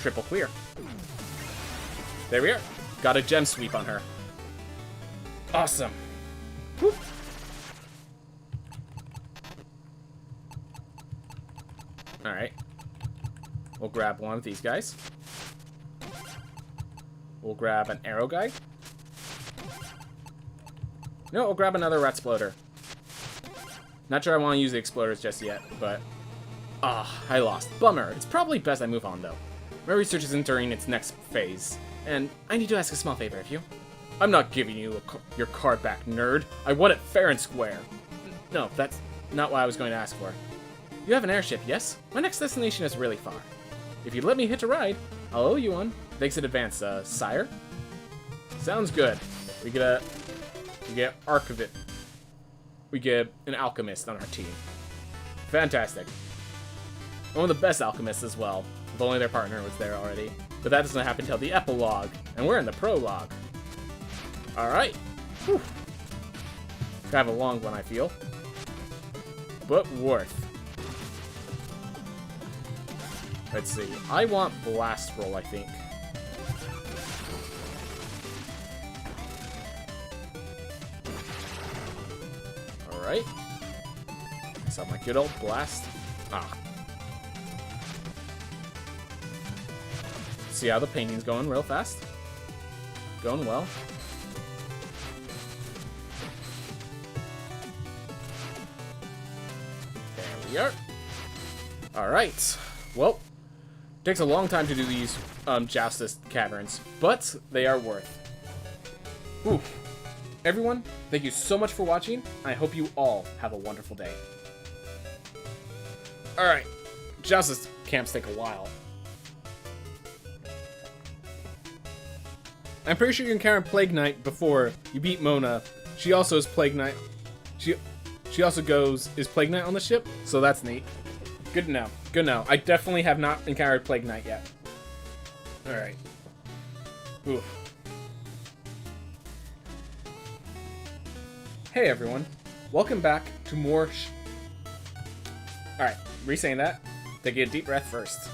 triple clear. There we are. Got a gem sweep on her. Awesome. Whoop. Alright. We'll grab one of these guys. We'll grab an arrow guy. No, we'll grab another rat exploder. Not sure I want to use the exploders just yet, but... I lost. Bummer. It's probably best I move on, though. My research is entering its next phase, and I need to ask a small favor of you. I'm not giving you your card back, nerd. I want it fair and square. No, that's not what I was going to ask for. You have an airship, yes? My next destination is really far. If you'd let me hitch a ride, I'll owe you one. Thanks in advance, sire. Sounds good. We get Archivist. We get an alchemist on our team. Fantastic. One of the best alchemists as well. If only their partner was there already. But that doesn't happen until the epilogue, and we're in the prologue. Alright. Whew. Kind of a long one, I feel. But worth. Let's see. I want Blast Roll, I think. Alright. So my good old Blast. See how the painting's going real fast. Going well. There we are. Alright. Well, takes a long time to do these Joustus caverns, but they are worth. Whew. Everyone, thank you so much for watching. I hope you all have a wonderful day. Alright. Joustus camps take a while. I'm pretty sure you encountered Plague Knight before you beat Mona. She also is Plague Knight. She also is Plague Knight on the ship, so that's neat. Good to know. Good to know. I definitely have not encountered Plague Knight yet. Alright. Oof. Hey everyone. Welcome back to more Alright, re-saying that. Take a deep breath first.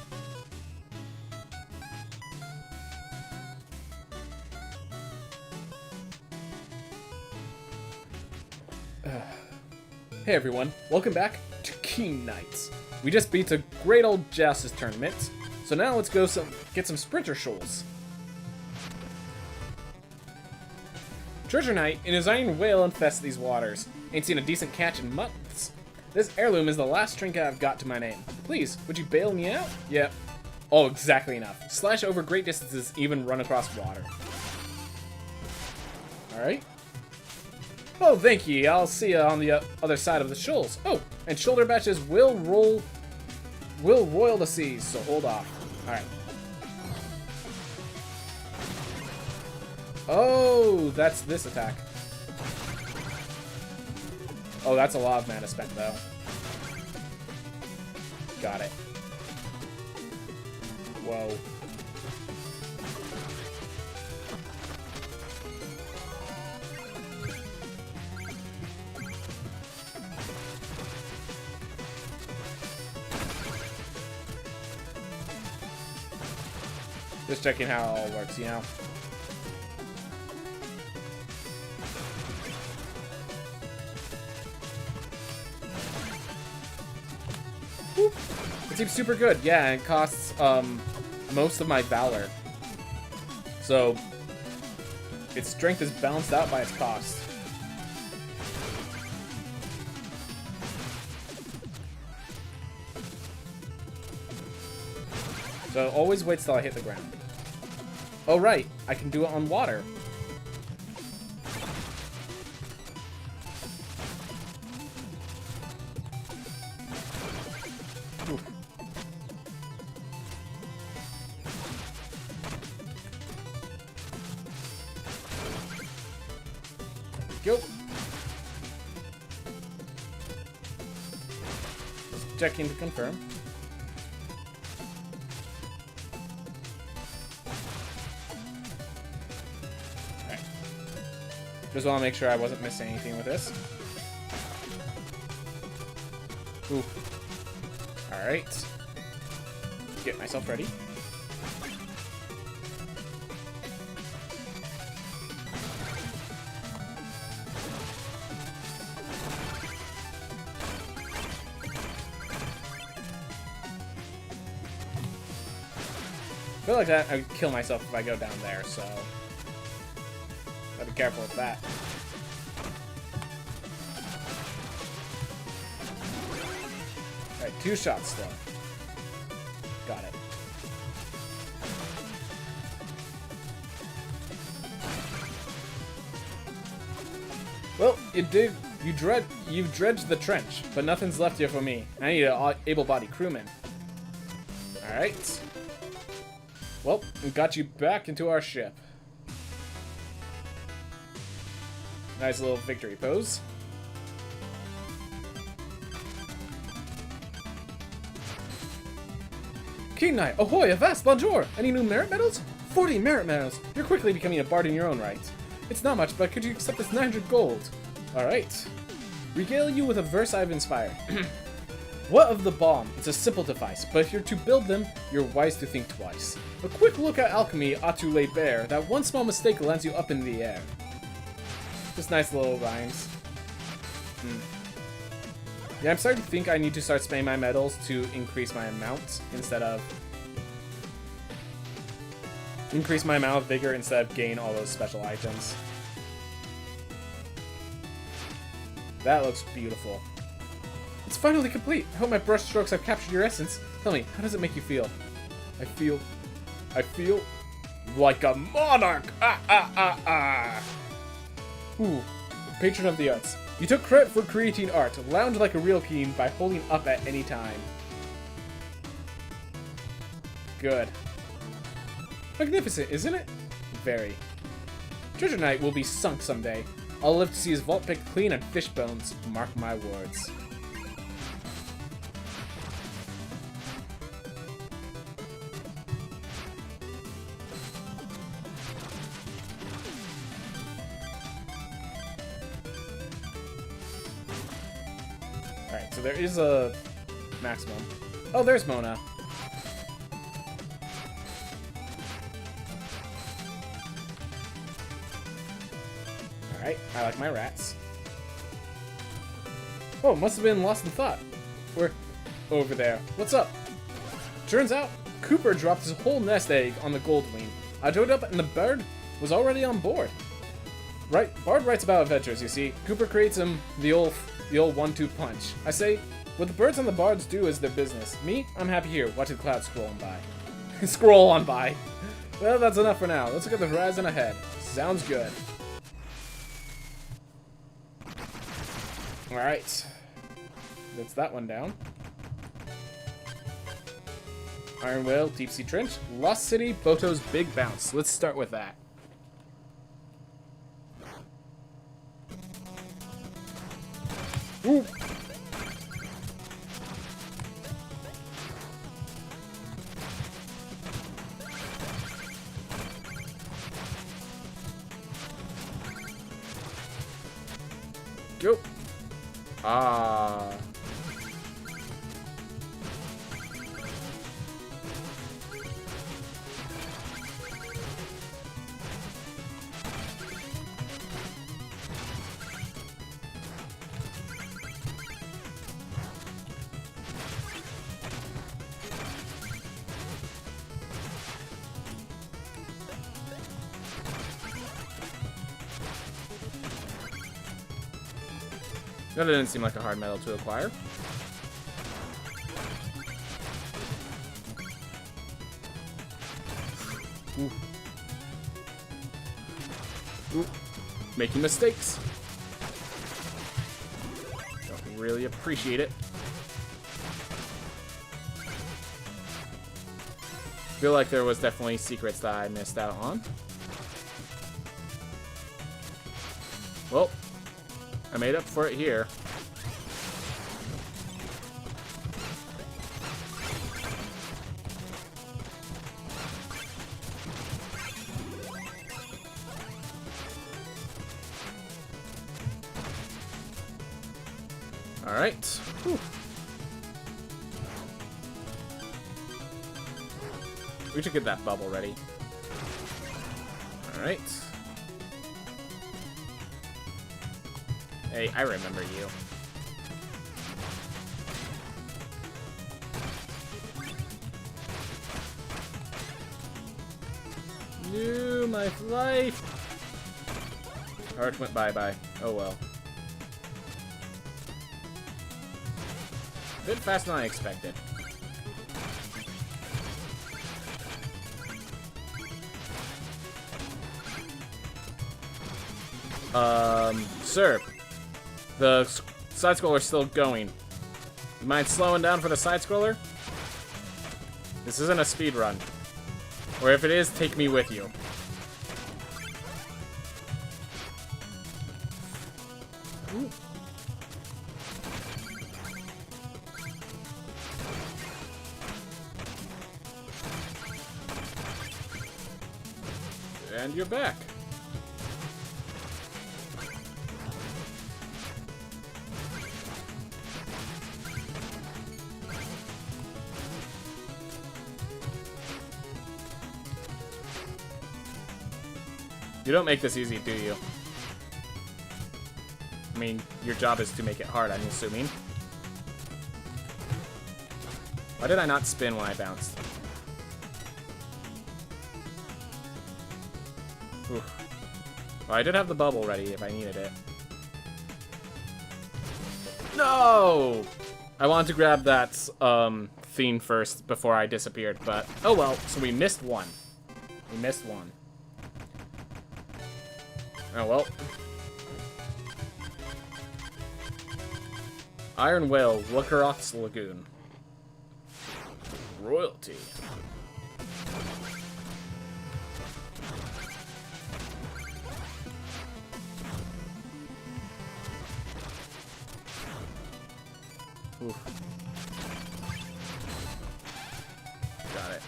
Hey everyone, welcome back to King Knights. We just beat a great old Joustus tournament, so now let's go get some Sprinter Shoals. Treasure Knight and his iron whale infest these waters. Ain't seen a decent catch in months. This heirloom is the last trinket I've got to my name. Please, would you bail me out? Yep. Oh, exactly enough. Slash over great distances, even run across water. Alright. Oh, thank ye. I'll see you on the other side of the shoals. Oh, and shoulder batches will roil the seas, so hold off. Alright. Oh, that's this attack. Oh, that's a lot of mana spent, though. Got it. Whoa. Just checking how it all works, you know? Whoop. It seems super good. Yeah, it costs most of my Valor. So, its strength is balanced out by its cost. So, always waits till I hit the ground. Oh, right. I can do it on water. Oof. Go. Just checking to confirm. Just want to make sure I wasn't missing anything with this. Ooh. Alright. Get myself ready. I feel like that I would kill myself if I go down there, so gotta be careful with that. Alright, 2 shots still. Got it. Well, you've dredged the trench, but nothing's left here for me. I need an able-bodied crewman. Alright. Well, we got you back into our ship. Nice little victory pose. Keen Knight, ahoy, avast, bonjour! Any new merit medals? 40 merit medals! You're quickly becoming a bard in your own right. It's not much, but could you accept this 900 gold? Alright. Regale you with a verse I've inspired. What of the bomb? It's a simple device, but if you're to build them, you're wise to think twice. A quick look at alchemy ought to lay bare that one small mistake lands you up in the air. Just nice little rhymes. Yeah, I'm starting to think I need to start spending my medals to increase my amount instead of... increase my amount of vigor instead of gain all those special items. That looks beautiful. It's finally complete. I hope my brush strokes have captured your essence. Tell me, how does it make you feel? I feel like a monarch! Ooh, patron of the arts. You took credit for creating art. Lounge like a real king by holding up at any time. Good. Magnificent, isn't it? Very. Treasure Knight will be sunk someday. I'll live to see his vault picked clean and fish bones. Mark my words. Alright, so there is a maximum. Oh, there's Mona. Alright, I like my rats. Oh, must have been lost in thought. We're over there. What's up? Turns out, Cooper dropped his whole nest egg on the Goldwing. I showed up and the bird was already on board. Right, Bard writes about adventures, you see. Cooper creates him the old 1-2 punch. I say, what the birds and the bards do is their business. Me, I'm happy here, watching the clouds scroll on by. Scroll on by. Well, that's enough for now. Let's look at the horizon ahead. Sounds good. Alright. That's that one down. Iron Whale, Deep Sea Trench, Lost City, Boto's Big Bounce. Let's start with that. Ooh. Go. Ah. That didn't seem like a hard metal to acquire. Ooh. Ooh. Making mistakes. Don't really appreciate it. Feel like there was definitely secrets that I missed out on. Well, I made up for it here. Alright. Whew. We should get that bubble ready. Alright. Hey, I remember you. No, my life! Heart went bye-bye. Oh well. A bit faster than I expected. Sir. The side-scroller's still going. You mind slowing down for the side-scroller? This isn't a speed run. Or if it is, take me with you. Ooh. And you're back. You don't make this easy, do you? I mean, your job is to make it hard, I'm assuming. Why did I not spin when I bounced? Oof. Well, I did have the bubble ready if I needed it. No! I wanted to grab that theme first before I disappeared, but oh well, so we missed one. We missed one. Oh well. Iron Whale, Lookeroth's Lagoon. Royalty. Oof. Got it.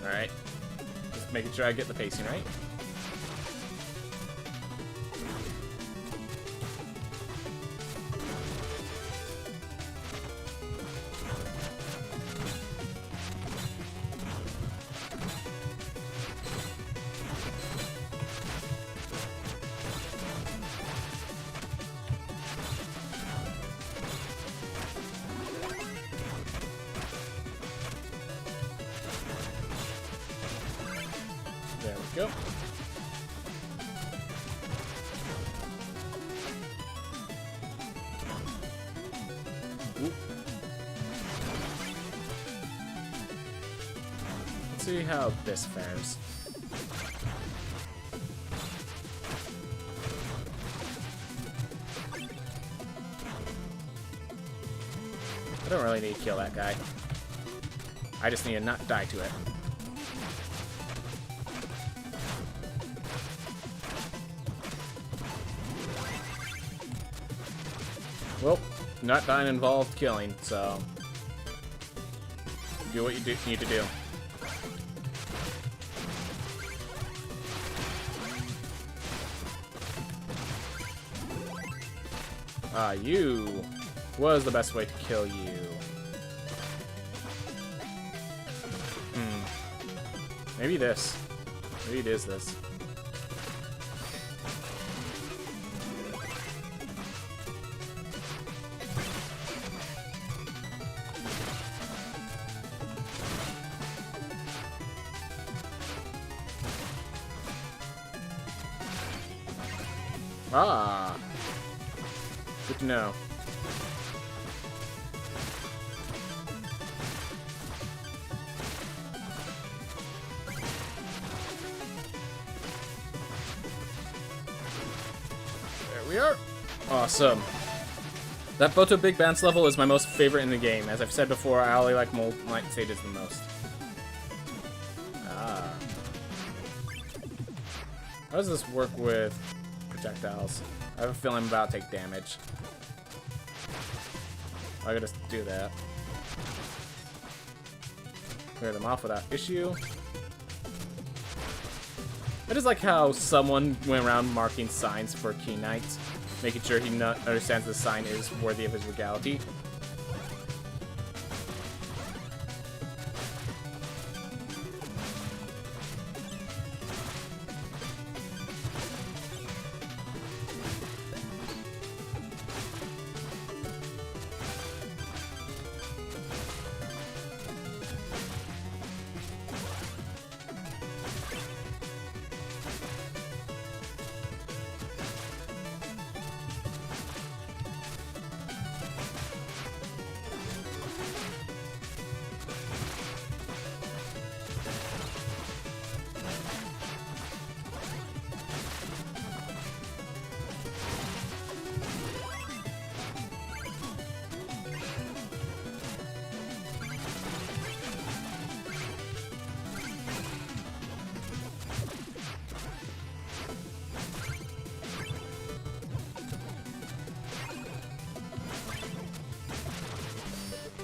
Alright. Just making sure I get the pacing right. There we go. Ooh. Let's see how this fares. I don't really need to kill that guy. I just need to not die to it. Well, not dying involved killing, so do what you need to do. You was the best way to kill you. Maybe this. Maybe it is this. Ah, good to know. There we are. Awesome. That Boto Big Bounce level is my most favorite in the game. As I've said before, I only like Mold Knight stages the most. Ah. How does this work with projectiles? I have a feeling I'm about to take damage. I gotta just do that. Clear them off without issue. I just like how someone went around marking signs for Key Knight, making sure he understands the sign is worthy of his regality.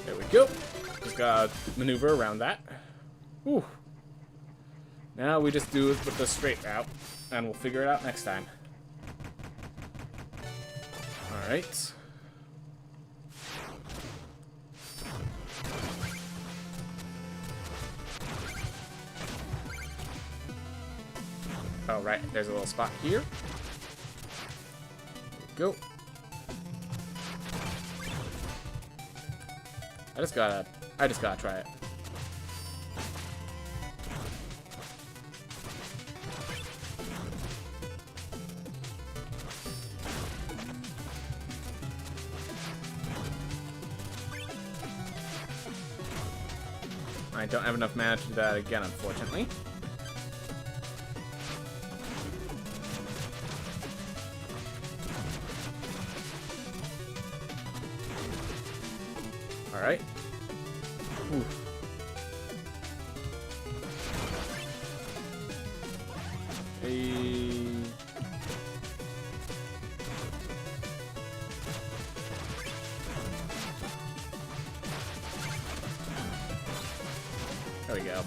There we go. Just gotta maneuver around that. Whew. Now we just do it with the straight route, and we'll figure it out next time. Alright. Oh, right. There's a little spot here. There we go. I just gotta try it. I don't have enough mana to do that again, unfortunately. Alright. There we go.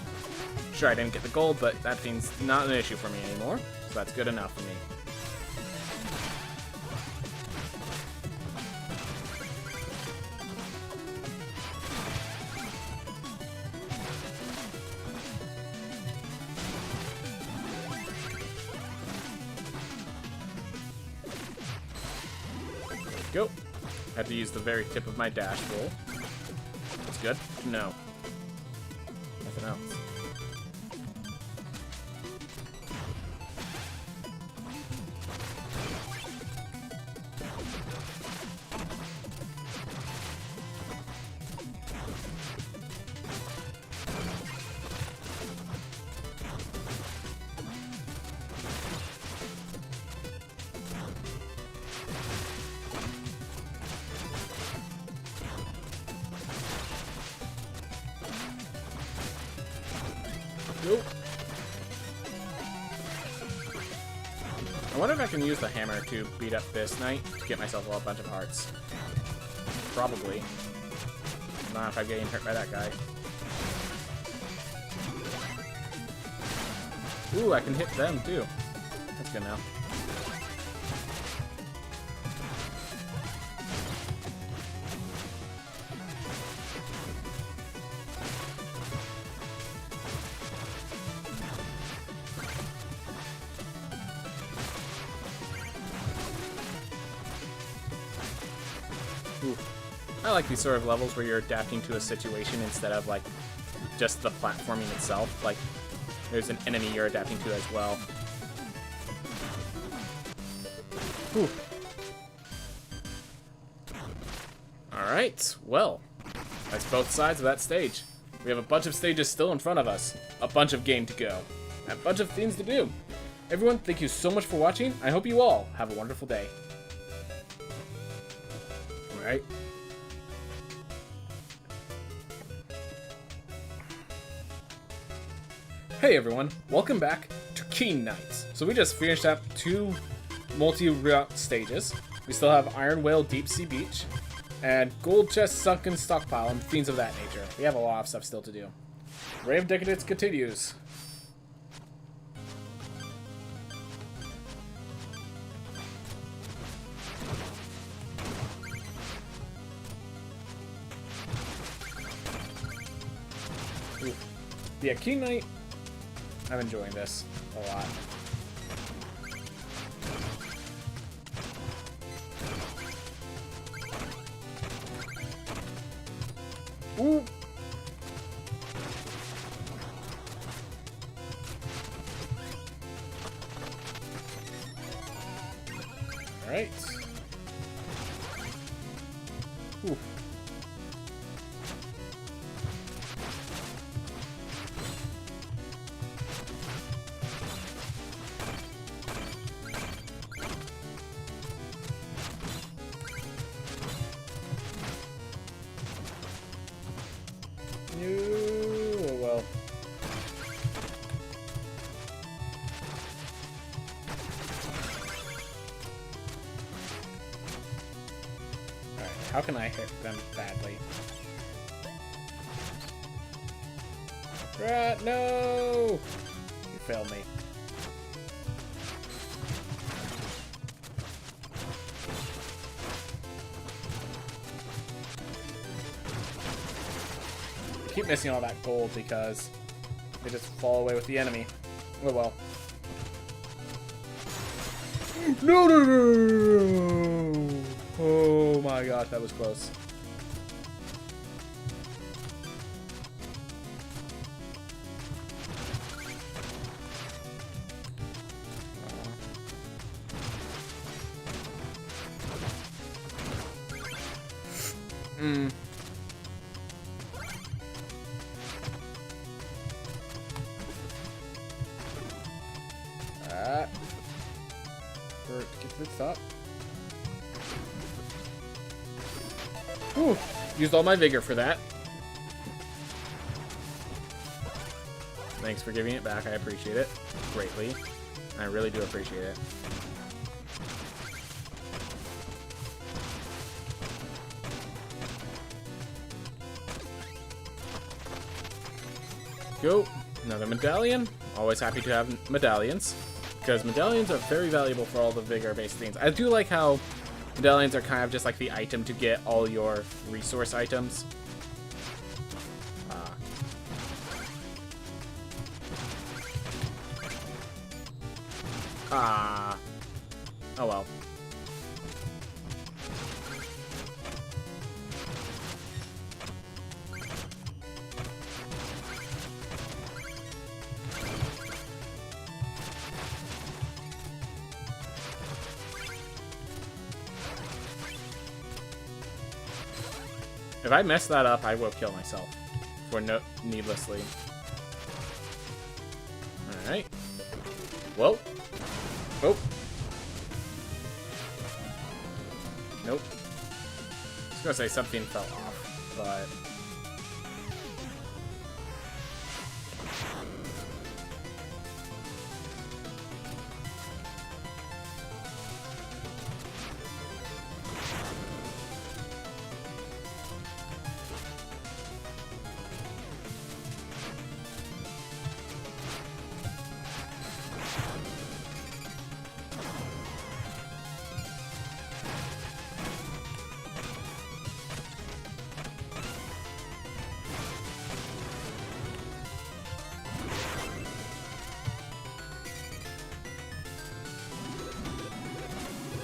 Sure, I didn't get the gold, but that seems not an issue for me anymore, so that's good enough for me. Go. Had to use the very tip of my dash roll. That's good. No. Nothing else. Nope. I wonder if I can use the hammer to beat up this knight to get myself a bunch of hearts. Probably. Not if I'm getting hurt by that guy. Ooh, I can hit them too. That's good now. Ooh. I like these sort of levels where you're adapting to a situation instead of like just the platforming itself. Like there's an enemy you're adapting to as well. Whew. Alright, well, that's both sides of that stage. We have a bunch of stages still in front of us, a bunch of game to go, and a bunch of things to do. Everyone, thank you so much for watching. I hope you all have a wonderful day. Alright. Hey everyone, welcome back to Key Knight. So we just finished up 2 multi-route stages. We still have Iron Whale Deep Sea Beach, And gold chest, sunken stockpile, and things of that nature. We have a lot of stuff still to do. Ray of Decadence continues. Ooh. Yeah, King Knight. I'm enjoying this a lot. Ooh. All right. Ooh. Oh well. Alright, how can I hit them badly? No! You failed me. I keep missing all that gold because they just fall away with the enemy. Oh well. No, no, no, no! Oh my gosh, that was close. Get this up. Ooh, used all my vigor for that. Thanks for giving it back. I appreciate it greatly. I really do appreciate it. Go. Another medallion. Always happy to have medallions, because medallions are very valuable for all the vigor-based things. I do like how medallions are kind of just like the item to get all your resource items. Oh well. If I mess that up, I will kill myself for needlessly. All right. Whoa. Oh. Nope. I was gonna say something fell off, but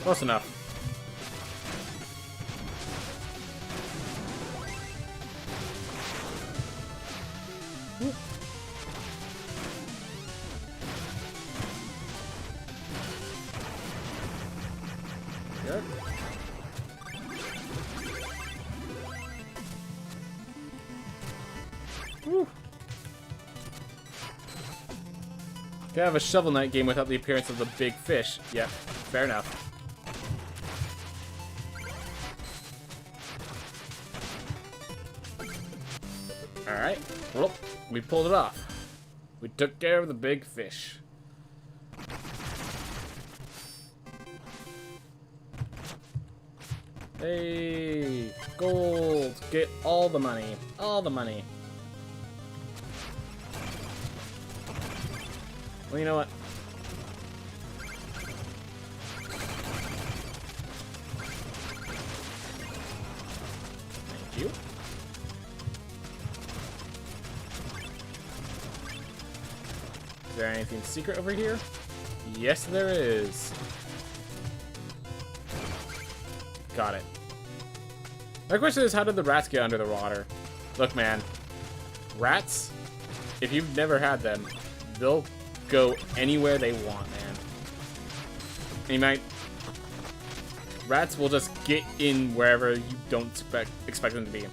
close enough. Good. Woo. Can't have a Shovel Knight game without the appearance of the big fish. Yep, fair enough. Alright, well, we pulled it off. We took care of the big fish. Hey! Gold. Get all the money. All the money. Well, you know what? Thank you. Is there anything secret over here? Yes, there is. Got it. My question is, how did the rats get under the water? Look, man. Rats, if you've never had them, they'll go anywhere they want, man. And you might... Rats will just get in wherever you don't expect them to be.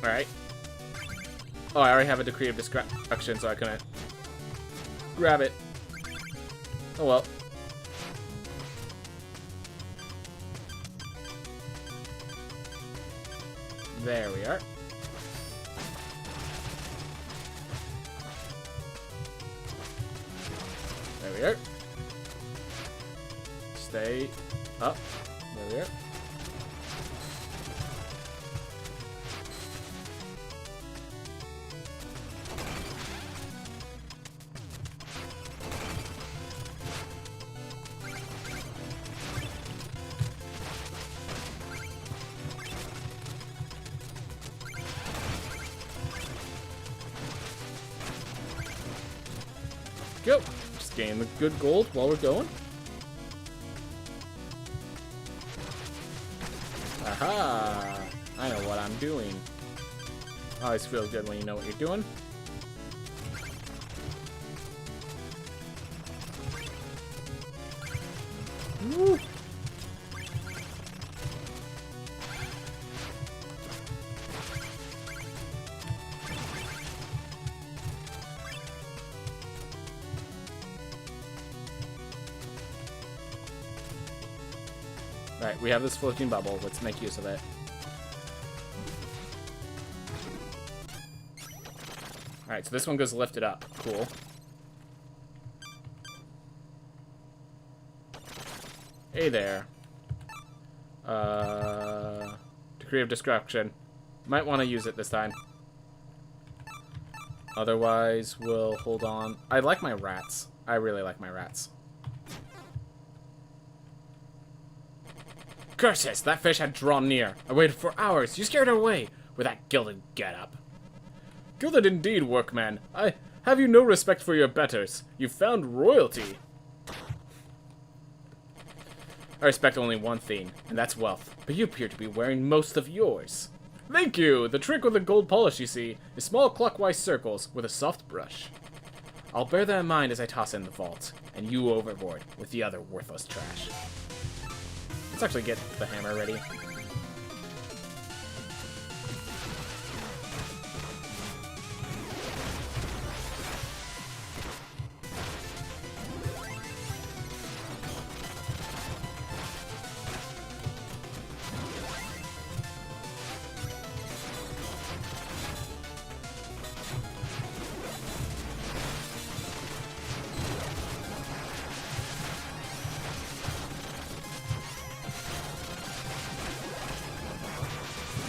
Alright? Oh, I already have a decree of destruction, so I couldn't grab it. Oh well. There we are. There we are. Stay up. There we are. Go. Just gain the good gold while we're going. Aha! I know what I'm doing. Always feels good when you know what you're doing. Woo! Right, we have this floating bubble. Let's make use of it. Alright, so this one goes lifted up. Cool. Hey there. Decree of destruction. Might want to use it this time. Otherwise, we'll hold on. I like my rats. I really like my rats. Curses! That fish had drawn near. I waited for hours. You scared her away with that gilded getup. Gilded indeed, workman. Have you no respect for your betters? You've found royalty. I respect only one thing, and that's wealth. But you appear to be wearing most of yours. Thank you! The trick with the gold polish, you see, is small clockwise circles with a soft brush. I'll bear that in mind as I toss in the vault, and you overboard with the other worthless trash. Let's actually get the hammer ready.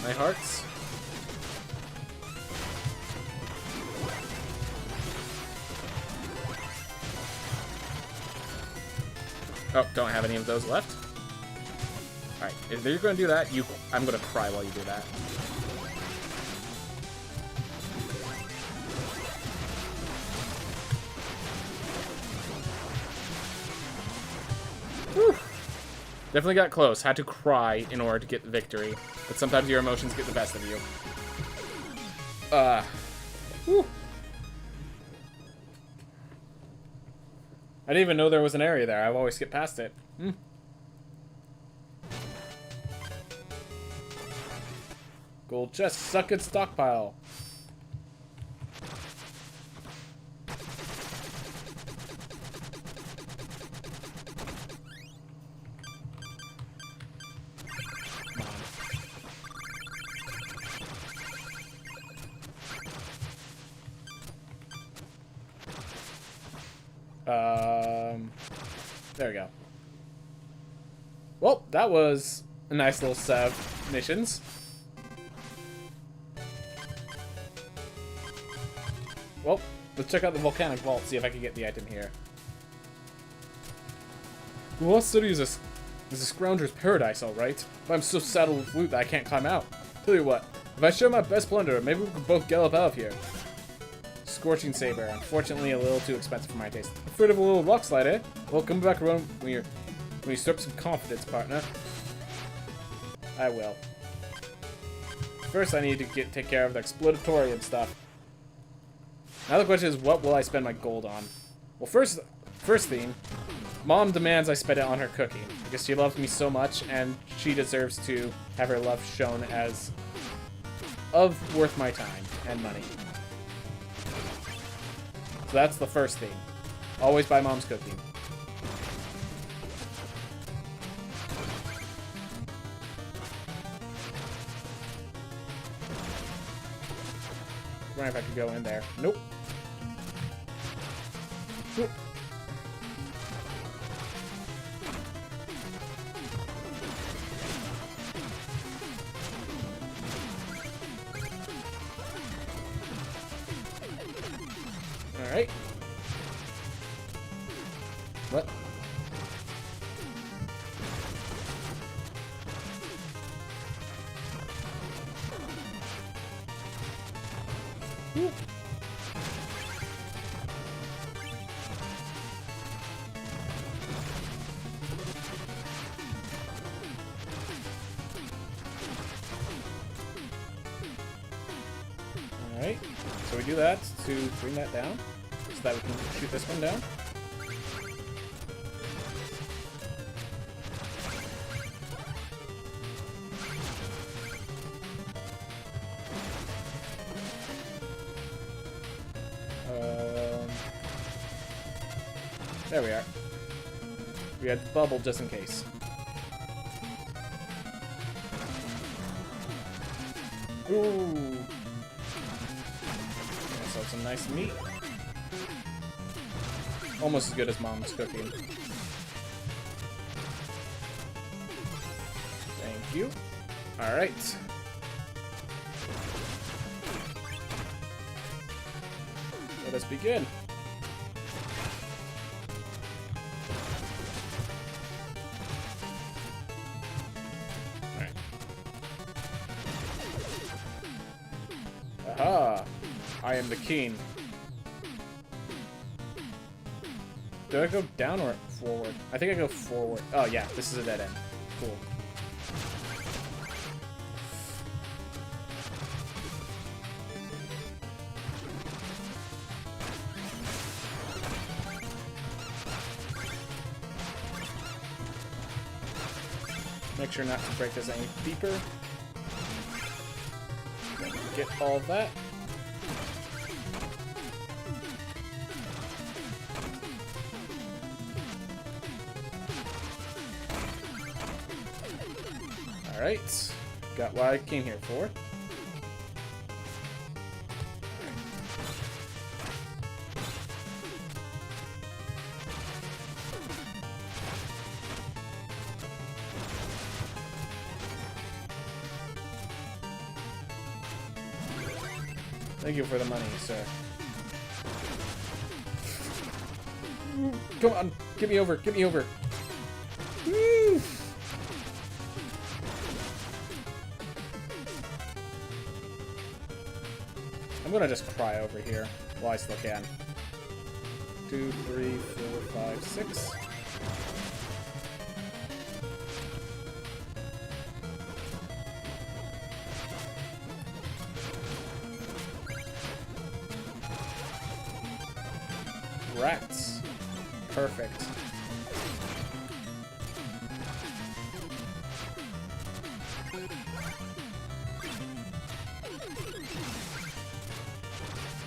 My hearts. Oh, don't have any of those left. Alright, if you're going to do that, I'm going to cry while you do that. Whew. Definitely got close. Had to cry in order to get the victory. But sometimes your emotions get the best of you. Whew. I didn't even know there was an area there. I've always skipped past it. Gold chest, suck it, stockpile. There we go. Well, that was a nice little set of missions. Let's check out the volcanic vault, see if I can get the item here. The Lost City is a scrounger's paradise, alright. But I'm so saddled with loot that I can't climb out. Tell you what, if I show my best plunder, maybe we can both gallop out of here. Scorching Saber, unfortunately a little too expensive for my taste. Afraid of a little rock slide, eh? Well, come back around when you stir up some confidence, partner. I will. First, I need to take care of the explodatorium stuff. Now the question is, what will I spend my gold on? Well, first theme, Mom demands I spend it on her cooking because she loves me so much, and she deserves to have her love shown as worth my time and money. So that's the first theme. Always buy Mom's cooking. I wonder if I could go in there. Nope. Nope. Alright. What? Woo. Alright, so we do that to bring that down, so that we can shoot this one down. There we are. We had the bubble just in case. Ooh. So some nice meat. Almost as good as Mom's cooking. Thank you. Alright. Let us begin. Aha! I am the king. Do I go down or forward? I think I go forward. Oh yeah, this is a dead end. Cool. Make sure not to break this any deeper. Get all of that. Alright. Got what I came here for. Thank you for the money, sir. Come on, get me over, get me over. Woo! I'm gonna just cry over here while I still can. 2, 3, 4, 5, 6. Rats. Perfect.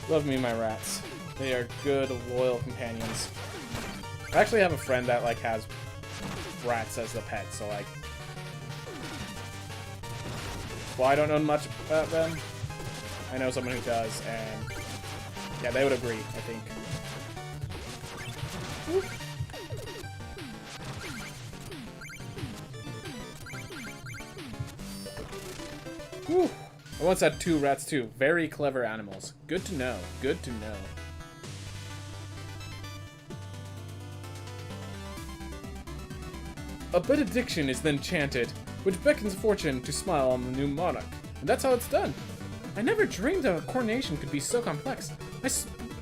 Love me my rats. They are good, loyal companions. I actually have a friend that like has rats as the pet, so like, well, I don't know much about them. I know someone who does, and yeah, they would agree, I think. Whoop. Whew. I once had 2 rats too. Very clever animals. Good to know. Good to know. A benediction is then chanted, which beckons fortune to smile on the new monarch. And that's how it's done. I never dreamed that a coronation could be so complex. My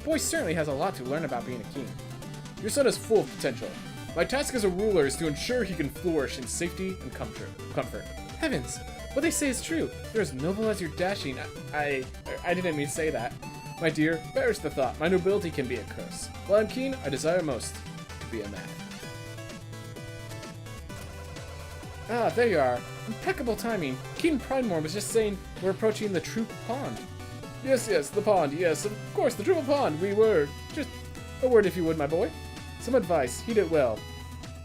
boy certainly has a lot to learn about being a king. Your son is full of potential. My task as a ruler is to ensure he can flourish in safety and comfort. Heavens, what they say is true. You're as noble as you're dashing. I didn't mean to say that. My dear, perish the thought. My nobility can be a curse. While I'm keen, I desire most to be a man. Ah, there you are. Impeccable timing. Keen Pridemore was just saying we're approaching the Troop Pond. Yes, the pond. Yes, of course, the Triple Pond. We were. Just a word, if you would, my boy. Some advice. Heed it well.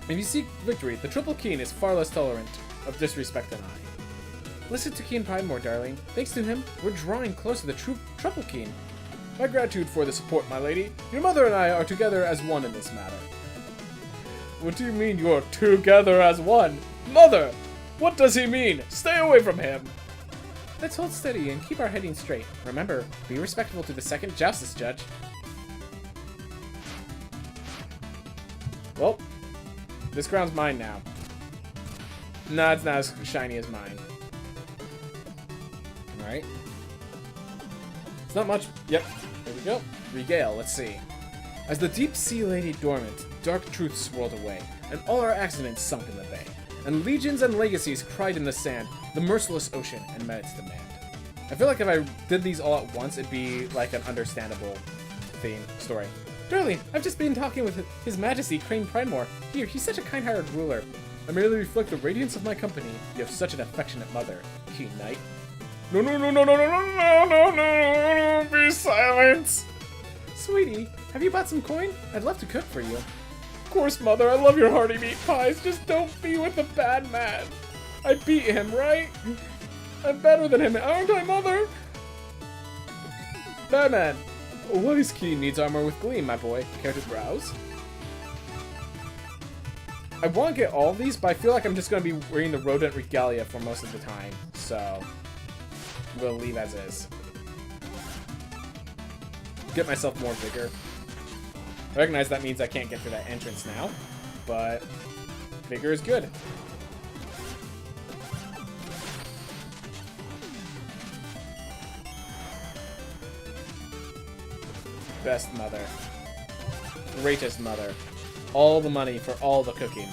If you seek victory, the Triple Keen is far less tolerant of disrespect than I. Listen to Keen Pridemore, darling. Thanks to him, we're drawing close to the Triple Keen. My gratitude for the support, my lady. Your mother and I are together as one in this matter. What do you mean you're together as one? Mother! What does he mean? Stay away from him! Let's hold steady and keep our heading straight. Remember, be respectful to the second justice judge. Well, this crown's mine now. Nah, it's not as shiny as mine. Alright. It's not much. Yep. There we go. Regale, let's see. As the deep sea lay dormant, dark truths swirled away, and all our accidents sunk in the bay. And legions and legacies cried in the sand, the merciless ocean, and met its demand. I feel like if I did these all at once, it'd be like an understandable story. Darling, I've just been talking with His Majesty Crane Pridemore. Here, he's such a kind-hearted ruler. I merely reflect the radiance of my company. You have such an affectionate mother, King Knight. No, be silent! Sweetie, have you bought some coin? I'd love to cook for you. Of course, Mother, I love your hearty meat pies. Just don't be with the bad man. I beat him, right? I'm better than him, aren't I, Mother? Batman. A wise king needs armor with gleam, my boy. Care to browse? I want to get all of these, but I feel like I'm just going to be wearing the rodent regalia for most of the time. So, we'll leave as is. Get myself more vigor. I recognize that means I can't get through that entrance now, but vigor is good. Best mother. Greatest mother. All the money for all the cooking.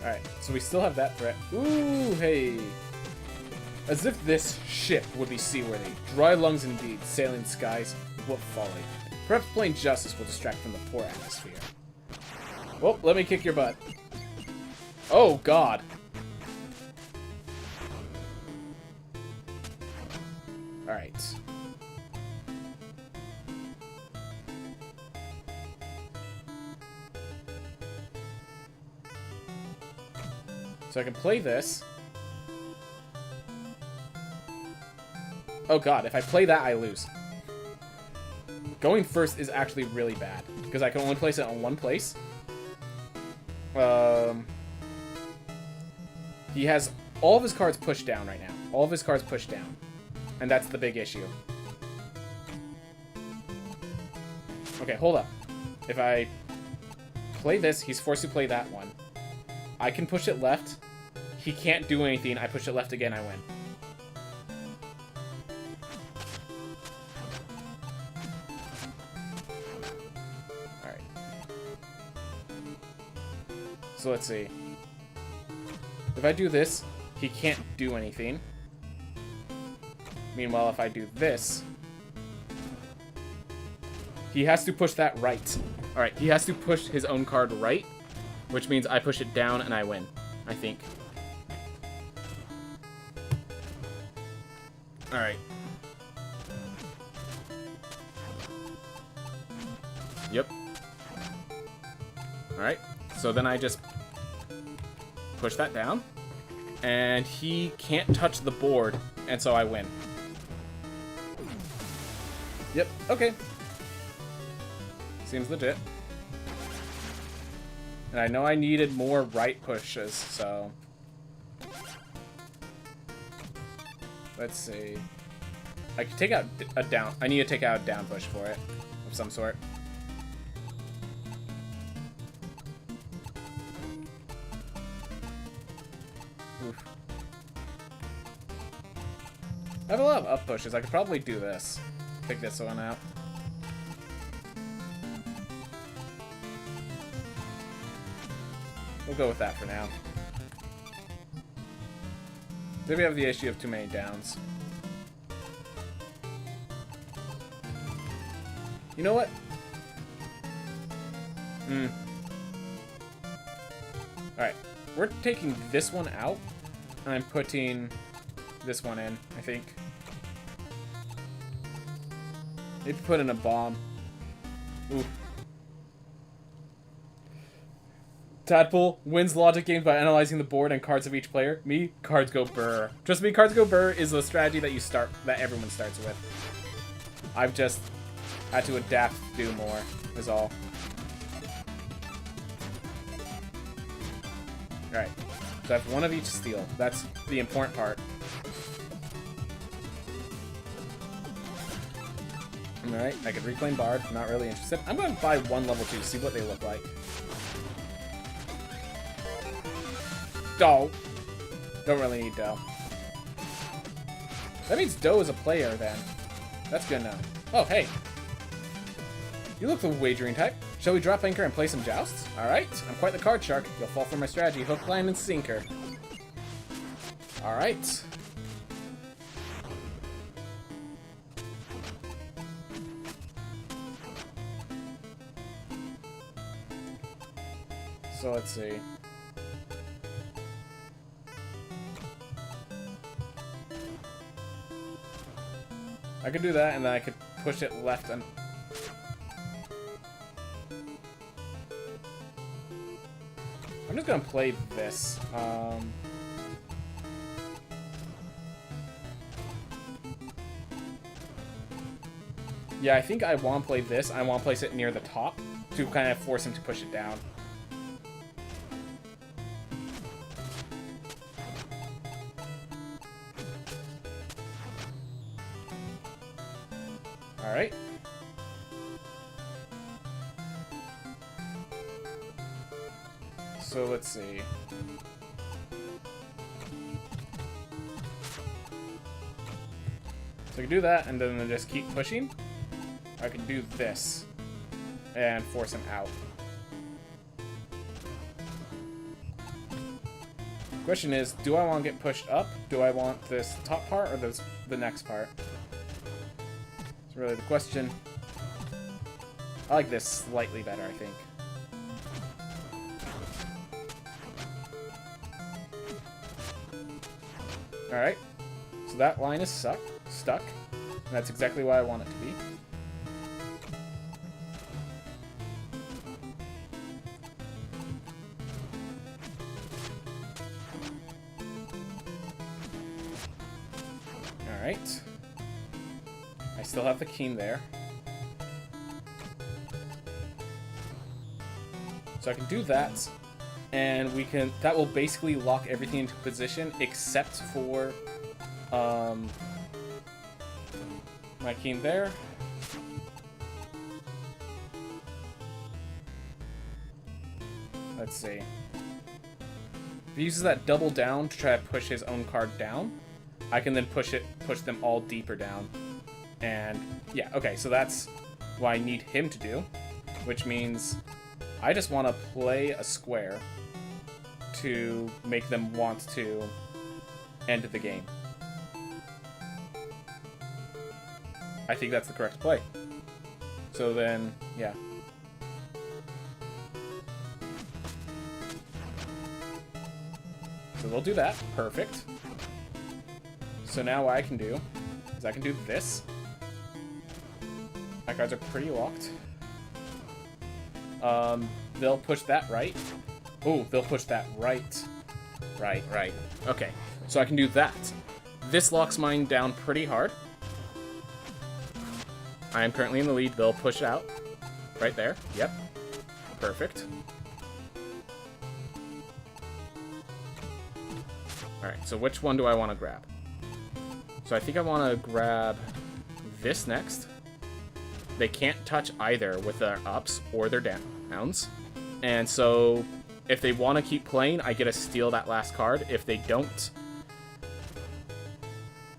Alright, so we still have that threat. Ooh, hey. As if this ship would be seaworthy. Dry lungs indeed, sailing skies. What folly. Perhaps plain justice will distract from the poor atmosphere. Well, let me kick your butt. Oh, God. Alright. So I can play this. Oh god, if I play that, I lose. Going first is actually really bad, because I can only place it on one place. He has all of his cards pushed down right now. All of his cards pushed down. And that's the big issue. Okay, hold up. If I play this, he's forced to play that one. I can push it left. He can't do anything. I push it left again, I win. Alright. So let's see. If I do this, he can't do anything. Meanwhile, if I do this, he has to push that right. Alright, he has to push his own card right, which means I push it down and I win, I think. Alright. Yep. Alright, so then I just push that down, and he can't touch the board, and so I win. Yep, okay. Seems legit. And I know I needed more right pushes, so... Let's see. I could take out a down. I need to take out a down push for it of some sort. Oof. I have a lot of up pushes. I could probably do this. Pick this one out. We'll go with that for now. Maybe we have the issue of too many downs. You know what? Alright. We're taking this one out. And I'm putting this one in, I think. Maybe put in a bomb. Ooh. Tadpole wins logic games by analyzing the board and cards of each player. Me, cards go burr. Trust me, cards go burr is the strategy that everyone starts with. I've just had to adapt to do more, is all. Alright. So I have one of each steel. That's the important part. Alright, I could reclaim Bard. Not really interested. I'm going to buy one level 2 to see what they look like. Doe. Don't really need Doe. That means Doe is a player, then. That's good enough. Oh, hey. You look the wagering type. Shall we drop anchor and play some jousts? Alright. I'm quite the card shark. You'll fall for my strategy. Hook, line, and sinker. Alright. So let's see. I could do that, and then I could push it left and... I'm just gonna play this. Yeah, I think I want to play this. I want to place it near the top to kind of force him to push it down. Alright. So let's see. So I can do that and then just keep pushing. I can do this and force him out. Question is, do I want to get pushed up? Do I want this top part or the next part? It's really the question. I like this slightly better, I think. Alright. So that line is stuck. And that's exactly what I want it to be. Alright. I still have the king there. So I can do that, and that will basically lock everything into position except for my king there. Let's see. If he uses that double down to try to push his own card down, I can then push them all deeper down. And yeah, okay, so that's what I need him to do, which means I just want to play a square to make them want to end the game. I think that's the correct play. So then, yeah. So they'll do that. Perfect. So now what I can do is I can do this. My cards are pretty locked. They'll push that right. Oh, they'll push that right. Right. Okay, so I can do that. This locks mine down pretty hard. I am currently in the lead. They'll push out. Right there. Yep. Perfect. Alright, so which one do I want to grab? So I think I want to grab this next. They can't touch either with their ups or their downs. And so if they want to keep playing, I get to steal that last card. If they don't,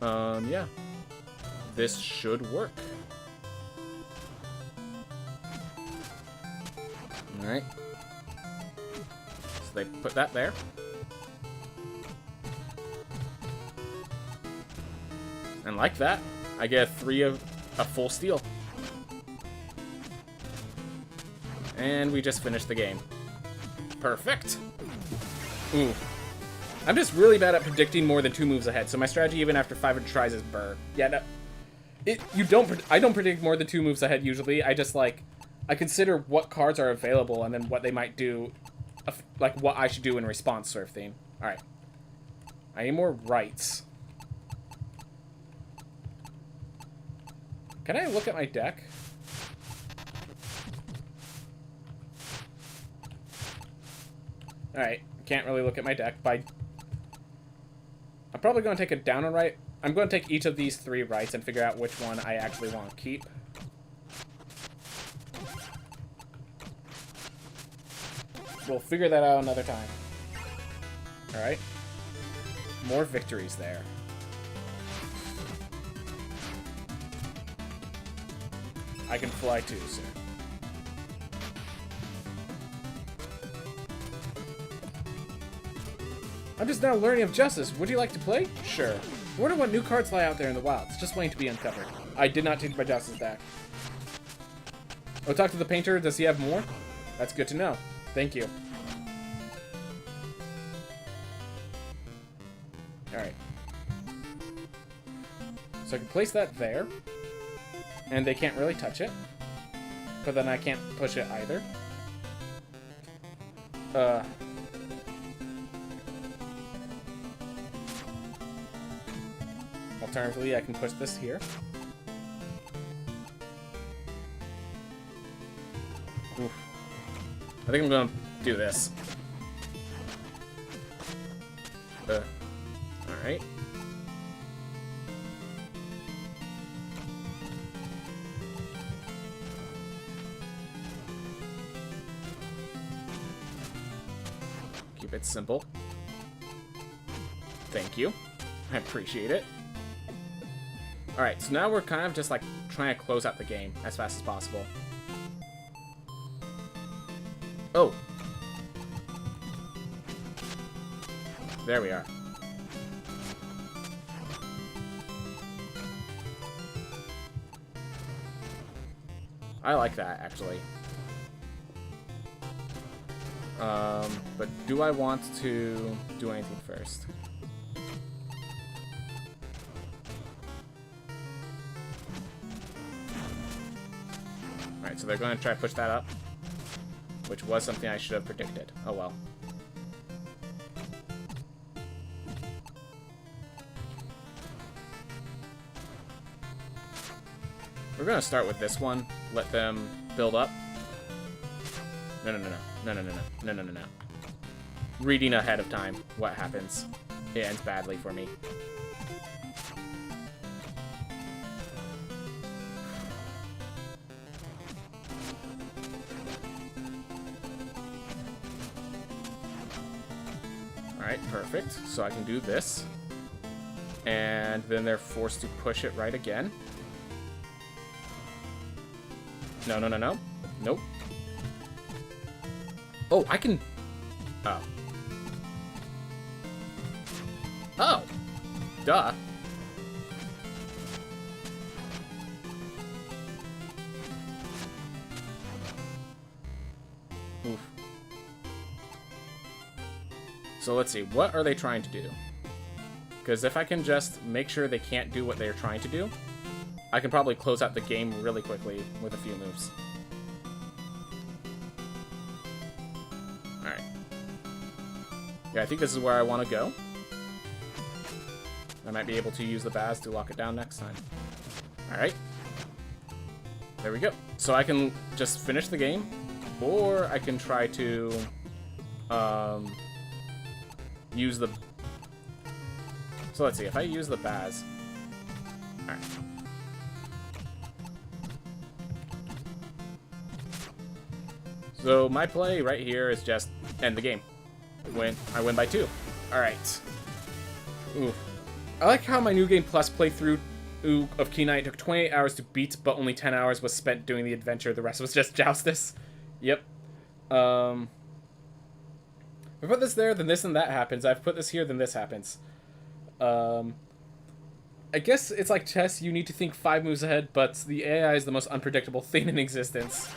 yeah, this should work. Alright. So they put that there. And like that, I get a full steal. And we just finished the game. Perfect. Ooh. I'm just really bad at predicting more than 2 moves ahead, so my strategy even after 500 tries is burr. Yeah, no. I don't predict more than 2 moves ahead usually. I just, like, I consider what cards are available and then what they might do, like, what I should do in response sort of thing. Alright. I need more rights. Can I look at my deck? Alright, can't really look at my deck, but I'm probably going to take a down and right. I'm going to take each of these 3 rights and figure out which one I actually want to keep. We'll figure that out another time. Alright. More victories there. I can fly too soon. I'm just now learning of Justice. Would you like to play? Sure. I wonder what new cards lie out there in the wild. It's just waiting to be uncovered. I did not take my Justice back. Oh, talk to the painter. Does he have more? That's good to know. Thank you. Alright. So I can place that there. And they can't really touch it. But then I can't push it either. Alternatively, I can push this here. Oof. I think I'm gonna do this. Alright. Keep it simple. Thank you. I appreciate it. Alright, so now we're kind of just like trying to close out the game as fast as possible. Oh. There we are. I like that, actually. But do I want to do anything first? Alright, so they're going to try to push that up, which was something I should have predicted. Oh well. We're going to start with this one, let them build up. No. Reading ahead of time what happens. It ends badly for me. Alright, perfect. So I can do this. And then they're forced to push it right again. No. Nope. Oh, I can... Oh. Oh! Duh. Oof. So let's see, what are they trying to do? Because if I can just make sure they can't do what they're trying to do, I can probably close out the game really quickly with a few moves. Alright. Yeah, I think this is where I want to go. I might be able to use the Baz to lock it down next time. Alright. There we go. So I can just finish the game, or I can try to use the... So let's see, if I use the Baz... Alright. So my play right here is just end the game. I win by 2. Alright. Ooh. I like how my New Game Plus playthrough of Key Knight took 28 hours to beat, but only 10 hours was spent doing the adventure. The rest was just Joustus. Yep. If I put this there, then this and that happens. I've put this here, then this happens. I guess it's like chess. You need to think 5 moves ahead, but the AI is the most unpredictable thing in existence.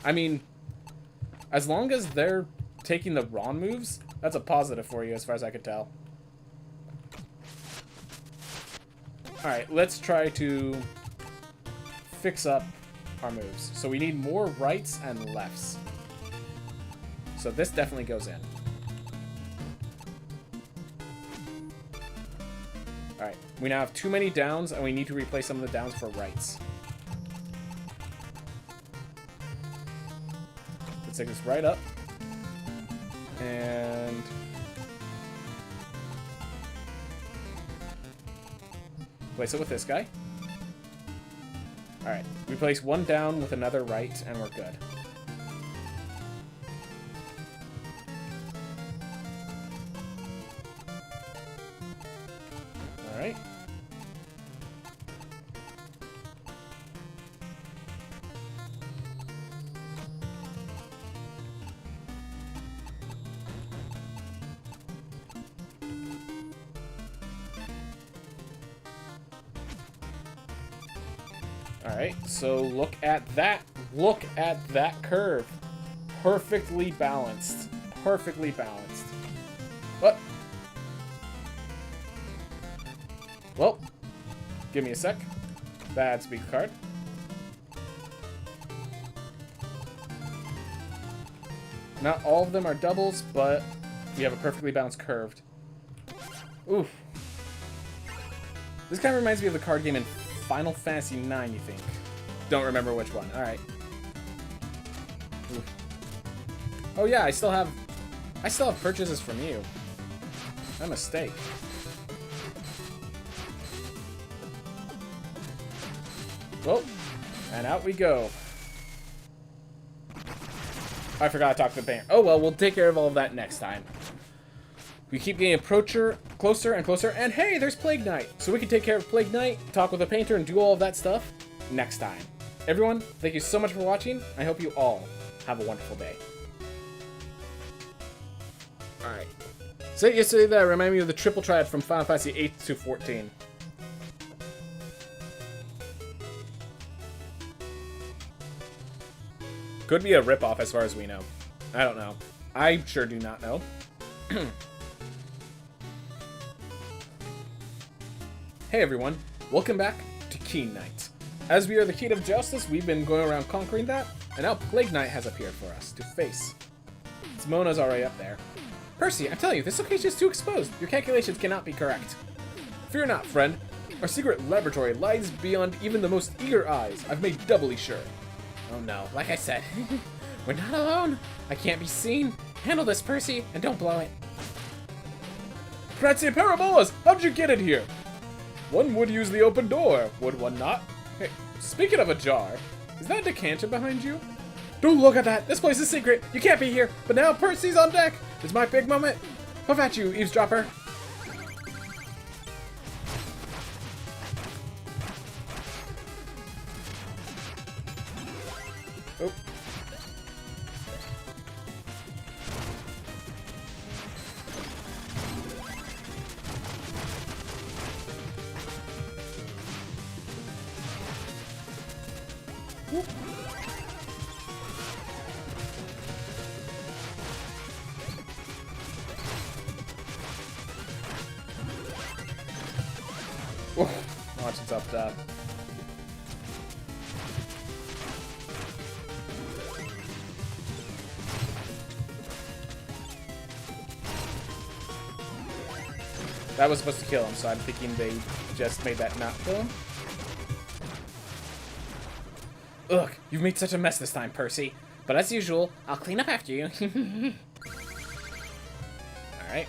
I mean, as long as they're taking the wrong moves, that's a positive for you as far as I could tell. Alright, let's try to fix up our moves. So we need more rights and lefts. So this definitely goes in. Alright, we now have too many downs, and we need to replace some of the downs for rights. Let's take this right up. And replace it with this guy. Alright, replace one down with another right, and we're good. Alright. Alright, so look at that. Look at that curve. Perfectly balanced. Perfectly balanced. What? Well, give me a sec. Bad speaker card. Not all of them are doubles, but we have a perfectly balanced curved. Oof. This kind of reminds me of the card game in Final Fantasy IX, you think? Don't remember which one. Alright. Oh yeah, I still have purchases from you. My mistake. Well, and out we go. I forgot to talk to the painter. Oh well, we'll take care of all of that next time. We keep getting closer and closer, and hey, there's Plague Knight! So we can take care of Plague Knight, talk with the painter, and do all of that stuff next time. Everyone, thank you so much for watching. I hope you all have a wonderful day. Alright. Said yesterday that reminded me of the triple triad from Final Fantasy 8 to 14. Could be a ripoff as far as we know. I don't know. I sure do not know. Hey everyone, welcome back to Key Knight. As we are the Key of Justice, we've been going around conquering that, and now Plague Knight has appeared for us to face. Mona's already up there. Percy, I'm telling you, this location is too exposed. Your calculations cannot be correct. Fear not, friend. Our secret laboratory lies beyond even the most eager eyes. I've made doubly sure. Oh no, like I said, we're not alone. I can't be seen. Handle this, Percy, and don't blow it. Prancy Parabolas, how'd you get in here? One would use the open door, would one not? Hey, speaking of a jar, is that a decanter behind you? Don't look at that! This place is secret! You can't be here! But now Percy's on deck! It's my big moment! Puff at you, eavesdropper! Oh. Whoop. Whoa. Launch itself down. That was supposed to kill him, so I'm thinking they just made that not kill him. Ugh, you've made such a mess this time, Percy. But as usual, I'll clean up after you. Alright.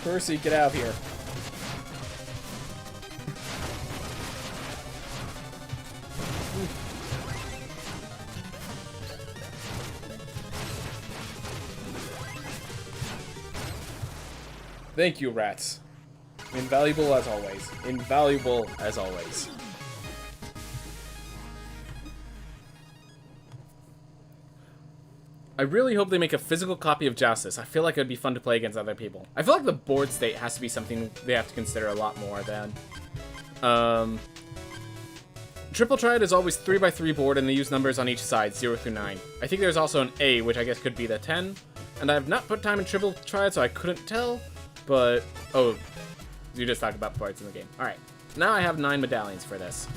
Percy, get out of here. Thank you, rats. Invaluable as always. Invaluable as always. I really hope they make a physical copy of Joustus. I feel like it would be fun to play against other people. I feel like the board state has to be something they have to consider a lot more than. Triple Triad is always 3x3 board, and they use numbers on each side, 0 through 9. I think there's also an A, which I guess could be the 10. And I have not put time in Triple Triad, so I couldn't tell. But, oh, you just talked about parts in the game. Alright, now I have 9 medallions for this.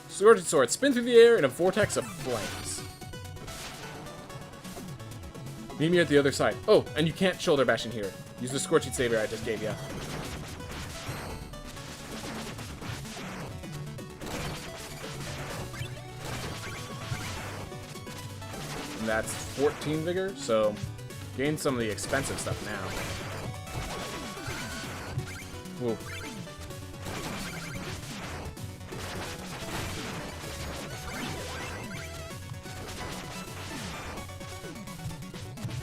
Scorching Sword, spin through the air in a vortex of flames. Meet me at the other side. Oh, and you can't shoulder bash in here. Use the Scorching Saber I just gave you. And that's 14 vigor, so gain some of the expensive stuff now. Whoa.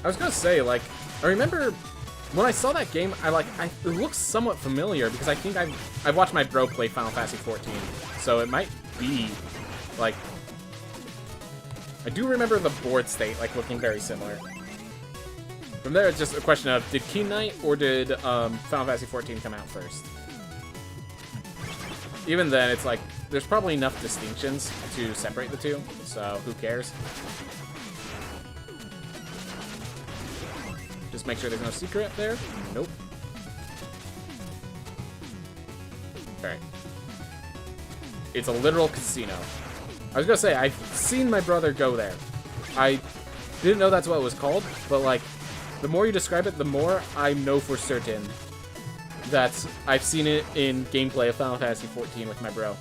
I was gonna say, like, I remember when I saw that game, it looks somewhat familiar because I think I've watched my bro play Final Fantasy 14, so it might be, like, I do remember the board state, like, looking very similar. From there, it's just a question of, did Keen Knight or did Final Fantasy 14 come out first? Even then, it's like, there's probably enough distinctions to separate the two, so who cares? Just make sure there's no secret there. Nope. Alright. It's a literal casino. I was gonna say, I've seen my brother go there. I didn't know that's what it was called, but like, the more you describe it, the more I know for certain that I've seen it in gameplay of Final Fantasy 14 with my bro.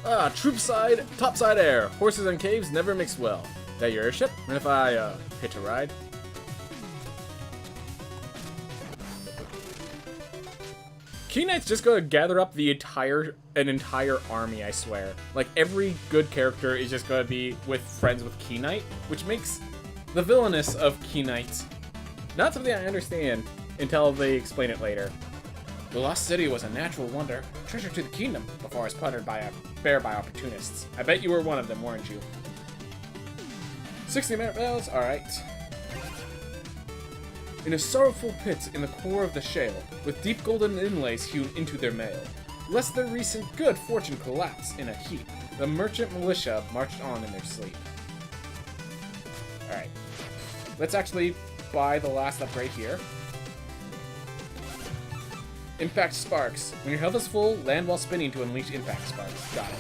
Ah, troop side, topside air. Horses and caves never mix well. That your airship? And if I, hitch a ride? Keen Knight's just gonna gather up an entire army, I swear. Like, every good character is just gonna be with friends with Keen Knight, which makes the villainous of Keen Knight not something I understand until they explain it later. The Lost City was a natural wonder, treasure to the kingdom, before I was plundered by a bear by opportunists. I bet you were one of them, weren't you? 60 merit bells, alright. In a sorrowful pit in the core of the shale, with deep golden inlays hewn into their mail, lest their recent good fortune collapse in a heap, the merchant militia marched on in their sleep. Alright. Let's actually buy the last upgrade here. Impact Sparks. When your health is full, land while spinning to unleash Impact Sparks. Got it.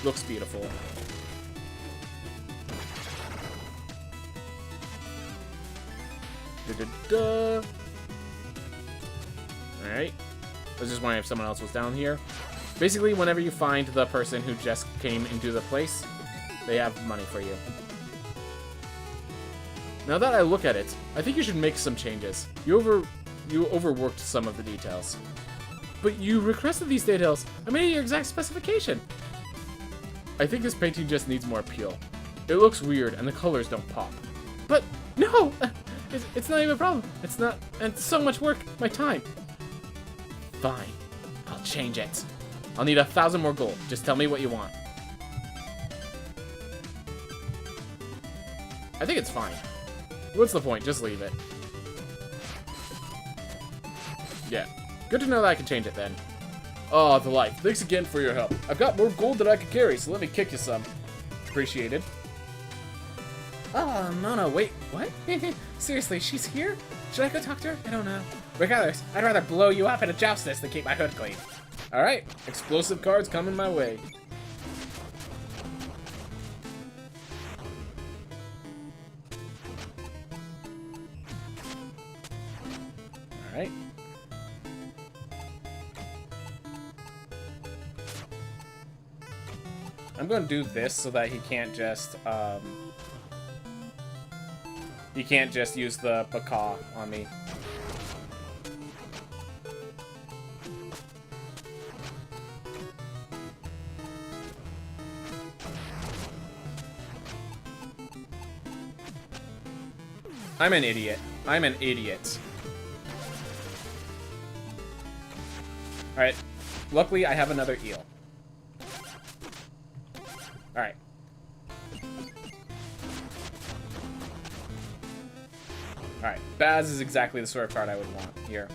Looks beautiful. Alright. I was just wondering if someone else was down here. Basically, whenever you find the person who just came into the place, they have money for you. Now that I look at it, I think you should make some changes. You overworked some of the details. But you requested these details. I made your exact specification. I think this painting just needs more appeal. It looks weird and the colors don't pop. But no! It's not even a problem. It's not, and it's so much work, my time. Fine, I'll change it. I'll need 1,000 more gold. Just tell me what you want. I think it's fine. What's the point? Just leave it. Yeah. Good to know that I can change it then. Oh, the life. Thanks again for your help. I've got more gold than I can carry, so let me kick you some. Appreciated. Oh, no, wait, what? Seriously, she's here? Should I go talk to her? I don't know. Regardless, I'd rather blow you up in a joustus than keep my hood clean. Alright, explosive cards coming my way. Alright. I'm going to do this so that he can't just, You can't just use the Baka on me. I'm an idiot. I'm an idiot. Alright. Luckily, I have another eel. Alright. Alright. Baz is exactly the sort of card I would want here.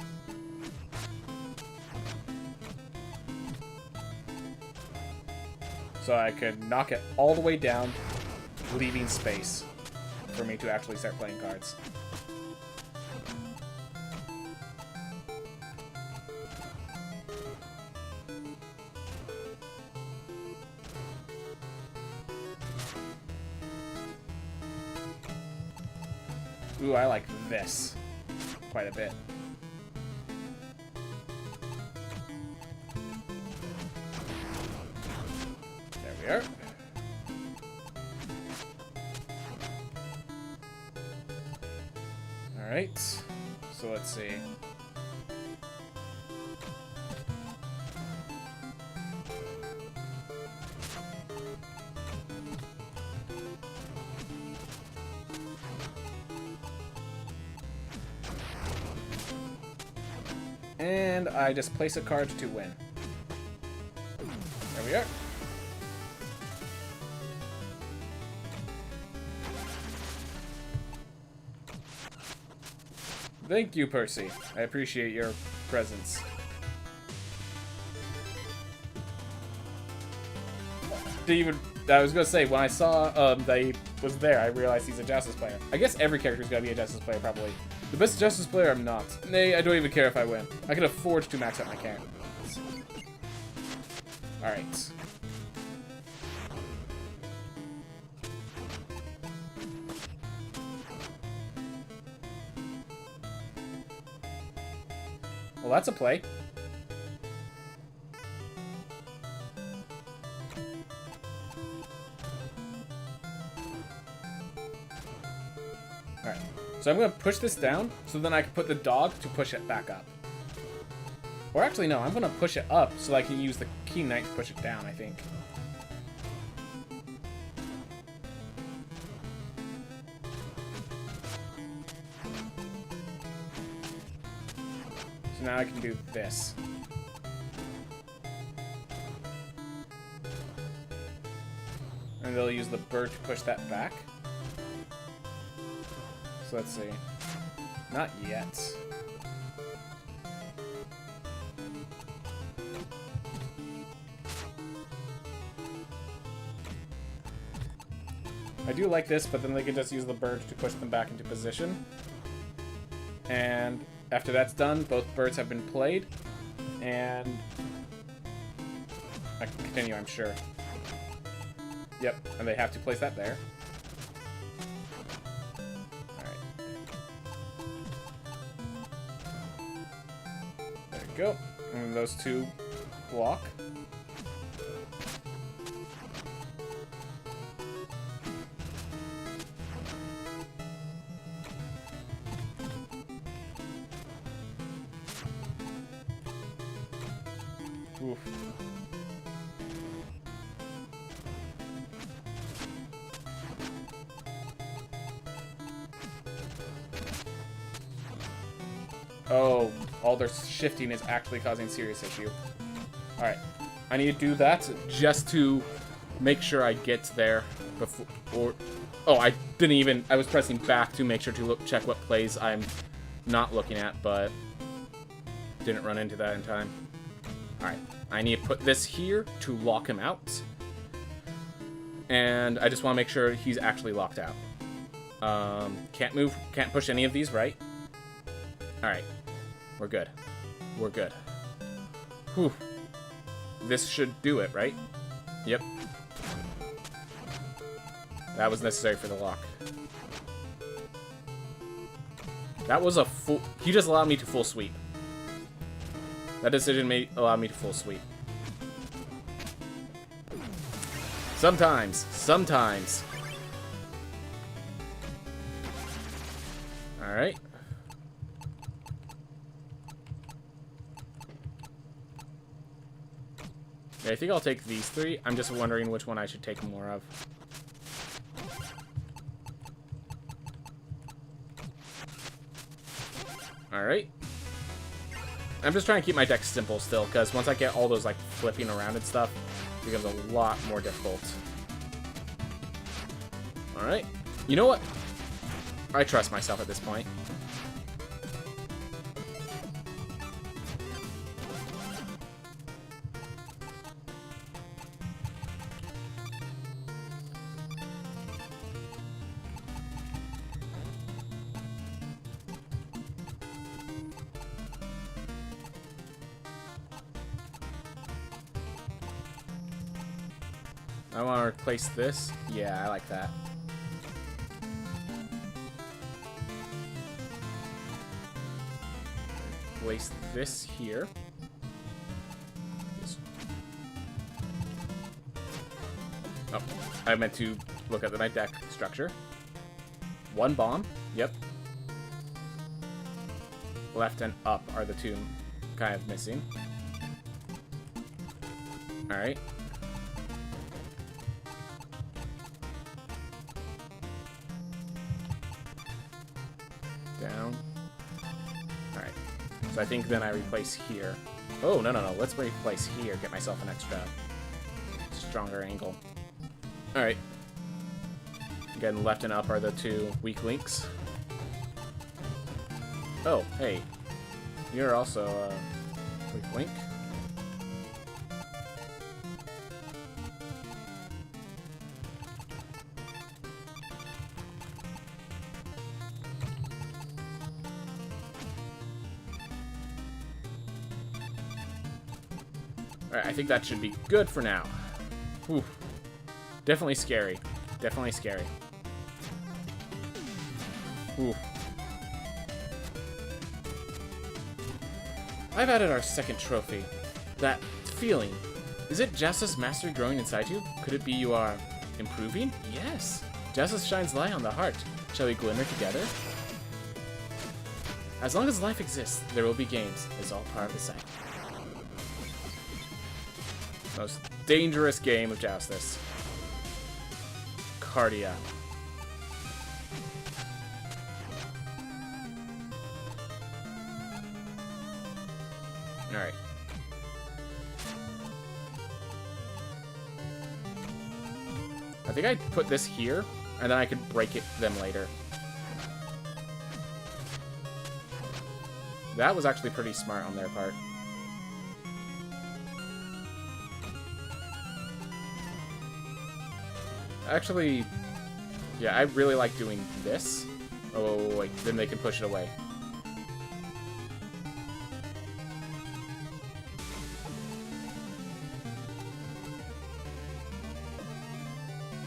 So I could knock it all the way down, leaving space for me to actually start playing cards. Ooh, I like this quite a bit. There we are. Alright, so let's see. And I just place a card to win. There we are. Thank you, Percy. I appreciate your presence. I was gonna say, when I saw that he was there, I realized he's a Justice player. I guess every character's gotta be a Justice player, probably. The best Justice player, I'm not. Nay, I don't even care if I win. I can afford to max out my characters. Alright. Well, that's a play. Alright. So I'm going to push this down, so then I can put the dog to push it back up. Or actually, no, I'm going to push it up so I can use the Keen Knight to push it down, I think. So now I can do this. And they'll use the bird to push that back. So let's see. Not yet. I do like this, but then they can just use the bird to push them back into position. And after that's done, both birds have been played. And I can continue, I'm sure. Yep, and they have to place that there. Go. And those two block. Oof. Oh, all their shifting is actually causing serious issue. Alright. I need to do that just to make sure I get there before... Or, oh, I didn't even... I was pressing back to make sure to check what plays I'm not looking at, but didn't run into that in time. Alright. I need to put this here to lock him out. And I just want to make sure he's actually locked out. Can't move, can't push any of these, right? Alright. We're good. We're good. Whew. This should do it, right? Yep. That was necessary for the lock. That was a full... He just allowed me to full sweep. That decision allowed me to full sweep. Sometimes. Sometimes. Alright. Yeah, I think I'll take these 3. I'm just wondering which one I should take more of. Alright. I'm just trying to keep my deck simple still, because once I get all those, like, flipping around and stuff, it becomes a lot more difficult. Alright. You know what? I trust myself at this point. I want to replace this. Yeah, I like that. Place this here. Oh, I meant to look at my deck structure. 1 bomb. Yep. Left and up are the 2 kind of missing. Alright. Down. Alright. So I think then I replace here. Oh, no, no, no. Let's replace here. Get myself an extra stronger angle. Alright. Again, left and up are the 2 weak links. Oh, hey. You're also a weak link. Alright, I think that should be good for now. Whew. Definitely scary. Definitely scary. Ooh. I've added our 2nd trophy. That feeling. Is it Justice mastery growing inside you? Could it be you are improving? Yes. Justice shines light on the heart. Shall we glimmer together? As long as life exists, there will be games. It's all part of the cycle. Most dangerous game of Joustus. Cardia. Alright. I think I'd put this here, and then I could break them later. That was actually pretty smart on their part. Actually, yeah, I really like doing this. Oh, wait, then they can push it away.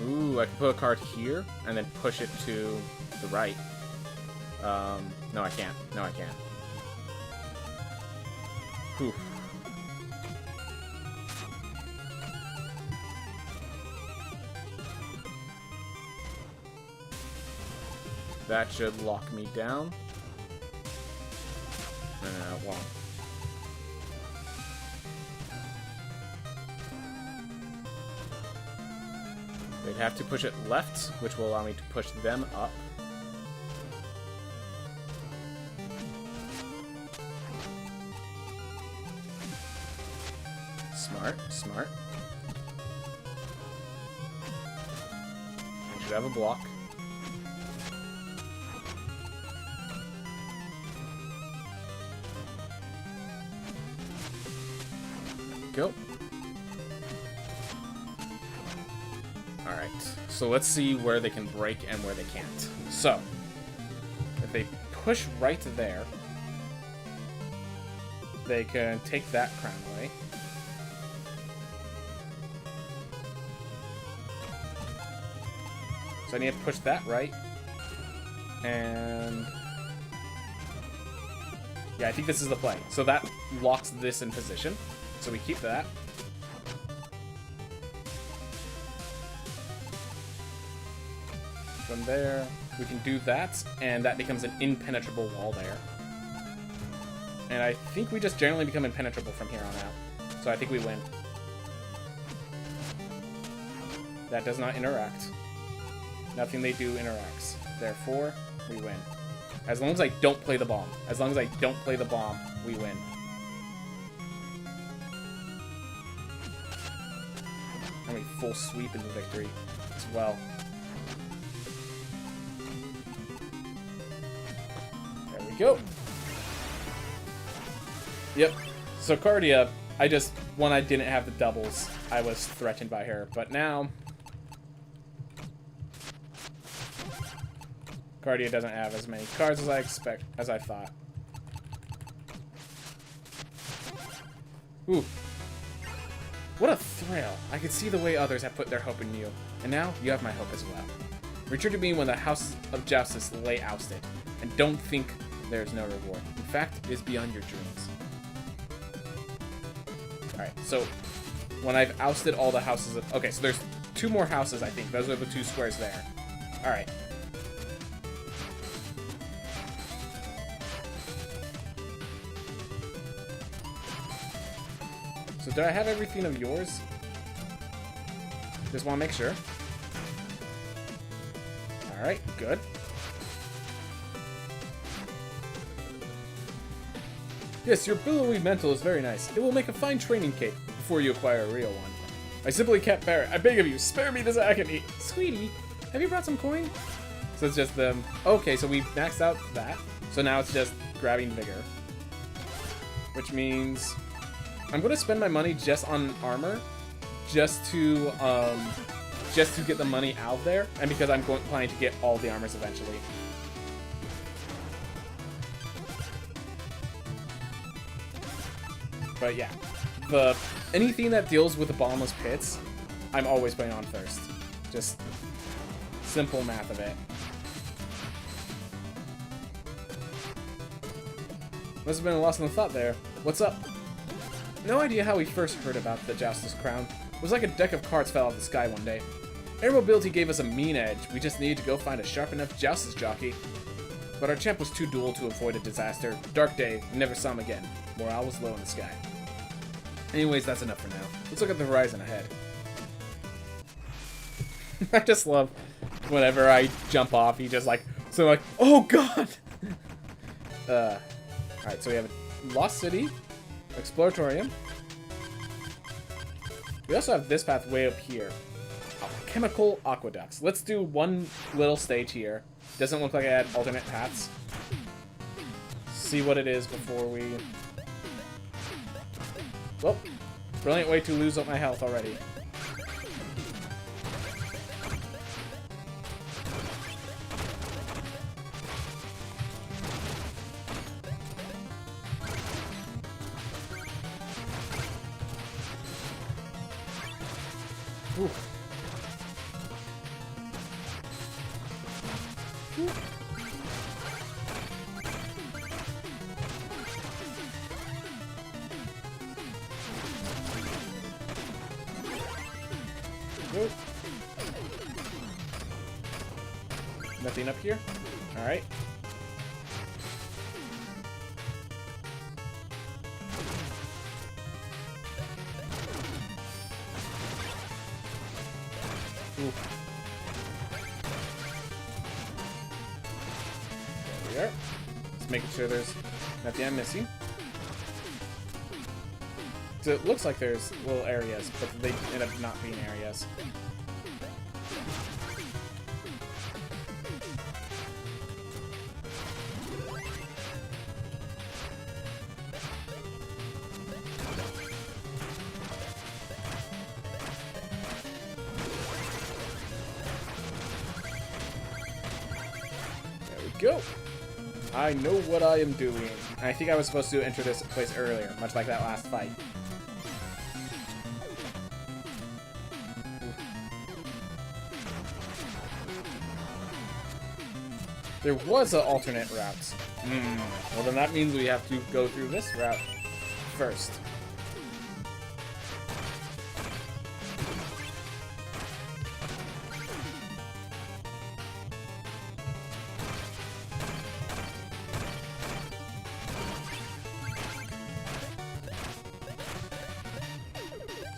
Ooh, I can put a card here, and then push it to the right. No, I can't. No, I can't. Whew. That should lock me down. No, it won't. They'd have to push it left, which will allow me to push them up. Smart, smart. I should have a block. Go. Alright, so let's see where they can break and where they can't. So, if they push right there, they can take that crown away. So I need to push that right. And yeah, I think this is the play. So that locks this in position. So we keep that. From there, We can do that, and that becomes an impenetrable wall there. And I think we just generally become impenetrable from here on out. So I think we win. That does not interact. Nothing they do interacts. Therefore, we win. As long as I don't play the bomb. As long as I don't play the bomb, we win. And we full sweep into victory as well. There we go. Yep. So Cardia, when I didn't have the doubles, I was threatened by her. But now, Cardia doesn't have as many cards as I thought. Ooh. What a thrill. I could see the way others have put their hope in you. And now, you have my hope as well. Return to me when the House of Justice lay ousted. And don't think there is no reward. In fact, it is beyond your dreams. Alright, so when I've ousted all the houses of... Okay, so there's 2 more houses, I think. Those are the 2 squares there. Alright. So did I have everything of yours? Just want to make sure. Alright, good. Yes, your billowy mantle is very nice. It will make a fine training cape before you acquire a real one. I simply can't bear it. I beg of you, spare me this agony. Sweetie, have you brought some coin? So it's just them. Okay, so we maxed out that. So now it's just grabbing vigor. Which means I'm going to spend my money just on armor. Just to get the money out there. And because I'm planning to get all the armors eventually. But yeah, anything that deals with the bottomless pits, I'm always putting on first. Just simple math of it. Must have been a loss in the thought there. What's up? No idea how we first heard about the Justice Crown. It was like a deck of cards fell out of the sky one day. Air mobility gave us a mean edge. We just needed to go find a sharp enough Justice jockey. But our champ was too dull to avoid a disaster. Dark day, we never saw him again. Morale was low in the sky. Anyways, that's enough for now. Let's look at the horizon ahead. I just love whenever I jump off, he just oh god! Alright, so we have a Lost City, Exploratorium. We also have this path way up here. Chemical Aqueducts. Let's do one little stage here. Doesn't look like I had alternate paths. See what it is before we... Well, brilliant way to lose up my health already. Ooh. Ooh. Ooh. Nothing up here? Alright. Ooh. There we are. Just making sure there's nothing I'm missing. So it looks like there's little areas, but they end up not being areas. There we go. I know what I am doing. I think I was supposed to enter this place earlier, much like that last fight. There was an alternate route. Well, then that means we have to go through this route first.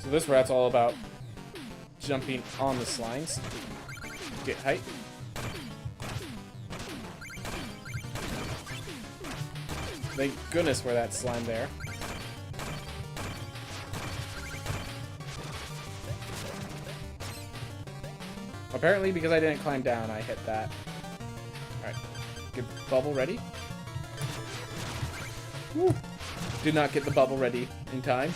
So this rat's all about jumping on the slimes. Get height. Thank goodness for that slime there. Apparently, because I didn't climb down, I hit that. Alright. Get the bubble ready. Woo. Did not get the bubble ready in time.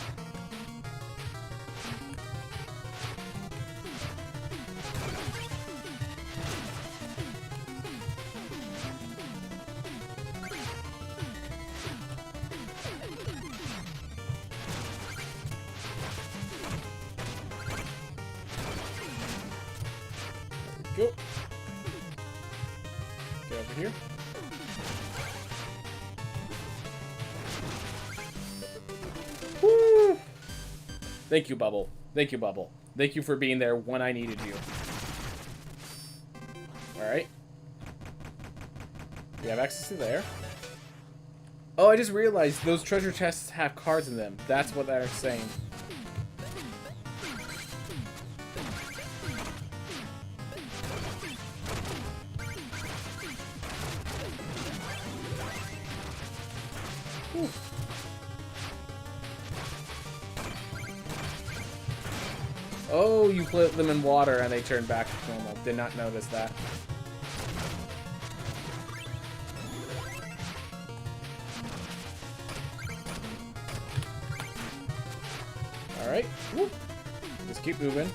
Go. Get over here. Woo! Thank you, Bubble. Thank you, Bubble. Thank you for being there when I needed you. Alright. We have access to there. Oh, I just realized those treasure chests have cards in them. That's what they're saying. Whew. Oh, you put them in water and they turn back to normal. Did not notice that. Alright. Just keep moving.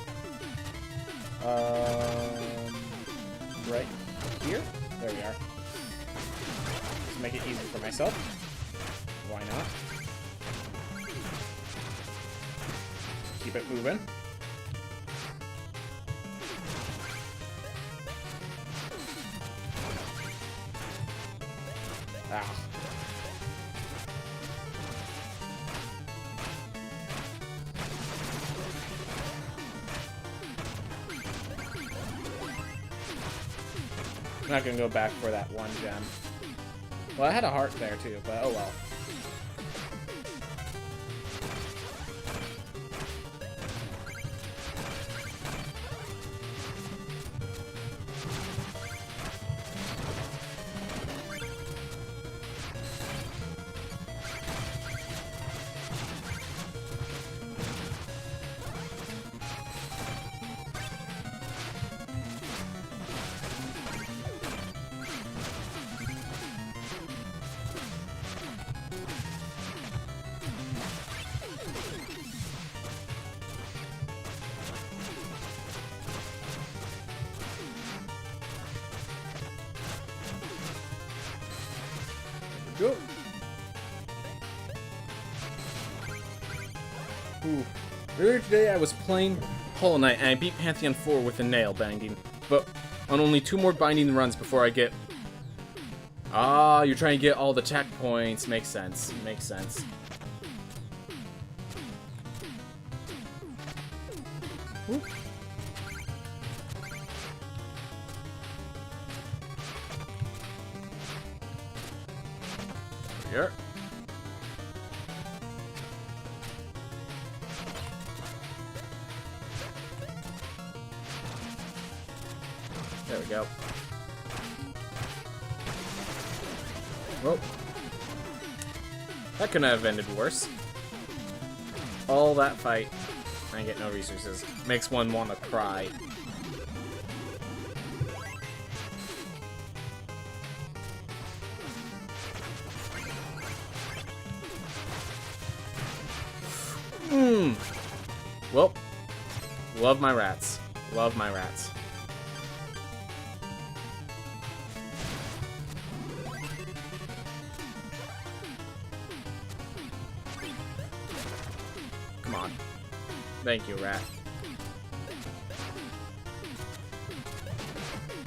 Right here? There we are. Just make it easy for myself. Why not? Keep it moving. Ah. I'm not gonna go back for that one gem. Well, I had a heart there too, but oh well. Go. Ooh. Earlier today I was playing Hollow Knight and I beat Pantheon 4 with a nail binding, but on only 2 more binding runs before I get... Ah, you're trying to get all the checkpoints. Makes sense. Makes sense. Ooh. Here. There we go. Well, that couldn't have ended worse. All that fight, I get no resources. Makes one want to cry. Well, love my rats. Love my rats. Come on. Thank you, rat.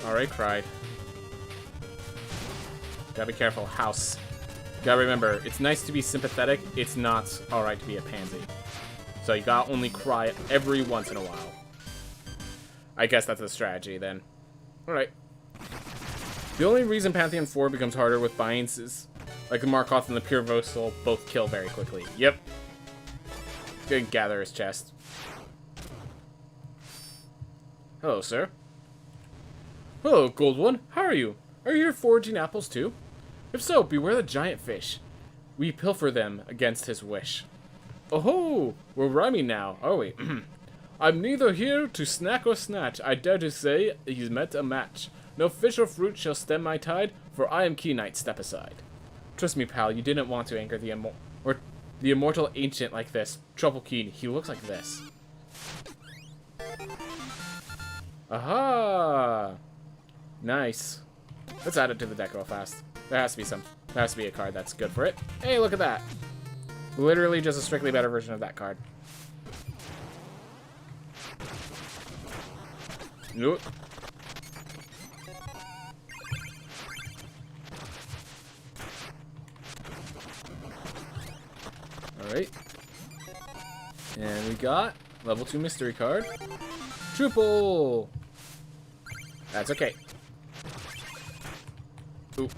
Alright, cried. Gotta be careful. House. Gotta remember, it's nice to be sympathetic. It's not alright to be a pansy. So you gotta only cry every once in a while. I guess that's a strategy then. Alright. The only reason Pantheon 4 becomes harder with binds is like the Markoth and the Pure Vosal both kill very quickly. Yep. Go and gather his chest. Hello, sir. Hello, Gold One. How are you? Are you here foraging apples too? If so, beware the giant fish. We pilfer them against his wish. Oh ho! We're rhyming now, are we? I'm neither here to snack or snatch. I dare to say he's met a match. No fish or fruit shall stem my tide, for I am Key Knight, step aside. Trust me, pal, you didn't want to anchor the immortal ancient like this. Trouble Keen, he looks like this. Aha! Nice. Let's add it to the deck real fast. There has to be a card that's good for it. Hey, look at that. Literally just a strictly better version of that card. Nope. Alright. And we got level 2 mystery card. Triple! That's okay. Ooh.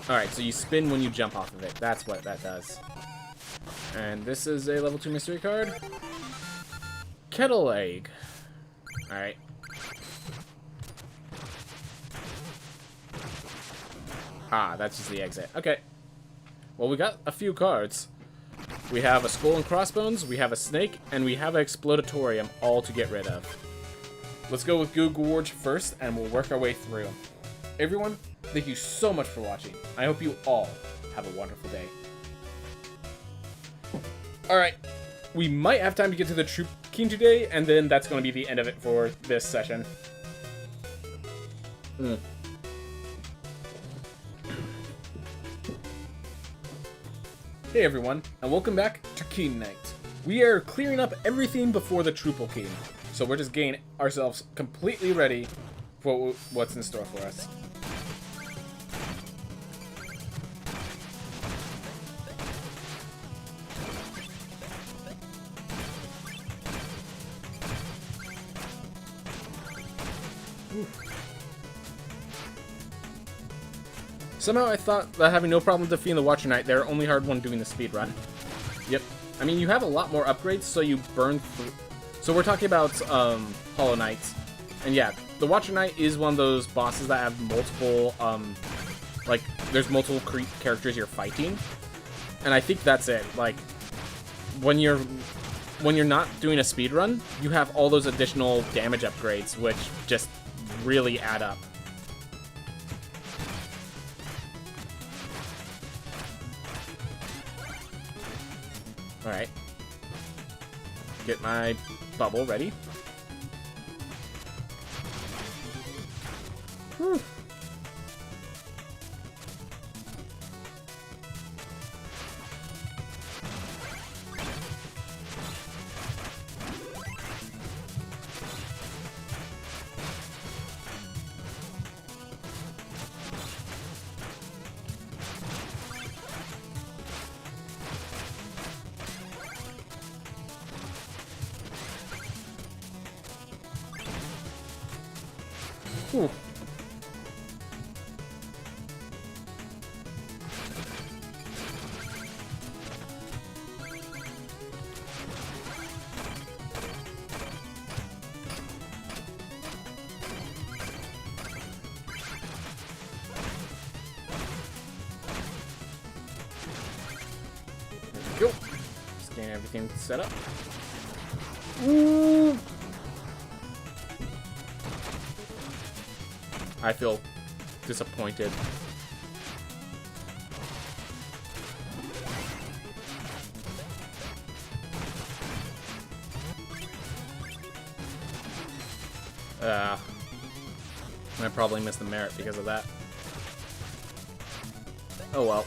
Alright, so you spin when you jump off of it. That's what that does. And this is a level 2 mystery card. Kettle Egg. Alright. Ah, that's just the exit. Okay. Well, we got a few cards. We have a Skull and Crossbones, we have a Snake, and we have an Explodatorium all to get rid of. Let's go with Goo Gorge first, and we'll work our way through. Everyone, thank you so much for watching. I hope you all have a wonderful day. Alright, we might have time to get to the Troop King today, and then that's going to be the end of it for this session. Hey everyone, and welcome back to Keen Knight. We are clearing up everything before the Triple King, so we're just getting ourselves completely ready for what's in store for us. Somehow I thought that having no problem defeating the Watcher Knight, they're only hard when doing the speed run. Yep. I mean, you have a lot more upgrades, so you burn through. So we're talking about Hollow Knights. And yeah, the Watcher Knight is one of those bosses that have multiple, like, there's multiple characters you're fighting. And I think that's it. Like, when you're not doing a speed run, you have all those additional damage upgrades, which just really add up. Alright. Get my bubble ready. Whew. Whew. There we go. Just getting everything set up. Ooh. I feel disappointed. I probably missed the merit because of that. Oh well.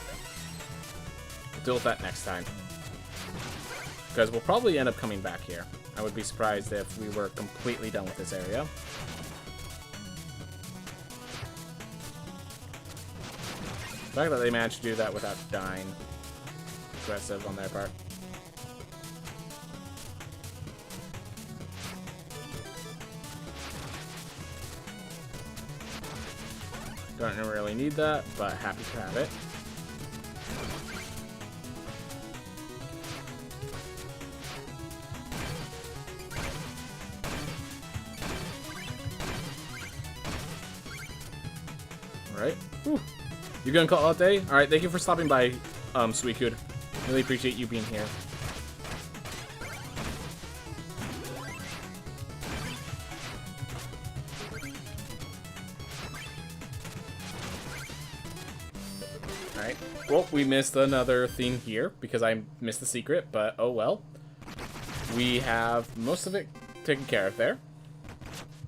We'll deal with that next time. Because we'll probably end up coming back here. I would be surprised if we were completely done with this area. The fact that they managed to do that without dying. Aggressive on their part. Don't really need that, but happy to have it. Alright. You gonna call it a day? Alright, thank you for stopping by, Suicune. Really appreciate you being here. Alright. Well, we missed another theme here because I missed the secret, but oh well. We have most of it taken care of there.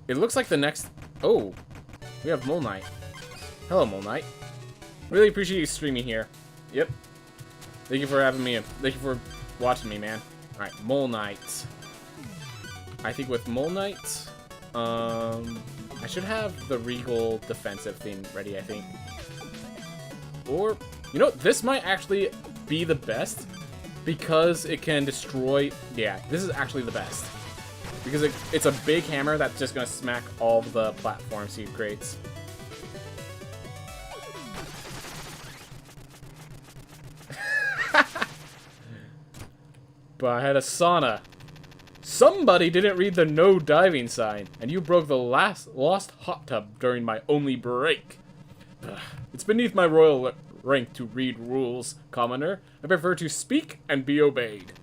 It looks like the next... Oh, we have Mole Knight. Hello, Mole Knight. Really appreciate you streaming here. Yep. Thank you for having me. Thank you for watching me, man. Alright, Mole Knight. I think with Mole Knight, I should have the Regal defensive theme ready, I think. Or, you know, this might actually be the best because it can destroy... Yeah, this is actually the best. Because it's a big hammer that's just going to smack all the platforms he creates. But I had a sauna. Somebody didn't read the no diving sign, and you broke the lost hot tub during my only break. It's beneath my royal rank to read rules, commoner. I prefer to speak and be obeyed.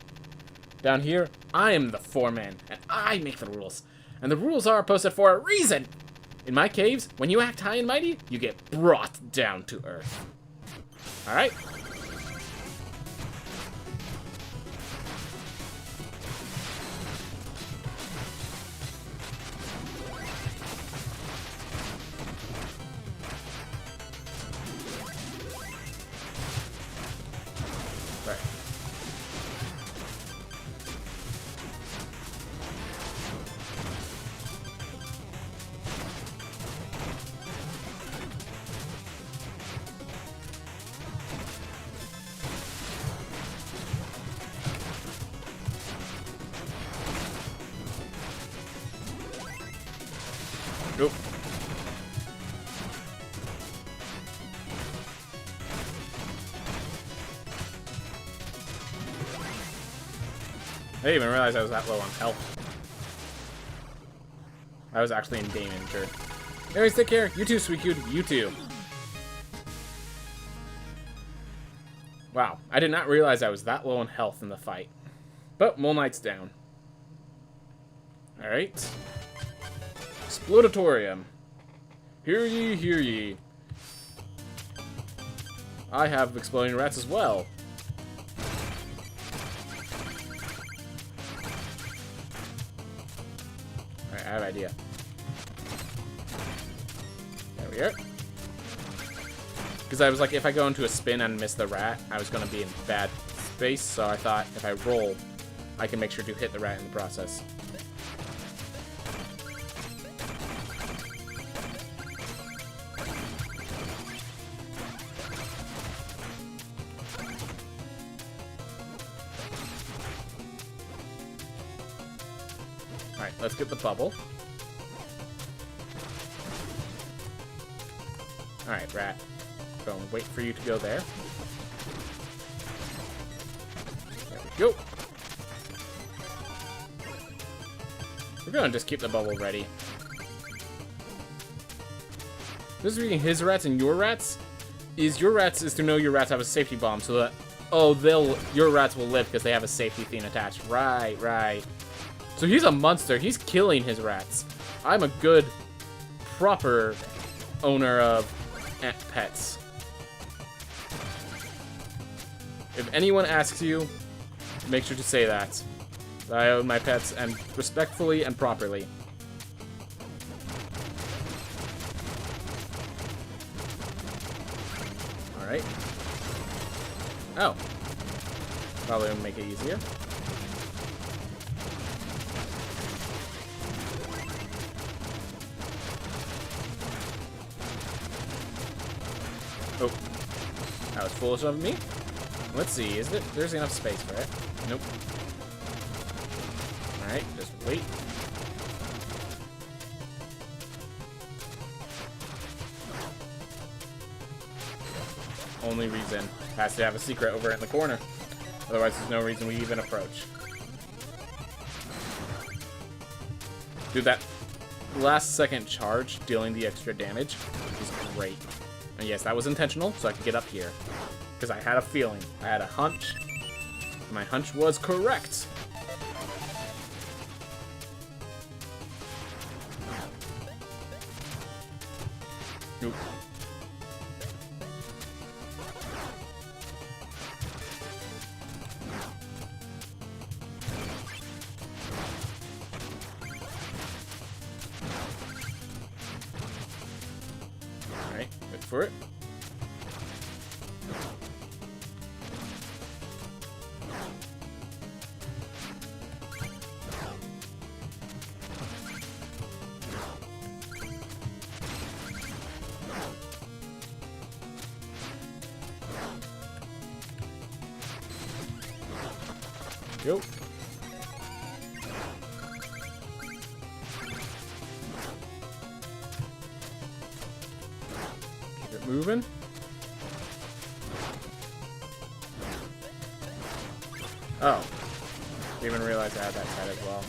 Down here, I am the foreman, and I make the rules. And the rules are posted for a reason! In my caves, when you act high and mighty, you get brought down to earth. Alright? Right. Nope. I didn't even realize I was that low on health. I was actually in game injured. Anyways, take care. You too, Suicune. You too. Wow, I did not realize I was that low on health in the fight. But Mole Knight's down. Alright. Explodatorium. Hear ye, hear ye. I have exploding rats as well. Alright, I have an idea. There we are. Because I was like, if I go into a spin and miss the rat, I was going to be in bad space, so I thought if I roll, I can make sure to hit the rat in the process. Alright, let's get the bubble. Alright, rat. Go and wait for you to go there. There we go. We're gonna just keep the bubble ready. This is reading his rats and your rats. Your rats is to know your rats have a safety bomb so that your rats will live because they have a safety thing attached. Right, right. So he's a monster. He's killing his rats. I'm a good, proper owner of pets. If anyone asks you, make sure to say that. I own my pets, and respectfully and properly. Alright. Oh. Probably gonna make it easier. Oh. That was foolish of me. Let's see, there's enough space for it? Nope. Alright, just wait. Only reason. Has to have a secret over in the corner. Otherwise, there's no reason we even approach. Dude, that last second charge dealing the extra damage is great. And yes, that was intentional, so I could get up here. Because I had a feeling. I had a hunch. My hunch was correct. Nope. Alright, wait for it. Go. Keep it moving. Oh. Didn't even realize I had that side as well.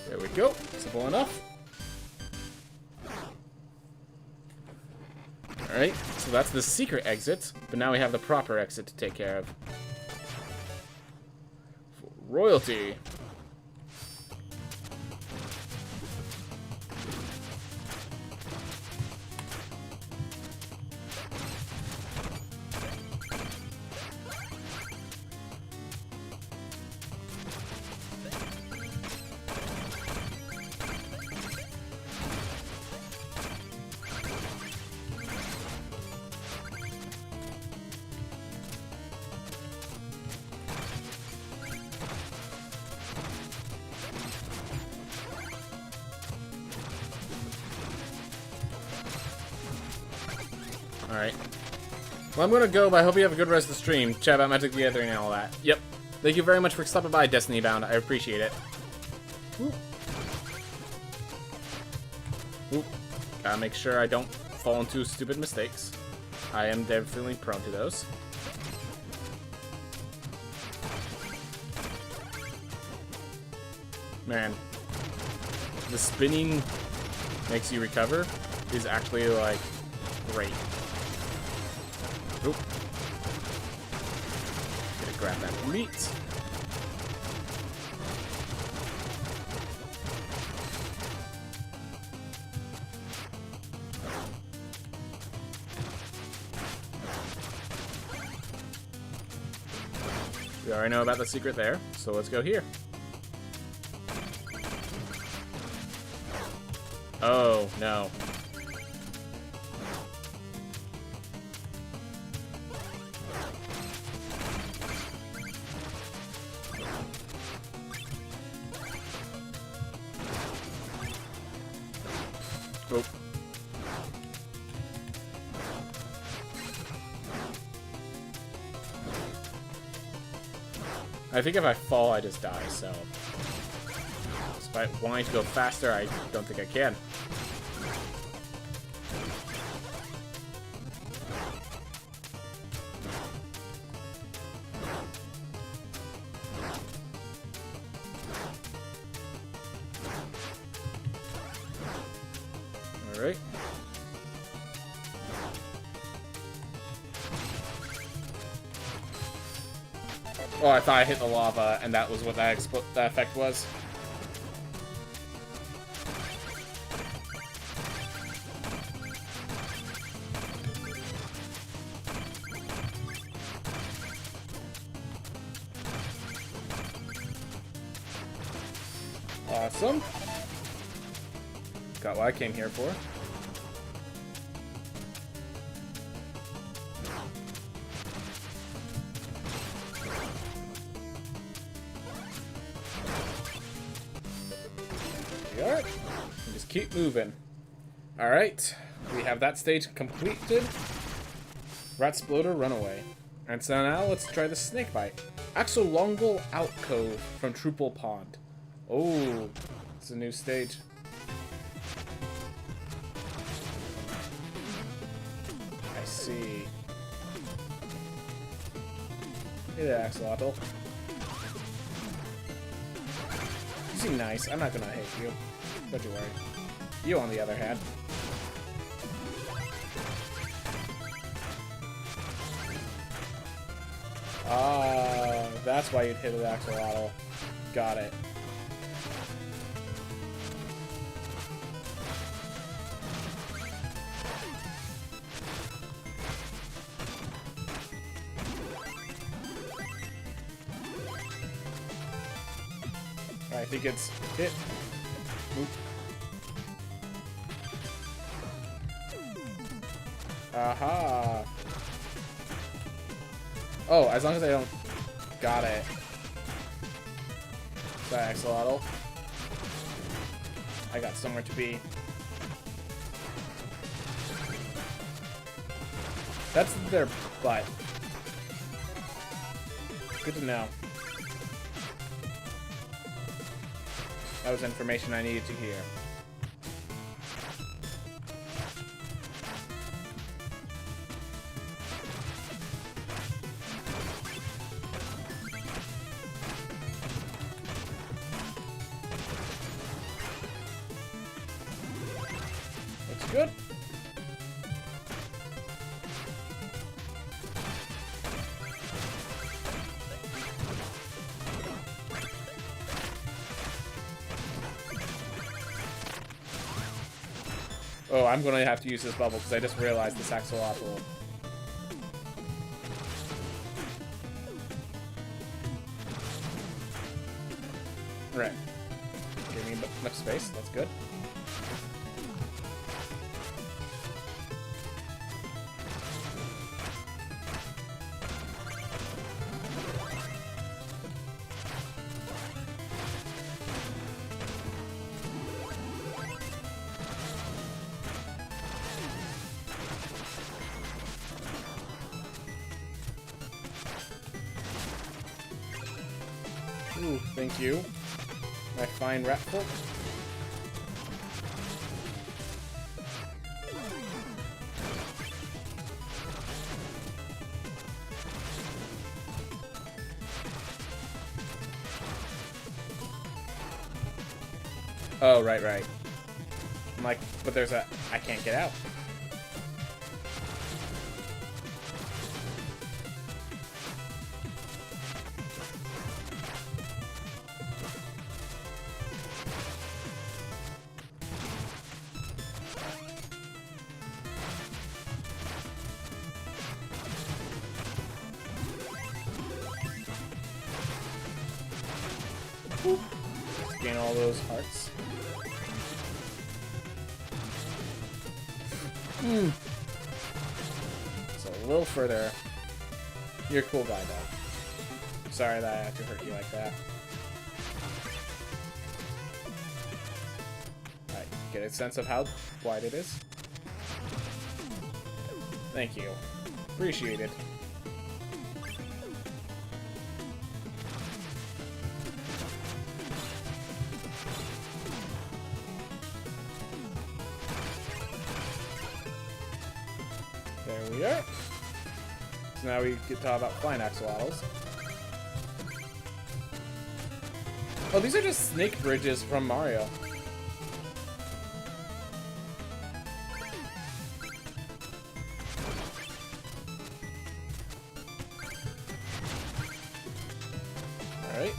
There we go. Simple enough. Alright, so that's the secret exit, but now we have the proper exit to take care of. Royalty. Alright. Well, I'm gonna go, but I hope you have a good rest of the stream. Chat about Magic the Gathering and all that. Yep. Thank you very much for stopping by, Destiny Bound. I appreciate it. Oop. Oop. Gotta make sure I don't fall into stupid mistakes. I am definitely prone to those. Man. The spinning makes you recover is actually, like, great. Oop. Gonna grab that meat. We already know about the secret there, so let's go here. Oh, no. Oh. I think if I fall, I just die, so... Despite wanting to go faster, I don't think I can. Alright. Oh, I thought I hit the lava, and that was what that effect was. Awesome. Got what I came here for. are. And just keep moving. Alright. We have that stage completed. Rat Sploder, run away. And so now let's try the snake bite. Axolongal Alcove from Truple Pond. Oh, it's a new stage. I see. Hey there, Axolotl. You seem nice. I'm not gonna hate you. Don't you worry. You, on the other hand. Ah, that's why you'd hit an Axolotl. Got it. I think it's hit. Oop. Aha. Oh, as long as I don't... Got it. Sorry, Axolotl. I got somewhere to be. That's their butt. Good to know. That was information I needed to hear. Looks good. Oh, I'm gonna have to use this bubble because I just realized this Axolotl. Right. Give me enough space. That's good. Ooh, thank you. My fine rat folk. Oh, right. I'm like, but there's a... I can't get out. Gain all those hearts. So a little further. You're a cool guy, though. Sorry that I have to hurt you like that. Alright, get a sense of how wide it is. Thank you. Appreciate it. There we are. So now we get to talk about flying axolotls. Oh, these are just snake bridges from Mario. Alright.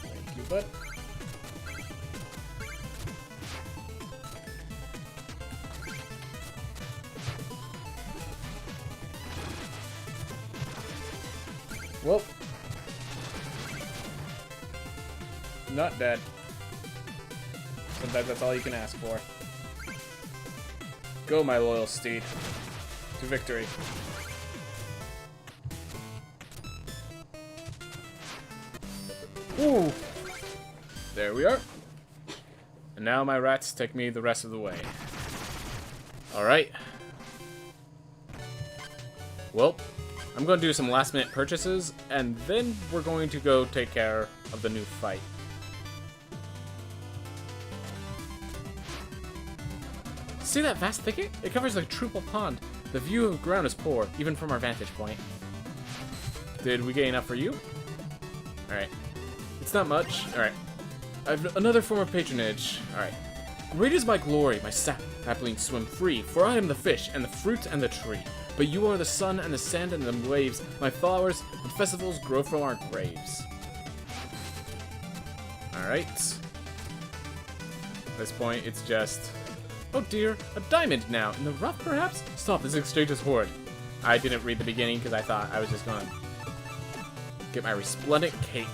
Thank you, bud. Well, not dead. Sometimes that's all you can ask for. Go, my loyal steed. To victory. Ooh. There we are. And now my rats take me the rest of the way. Alright. Well, I'm going to do some last minute purchases, and then we're going to go take care of the new fight. See that vast thicket? It covers a triple pond. The view of the ground is poor, even from our vantage point. Did we get enough for you? Alright. It's not much. Alright. I've another form of patronage. Alright. Great is my glory, my saplings swim free, for I am the fish, and the fruit, and the tree. But you are the sun, and the sand, and the waves. My flowers and festivals grow from our graves. Alright. At this point, it's just... Oh dear, a diamond now. In the rough, perhaps? Stop, this exchange is horrid. I didn't read the beginning because I thought I was just gonna get my resplendent cape.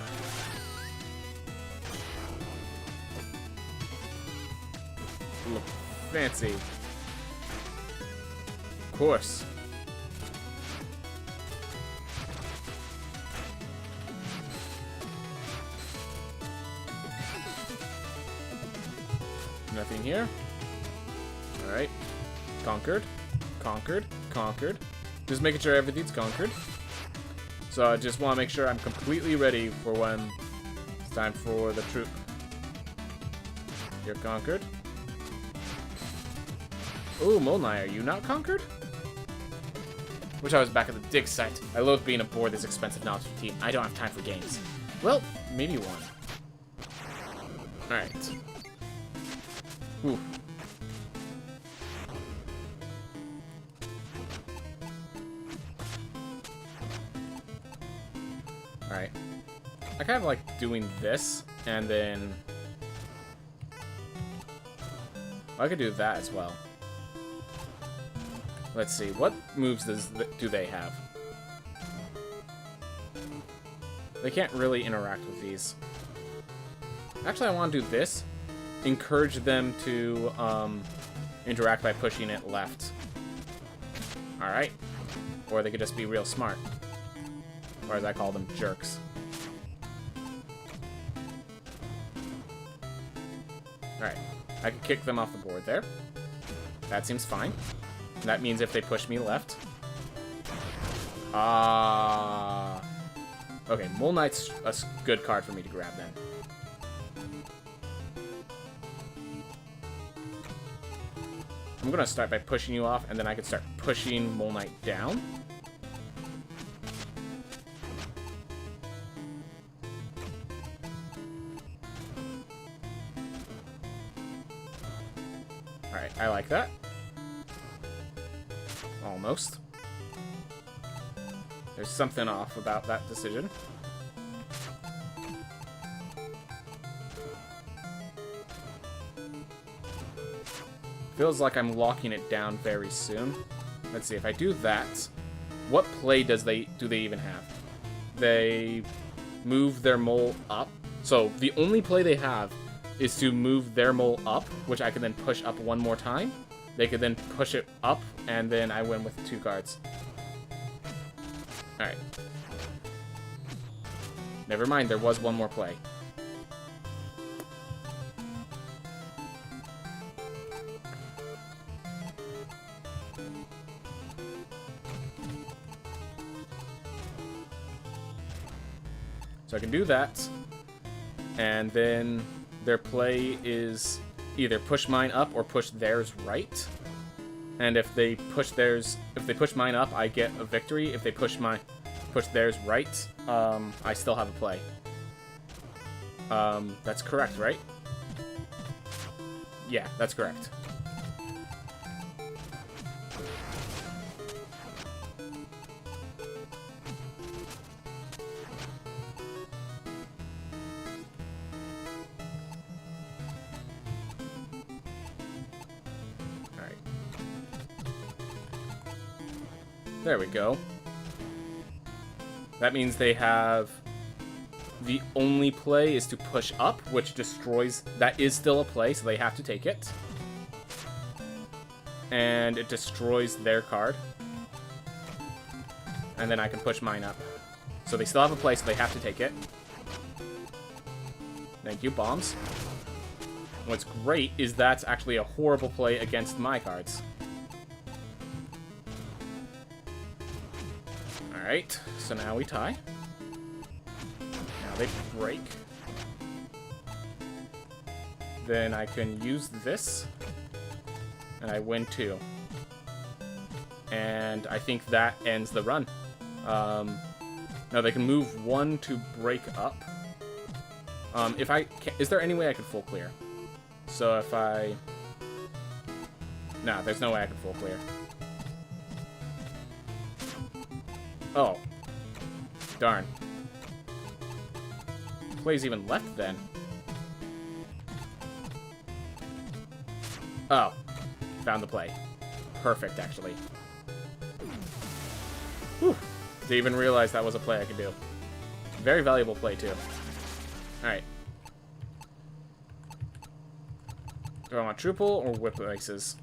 Look fancy. Of course. Nothing here. Alright. Conquered. Conquered. Conquered. Just making sure everything's conquered. So I just want to make sure I'm completely ready for when it's time for the troop. You're conquered. Ooh, Molnai, are you not conquered? Wish I was back at the dig site. I loathe being aboard this expensive novice team. I don't have time for games. Well, maybe one. Alright. Ooh. Alright. I kind of like doing this, and then... I could do that as well. Let's see, what moves do they have? They can't really interact with these. Actually, I want to do this. Encourage them to interact by pushing it left. Alright. Or they could just be real smart. Or as I call them, jerks. Alright. I can kick them off the board there. That seems fine. That means if they push me left. Okay, Mole Knight's a good card for me to grab then. I'm gonna start by pushing you off, and then I can start pushing Mole Knight down. Alright, I like that. Almost. There's something off about that decision. Feels like I'm locking it down very soon. Let's see, if I do that, what play do they even have? They move their mole up. So the only play they have is to move their mole up, which I can then push up one more time. They could then push it up, and then I win with 2 cards. Alright. Never mind, there was one more play. So I can do that, and then their play is either push mine up or push theirs right. And if they push mine up, I get a victory. If they push theirs right, I still have a play. That's correct, right? Yeah, that's correct. There we go. That means they have... The only play is to push up, which destroys... That is still a play, so they have to take it. And it destroys their card. And then I can push mine up. So they still have a play, so they have to take it. Thank you, bombs. What's great is that's actually a horrible play against my cards. Alright, so now we tie. Now they break. Then I can use this. And I win 2. And I think that ends the run. No, they can move 1 to break up. If I can, is there any way I could full clear? So if I... No, there's no way I can full clear. Oh. Darn. Play's even left then. Oh. Found the play. Perfect, actually. Whew. Didn't even realize that was a play I could do. Very valuable play, too. Alright. Do I want Truple or Whip Aces?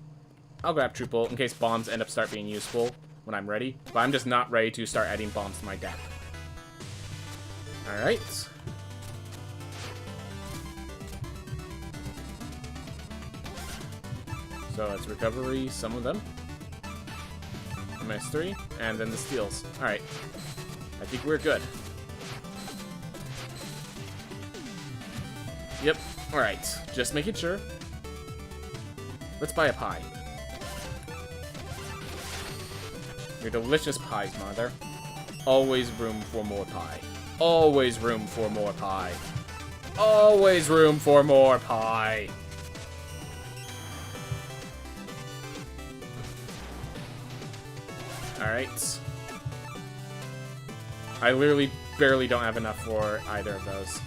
I'll grab Truple in case bombs end up start being useful when I'm ready. But I'm just not ready to start adding bombs to my deck. Alright. So let's recovery some of them. MS3, and then the steals. Alright. I think we're good. Yep. Alright. Just making sure. Let's buy a pie. Your delicious pies, mother. Always room for more pie. Always room for more pie. Always room for more pie. Alright. I literally barely don't have enough for either of those.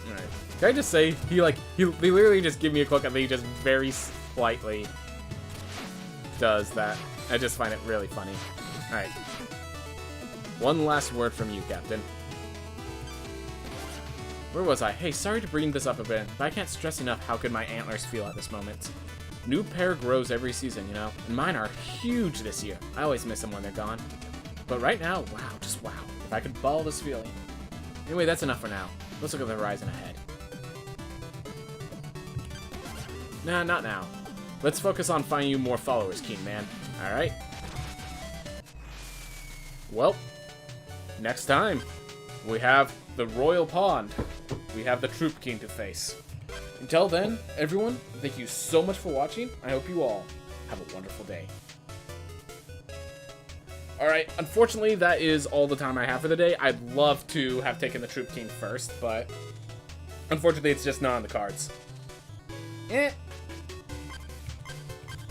Alright. Can I just say, he literally just give me a click and he just very slightly does that. I just find it really funny. Alright. One last word from you, Captain. Where was I? Hey, sorry to bring this up a bit, but I can't stress enough how good my antlers feel at this moment. New pair grows every season, you know, and mine are huge this year. I always miss them when they're gone. But right now, wow, just wow. If I could ball this feeling. Anyway, that's enough for now. Let's look at the horizon ahead. Nah, not now. Let's focus on finding you more followers, Keen Man. Alright. Well, next time, we have the Royal Pond. We have the Troop King to face. Until then, everyone, thank you so much for watching. I hope you all have a wonderful day. Alright, unfortunately, that is all the time I have for the day. I'd love to have taken the Troop King first, but unfortunately, it's just not on the cards.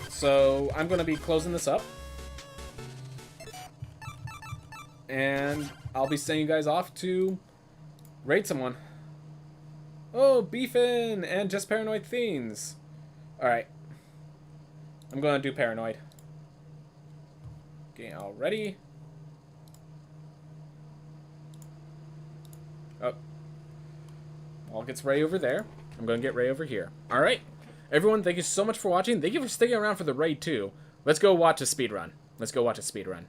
So, I'm going to be closing this up. And I'll be sending you guys off to raid someone. Oh, Beefin and Just Paranoid Fiends. Alright. I'm going to do Paranoid. Okay, all ready. Oh. All gets Ray over there. I'm going to get Ray over here. Alright. Everyone, thank you so much for watching. Thank you for sticking around for the raid, too. Let's go watch a speedrun. Let's go watch a speedrun.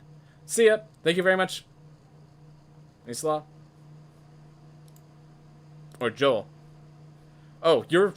See ya. Thank you very much. Isla. Or Joel. Oh, you're